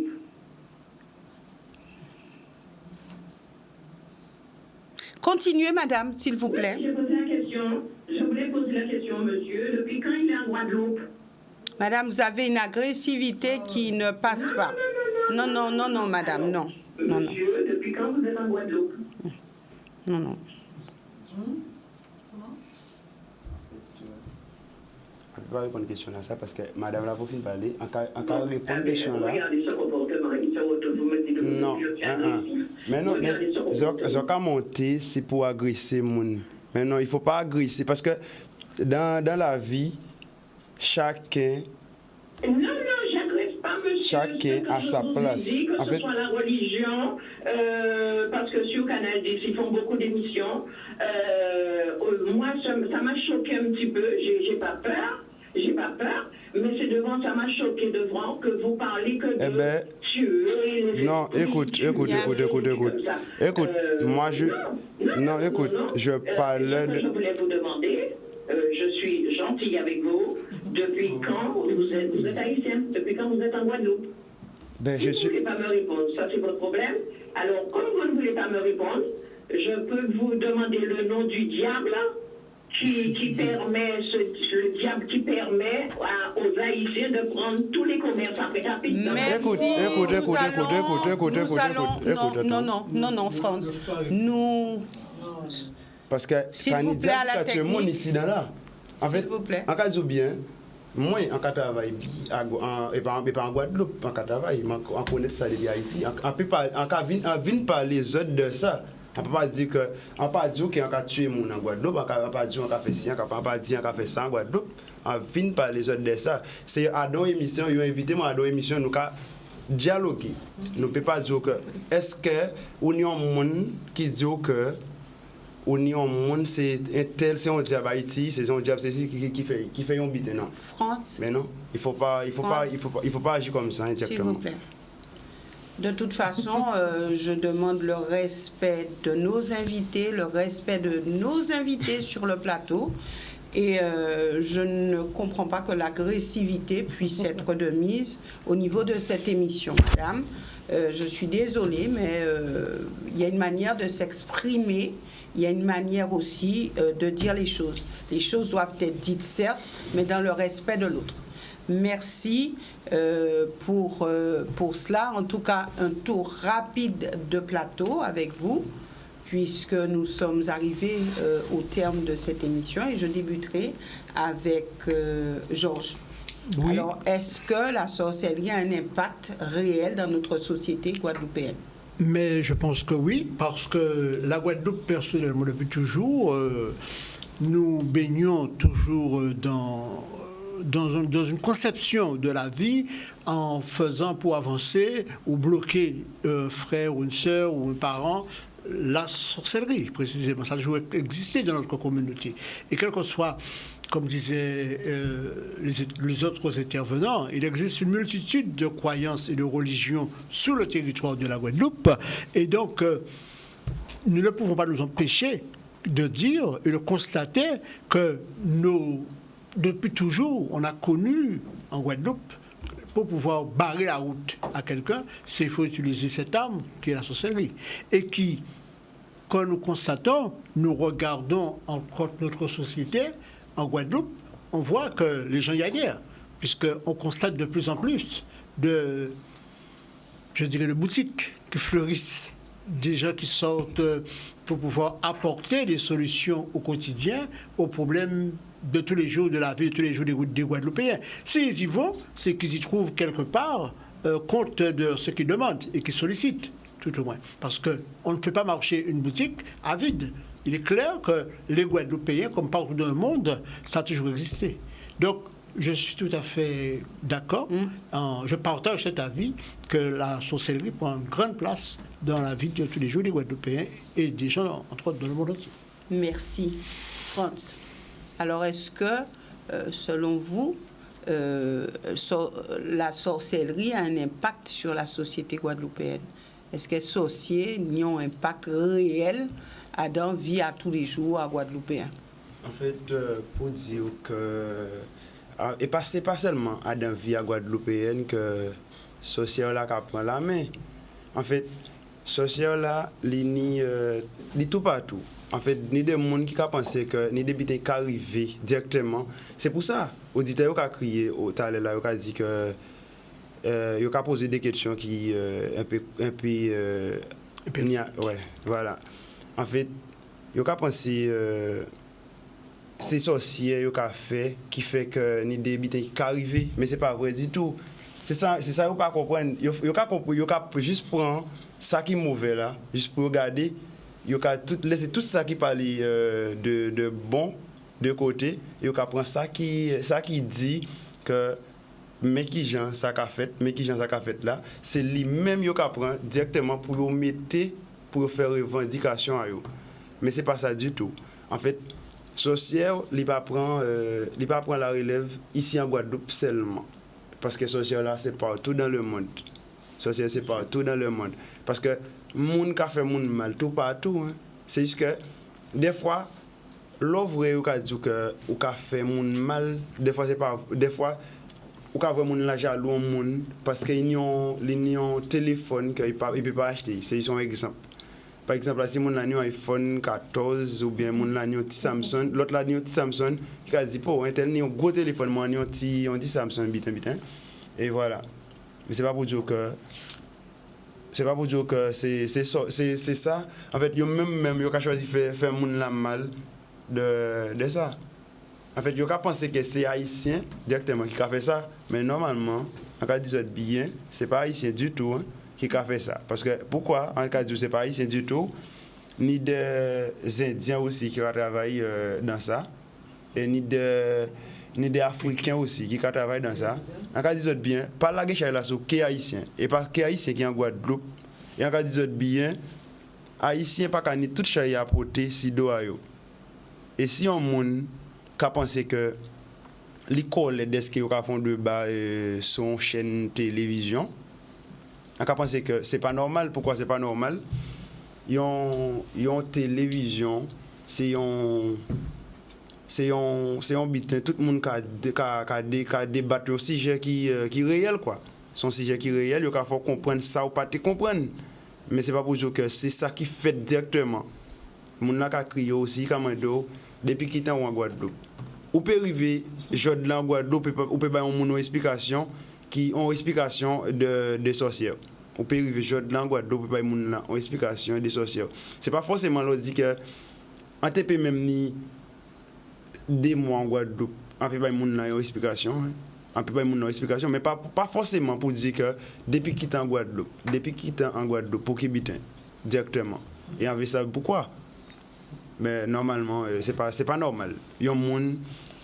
Continuez, madame, s'il vous plaît. Oui, j'ai posé la question. Je voulais poser la question au monsieur. Depuis quand il est en Guadeloupe? Madame, vous avez une agressivité qui ne passe pas. Non, madame, non. Monsieur, depuis quand vous êtes en Guadeloupe? Non. Je ne peux pas répondre à une question à ça parce que madame la profine parler. Encore répondre à une question là. Regardez ce comportement. Vous me dites que non. Mais non, ce qu'a monté, c'est pour agresser les gens. Mais non, il ne faut pas agresser parce que dans la vie, chacun. Non, j'agresse pas, monsieur. Chacun a sa place. Que ce soit la religion, parce que sur Canal 10, ils font beaucoup d'émissions. Moi, ça m'a choqué un petit peu. J'ai pas peur, mais c'est devant, ça m'a choqué devant que vous parlez que de tuer. Non, écoute, moi je... Non, écoute, je parle de... Je voulais vous demander, je suis gentille avec vous. Depuis quand vous êtes haïtien? Depuis quand vous êtes en Guadeloupe? Je suis... Vous ne voulez pas me répondre, ça c'est votre problème. Alors, comme vous ne voulez pas me répondre, je peux vous demander le nom du diable qui permet, le diable qui permet aux Haïtiens de prendre tous les commerces après rapidement. Écoute. Non, France. Nous... Parce que s'il vous plaît, à la technique. Ici, là. En fait, en cas de bien, moi, en cas de travail, et pas en Guadeloupe, en cas de travail, on connaît ça depuis Haïti. En cas de parler les autres de ça, on ne peut pas dire qu'on a tué mon en Guadeloupe, on ne peut pas dire qu'on a fait ci, on ne peut pas dire qu'on a fait ça en Guadeloupe. On vient parler les autres de ça. C'est à deux émissions, ils ont invité moi à deux émissions, nous avons dialogué. Nous ne pouvons pas dire que, est-ce qu'on y a un monde qui dit que au niveau monde c'est un diable Haïti, c'est un diable qui fait un bit non. France. Mais non, il faut pas agir comme ça indirectement. S'il vous plaît. De toute façon, je demande le respect de nos invités, le respect de nos invités sur le plateau. Et je ne comprends pas que l'agressivité puisse être de mise au niveau de cette émission, madame. Je suis désolée, mais il y a une manière de s'exprimer. Il y a une manière aussi de dire les choses. Les choses doivent être dites, certes, mais dans le respect de l'autre. Merci pour cela. En tout cas, un tour rapide de plateau avec vous, puisque nous sommes arrivés au terme de cette émission. Et je débuterai avec Georges. Oui. Alors, est-ce que la sorcellerie a un impact réel dans notre société guadeloupéenne? Mais je pense que oui, parce que la Guadeloupe, personnellement, depuis toujours, nous baignons toujours dans une conception de la vie en faisant pour avancer ou bloquer un frère ou une sœur ou un parent la sorcellerie, précisément. Ça a toujours existé dans notre communauté. Et quel que soit, comme disaient les autres intervenants, il existe une multitude de croyances et de religions sur le territoire de la Guadeloupe. Et donc, nous ne pouvons pas nous empêcher de dire et de constater que depuis toujours, on a connu en Guadeloupe, pour pouvoir barrer la route à quelqu'un, il faut utiliser cette arme qui est la sorcellerie. Et qui, quand nous constatons, nous regardons en notre société, en Guadeloupe, on voit que les gens y adhèrent, puisqu'on constate de plus en plus de boutiques qui fleurissent, des gens qui sortent pour pouvoir apporter des solutions au quotidien, aux problèmes de tous les jours de la vie, de tous les jours des Guadeloupéens. S'ils y vont, c'est qu'ils y trouvent quelque part compte de ce qu'ils demandent et qu'ils sollicitent, tout au moins. Parce qu'on ne peut pas marcher une boutique à vide. Il est clair que les Guadeloupéens, comme partout dans le monde, ça a toujours existé. Donc, je suis tout à fait d'accord. Je partage cet avis que la sorcellerie prend une grande place dans la vie de tous les jours des Guadeloupéens et des gens, entre autres, dans le monde entier. Merci. France. Alors, est-ce que, selon vous, la sorcellerie a un impact sur la société guadeloupéenne? Est-ce que les sorciers ont un impact réel à dans la vie à tous les jours à Guadeloupéens? En fait, pour dire que... Et pas seulement à dans la vie à Guadeloupéenne que sorcier là qui prend la main. En fait, sorcier là, il tout partout. En fait, ni des gens qui pensent que ni des bêtes qui arrivent directement. C'est pour ça, l'auditeur a crié au talent là, il a dit que il a posé des questions qui un peu ouais, voilà. En fait, il a pensé c'est sorcier il a fait qui fait que ni des bêtes qui arrivent, mais c'est pas vrai du tout. C'est ça vous pas comprendre. Il a juste prendre ça qui est mauvais là, juste pour regarder. Il y a laisser tout ça qui parle de bon de côté, et on prend ça qui dit que mais qui gens ça qu'a fait là, c'est lui-même yo prend directement pour mettre pour faire revendication à eux. Mais c'est pas ça du tout. En fait, Saucière, il pas prend la relève ici en Guadeloupe seulement. Parce que Saucière là, c'est partout dans le monde. Saucière, c'est partout dans le monde. Parce que moun ka fait moun mal tout partout. Hein. C'est juste que des fois, l'ouvre ou ka dit que ou ka fait moun mal, des fois c'est pas, des fois ou ka vraiment la jaloux moun parce qu'ils ont un téléphone qu'il peut pas acheter. C'est un exemple. Par exemple, si mon a un iPhone 14 ou bien mon a un petit Samsung, l'autre là a un petit Samsung, il a dit pour un gros téléphone, moi un petit Samsung bitin. Et voilà. Mais c'est pas pour dire que c'est ça. En fait, yo même yo ka choisi faire moun la mal de ça. En fait, yo ka penser que c'est haïtien directement qui a fait ça, mais normalement, en cas de bien, c'est pas haïtien du tout. Hein, qui a fait ça. Parce que pourquoi en cas de c'est pas haïtien du tout, ni des Indiens aussi qui travaillent dans ça, et ni des Africains aussi qui travaillent dans ça. En cas de bien, pas la guerre là sur qui haïtien et pas qui haïtien qui en Guadeloupe. Et en cas de bien, haïtien pas qu'à ni toute charia apporter si doa yo. Et si on monde qui pense que l'école de ce qui font de bas son chaîne télévision, on a pensé que c'est pas normal. Pourquoi c'est pas normal? Yon télévision, c'est un bitin. Tout le monde a débattu un sujet qui est réel, quoi. Son sujet qui est réel, il faut comprendre ça ou pas te comprendre. Mais c'est pas pour dire que c'est ça qui fait directement. Moun n'a qu'à crier aussi, comme un dos, depuis qu'il est en Guadeloupe. Ou peut arriver, je de en Guadeloupe, ou peut avoir une explication qui ont explication de sorcières. On peut arriver je de en Guadeloupe, peut avoir une explication de sorcières. C'est pas forcément l'on dit que on peut même ni des mois en Guadeloupe, on peut pas une explication. On peut pas une explication, mais pas forcément pour dire que depuis qu'il est en Guadeloupe, pour qu'il habite directement. Et on veut savoir pourquoi. Mais normalement, c'est pas normal.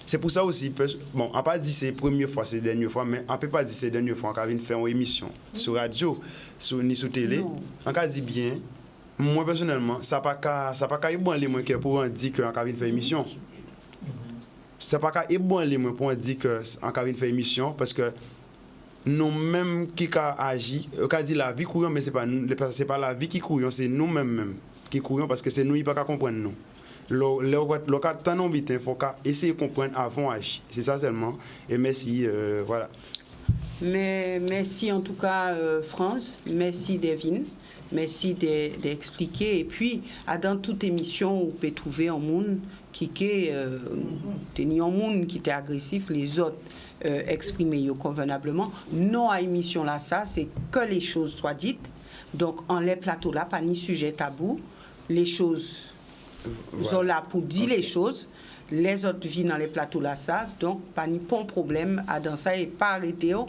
C'est pour ça aussi, bon, on ne peut pas dire que c'est la première fois, c'est la dernière fois, mais on ne peut pas dire que c'est la dernière fois qu'on vient faire une émission sur radio, ni sur télé. On peut dire bien, moi personnellement, ça n'a pas qu'à être bon les moins pour dire qu'on vient faire une émission. Ça n'a pas qu'à être bon les moins pour dire qu'on vient faire une émission, parce que nous-mêmes qui agissons, on peut dire la vie courante, mais ce n'est pas la vie qui court, c'est nous-mêmes qui courons, parce que c'est nous qui ne pouvons pas comprendre nous. Le cas tant il faut essayer de comprendre avant d'agir. C'est ça seulement. Et merci, voilà. Mais merci en tout cas, France. Merci, Devin. Merci d'expliquer. Et puis, dans toute émission, on peut trouver un monde qui est agressif, les autres exprimer convenablement. Non à émission là, ça, c'est que les choses soient dites. Donc, en les plateaux là, pas ni sujet tabou. Les choses sont là pour dire les choses. Les autres vivent dans les plateaux là, ça. Donc, pas ni bon problème à dans ça et pas arrêter en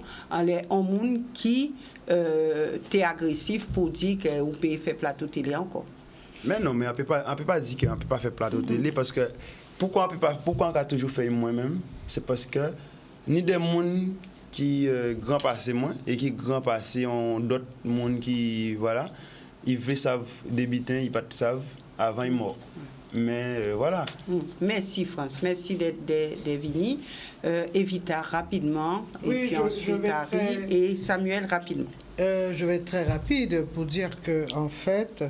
monde qui est agressif pour dire qu'on peut faire plateau télé encore. Mais non, mais on peut pas dire qu'on peut pas faire plateau télé parce que pourquoi on a toujours fait moi-même? C'est parce que ni des gens qui grand passé moi et qui grand passé ont d'autres monde qui voilà, ils veulent savent débiter, ils pas savent avant ils mort. Mais voilà. Merci France, merci d'être venu. Evita rapidement oui, et puis ensuite Harry et Samuel rapidement. Je vais être très rapide pour dire que en fait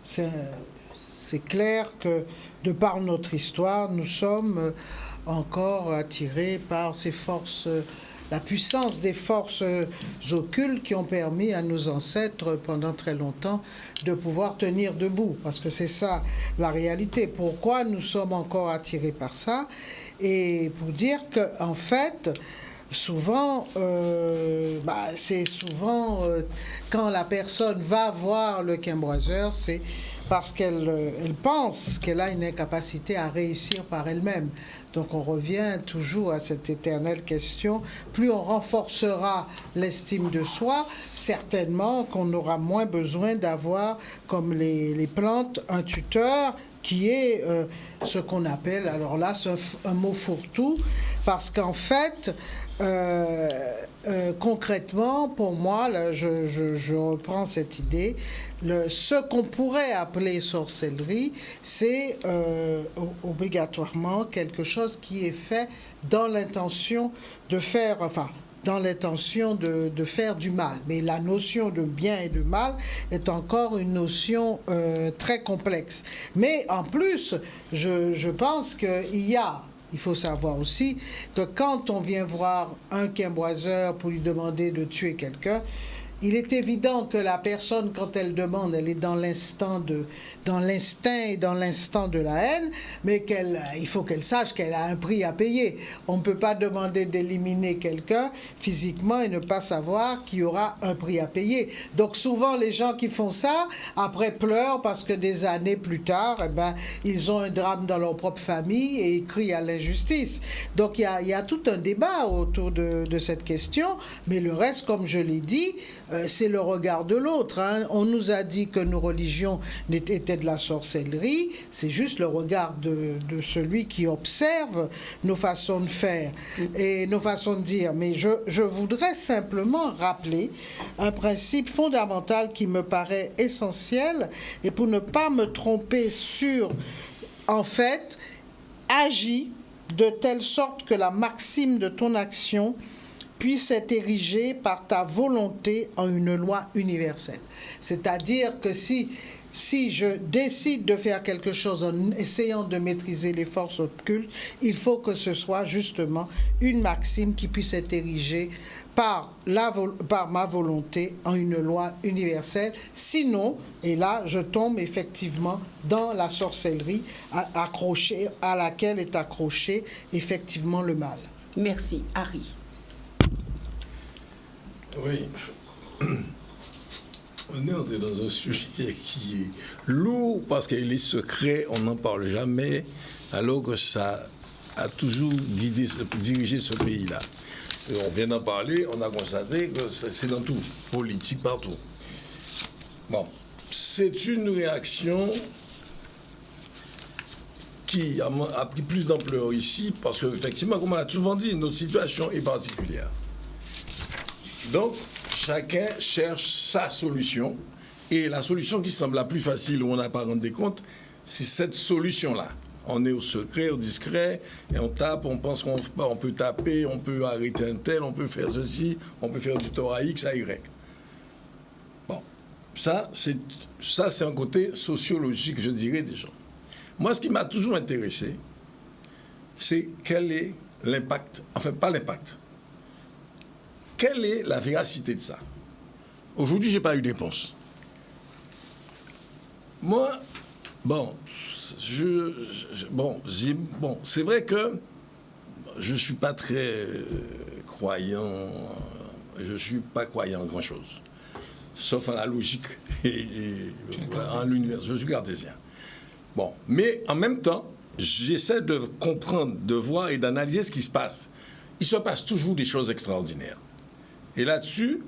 c'est clair que de par notre histoire, nous sommes encore attirés par ces forces, la puissance des forces occultes qui ont permis à nos ancêtres pendant très longtemps de pouvoir tenir debout. Parce que c'est ça la réalité. Pourquoi nous sommes encore attirés par ça? Et pour dire qu'en fait, souvent, c'est souvent quand la personne va voir le quimboiseur, c'est parce qu'elle pense qu'elle a une incapacité à réussir par elle-même. Donc on revient toujours à cette éternelle question. Plus on renforcera l'estime de soi, certainement qu'on aura moins besoin d'avoir, comme les plantes, un tuteur qui est ce qu'on appelle, alors là c'est un mot fourre-tout, parce qu'en fait, concrètement, pour moi, là, je reprends cette idée, ce qu'on pourrait appeler sorcellerie, c'est obligatoirement quelque chose qui est fait dans l'intention de faire, dans l'intention de faire du mal. Mais la notion de bien et de mal est encore une notion très complexe. Mais en plus, je pense il faut savoir aussi que quand on vient voir un quimboiseur pour lui demander de tuer quelqu'un, il est évident que la personne, quand elle demande, elle est dans l'instinct et dans l'instant de la haine, mais il faut qu'elle sache qu'elle a un prix à payer. On ne peut pas demander d'éliminer quelqu'un physiquement et ne pas savoir qu'il y aura un prix à payer. Donc souvent, les gens qui font ça, après pleurent parce que des années plus tard, ils ont un drame dans leur propre famille et ils crient à l'injustice. Donc il y a tout un débat autour de cette question, mais le reste, comme je l'ai dit, c'est le regard de l'autre. Hein. On nous a dit que nos religions étaient de la sorcellerie, c'est juste le regard de celui qui observe nos façons de faire et nos façons de dire. Mais je voudrais simplement rappeler un principe fondamental qui me paraît essentiel, et pour ne pas me tromper sur, en fait, agis de telle sorte que la maxime de ton action puisse être érigée par ta volonté en une loi universelle. C'est-à-dire que si je décide de faire quelque chose en essayant de maîtriser les forces occultes, il faut que ce soit justement une maxime qui puisse être érigée par ma volonté en une loi universelle. Sinon, et là, je tombe effectivement dans la sorcellerie à laquelle est accroché effectivement le mal. Merci. Harry. Oui. On est entré dans un sujet qui est lourd parce qu'il est secret, on n'en parle jamais, alors que ça a toujours dirigé ce pays-là. On vient d'en parler, on a constaté que c'est dans tout, politique, partout. Bon, c'est une réaction qui a pris plus d'ampleur ici parce qu'effectivement, comme on l'a souvent dit, notre situation est particulière. Donc, chacun cherche sa solution, et la solution qui semble la plus facile, où on n'a pas rendu compte, c'est cette solution-là. On est au secret, au discret, et on tape, on pense qu'on peut taper, on peut arrêter un tel, on peut faire ceci, on peut faire du tort à X, à Y. Bon, ça c'est un côté sociologique, je dirais, des gens. Moi, ce qui m'a toujours intéressé, c'est quel est l'impact, enfin pas l'impact, quelle est la véracité de ça? Aujourd'hui, je n'ai pas eu de réponse. Moi, c'est vrai que je ne suis pas très croyant, je ne suis pas croyant en grand-chose, sauf en la logique et en l'univers. Je suis cartésien. Bon, mais en même temps, j'essaie de comprendre, de voir et d'analyser ce qui se passe. Il se passe toujours des choses extraordinaires. Et là-dessus,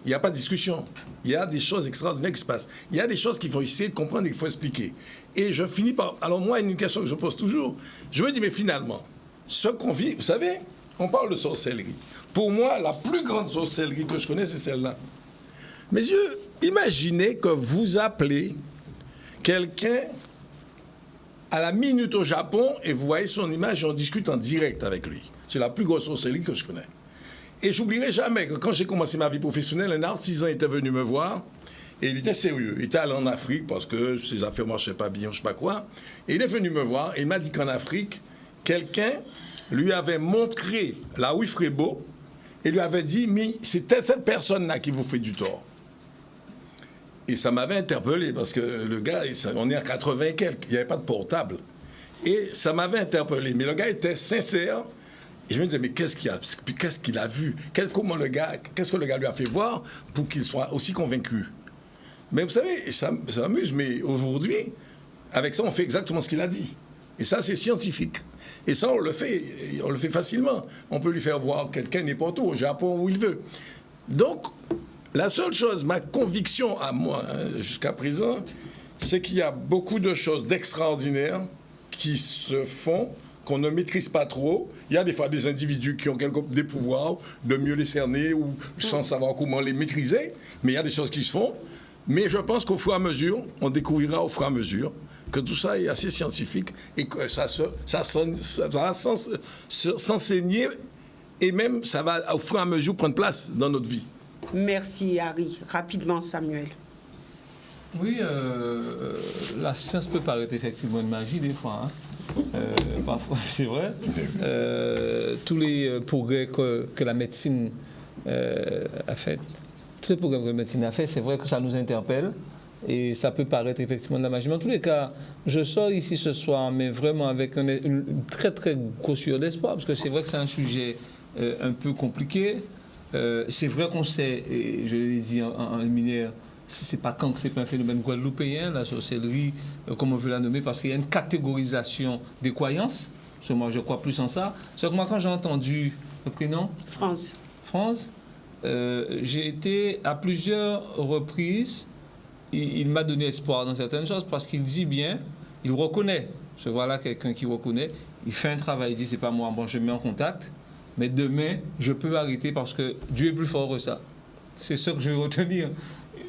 il n'y a pas de discussion. Il y a des choses extraordinaires qui se passent. Il y a des choses qu'il faut essayer de comprendre et qu'il faut expliquer. Et je finis par... Alors moi, une question que je pose toujours, je me dis, mais finalement, ce qu'on vit, vous savez, on parle de sorcellerie. Pour moi, la plus grande sorcellerie que je connais, c'est celle-là. Messieurs, imaginez que vous appelez quelqu'un à la minute au Japon et vous voyez son image et on discute en direct avec lui. C'est la plus grosse sorcellerie que je connais. Et j'oublierai jamais que quand j'ai commencé ma vie professionnelle, un artisan était venu me voir et il était sérieux. Il était allé en Afrique parce que ses affaires ne marchaient pas bien, je ne sais pas quoi. Et il est venu me voir et il m'a dit qu'en Afrique, quelqu'un lui avait montré la Wifrebo et lui avait dit, mais c'est cette personne-là qui vous fait du tort. Et ça m'avait interpellé parce que le gars, on est à 80 et quelques, il n'y avait pas de portable. Et ça m'avait interpellé. Mais le gars était sincère. Et je me disais, mais qu'est-ce qu'il a vu? Qu'est-ce que le gars lui a fait voir pour qu'il soit aussi convaincu? Mais vous savez, ça m'amuse, mais aujourd'hui, avec ça, on fait exactement ce qu'il a dit. Et ça, c'est scientifique. Et ça, on le fait facilement. On peut lui faire voir quelqu'un n'importe où, au Japon, où il veut. Donc, la seule chose, ma conviction à moi, jusqu'à présent, c'est qu'il y a beaucoup de choses d'extraordinaires qui se font, qu'on ne maîtrise pas trop. Il y a des fois des individus qui ont des pouvoirs de mieux les cerner ou sans savoir comment les maîtriser, mais il y a des choses qui se font. Mais je pense qu'au fur et à mesure, on découvrira au fur et à mesure que tout ça est assez scientifique et que ça va s'enseigner et même ça va au fur et à mesure prendre place dans notre vie. Merci Harry. Rapidement Samuel. Oui, la science peut paraître effectivement une magie des fois. Parfois, c'est vrai. Tous les progrès que la médecine a fait, tous les progrès que la médecine a fait, c'est vrai que ça nous interpelle et ça peut paraître effectivement de la magie. Mais en tous les cas, je sors ici ce soir, mais vraiment avec une très très grosse sueur d'espoir, parce que c'est vrai que c'est un sujet un peu compliqué. C'est vrai qu'on sait, et je l'ai dit en liminaire, c'est pas quand que c'est pas un phénomène guadeloupéen, la sorcellerie, comme on veut la nommer, parce qu'il y a une catégorisation des croyances. Parce que moi, je crois plus en ça. Sauf que moi, quand j'ai entendu le prénom France, j'ai été à plusieurs reprises. Il m'a donné espoir dans certaines choses parce qu'il dit bien, il reconnaît. Parce que voilà quelqu'un qui reconnaît. Il fait un travail, il dit c'est pas moi. Bon, je me mets en contact, mais demain, je peux arrêter parce que Dieu est plus fort que ça. C'est ce que je veux retenir.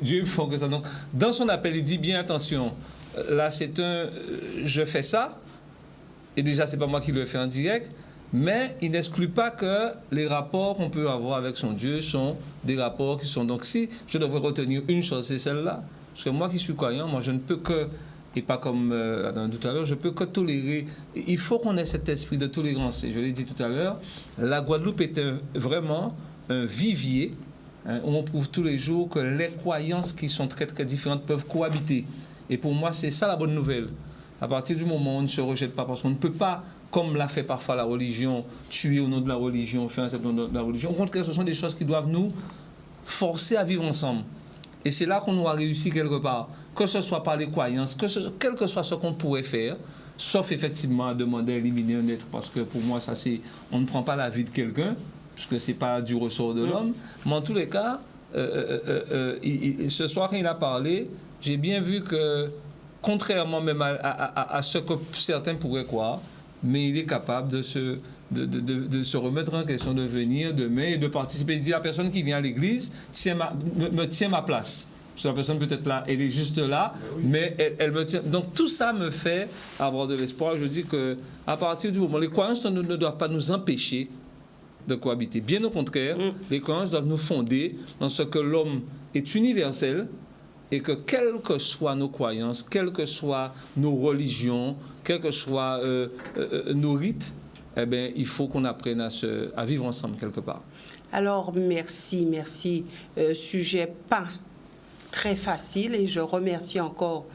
Dieu est plus fort que ça. Donc, dans son appel, il dit bien attention. Là, c'est je fais ça. Et déjà, c'est pas moi qui le fais en direct. Mais il n'exclut pas que les rapports qu'on peut avoir avec son Dieu sont des rapports qui sont... Donc, si je devrais retenir une chose, c'est celle-là. Parce que moi qui suis croyant, moi, je ne peux que... Et pas comme tout à l'heure, je peux que tolérer. Il faut qu'on ait cet esprit de tolérance. Et je l'ai dit tout à l'heure, la Guadeloupe est vraiment un vivier où on prouve tous les jours que les croyances qui sont très très différentes peuvent cohabiter. Et pour moi, c'est ça la bonne nouvelle. À partir du moment où on ne se rejette pas, parce qu'on ne peut pas, comme l'a fait parfois la religion, tuer au nom de la religion, faire un certain nom de la religion. Au contraire, ce sont des choses qui doivent nous forcer à vivre ensemble. Et c'est là qu'on aura réussi quelque part. Que ce soit par les croyances, quel que soit ce qu'on pourrait faire, sauf effectivement à demander à éliminer un être, parce que pour moi, ça c'est, on ne prend pas la vie de quelqu'un, puisque ce n'est pas du ressort de l'homme. Mais en tous les cas, ce soir quand il a parlé, j'ai bien vu que, contrairement même à ce que certains pourraient croire, mais il est capable de se remettre en question, de venir demain et de participer. Il dit, la personne qui vient à l'église me tient ma place. Parce que la personne peut-être là, elle est juste là, mais elle me tient. Donc tout ça me fait avoir de l'espoir. Je dis qu'à partir du moment, les croyances ne doivent pas nous empêcher de cohabiter. Bien au contraire, les croyances doivent nous fonder dans ce que l'homme est universel et que quelles que soient nos croyances, quelles que soient nos religions, quels que soient nos rites, eh bien, il faut qu'on apprenne à vivre ensemble quelque part. Alors, merci. Sujet pas très facile et je remercie encore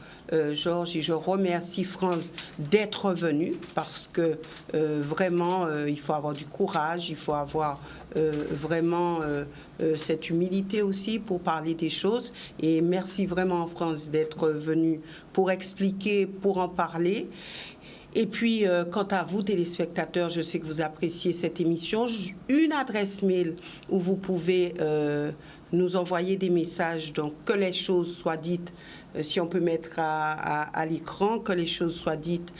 Georges et je remercie France d'être venu parce que vraiment, il faut avoir du courage, il faut avoir vraiment cette humilité aussi pour parler des choses. Et merci vraiment France d'être venu pour expliquer, pour en parler. Et puis, quant à vous, téléspectateurs, je sais que vous appréciez cette émission. Une adresse mail où vous pouvez nous envoyer des messages, donc que les choses soient dites, si on peut mettre à l'écran, que les choses soient dites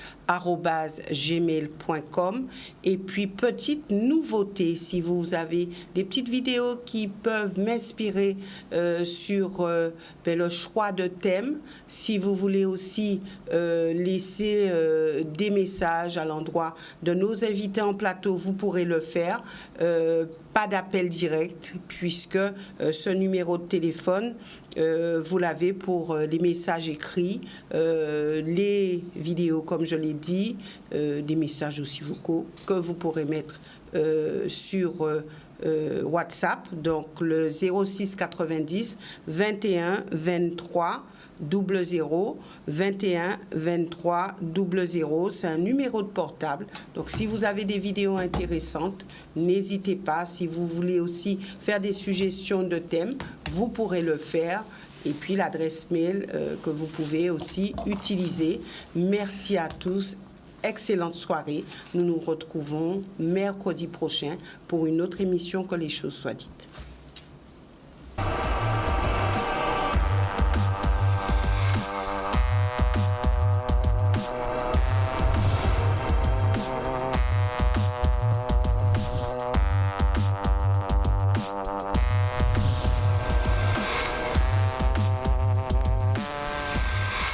@gmail.com. Et puis, petite nouveauté, si vous avez des petites vidéos qui peuvent m'inspirer sur le choix de thèmes, si vous voulez aussi laisser des messages à l'endroit de nos invités en plateau, vous pourrez le faire. Pas d'appel direct, puisque ce numéro de téléphone, vous l'avez pour les messages écrits, les vidéos, comme je l'ai dit, des messages aussi vocaux que vous pourrez mettre sur WhatsApp, donc le 06 90 21 23 00 21 23 00. C'est un numéro de portable. Donc, si vous avez des vidéos intéressantes, n'hésitez pas. Si vous voulez aussi faire des suggestions de thèmes, vous pourrez le faire. Et puis, l'adresse mail que vous pouvez aussi utiliser. Merci à tous. Excellente soirée. Nous nous retrouvons mercredi prochain pour une autre émission Que les choses soient dites.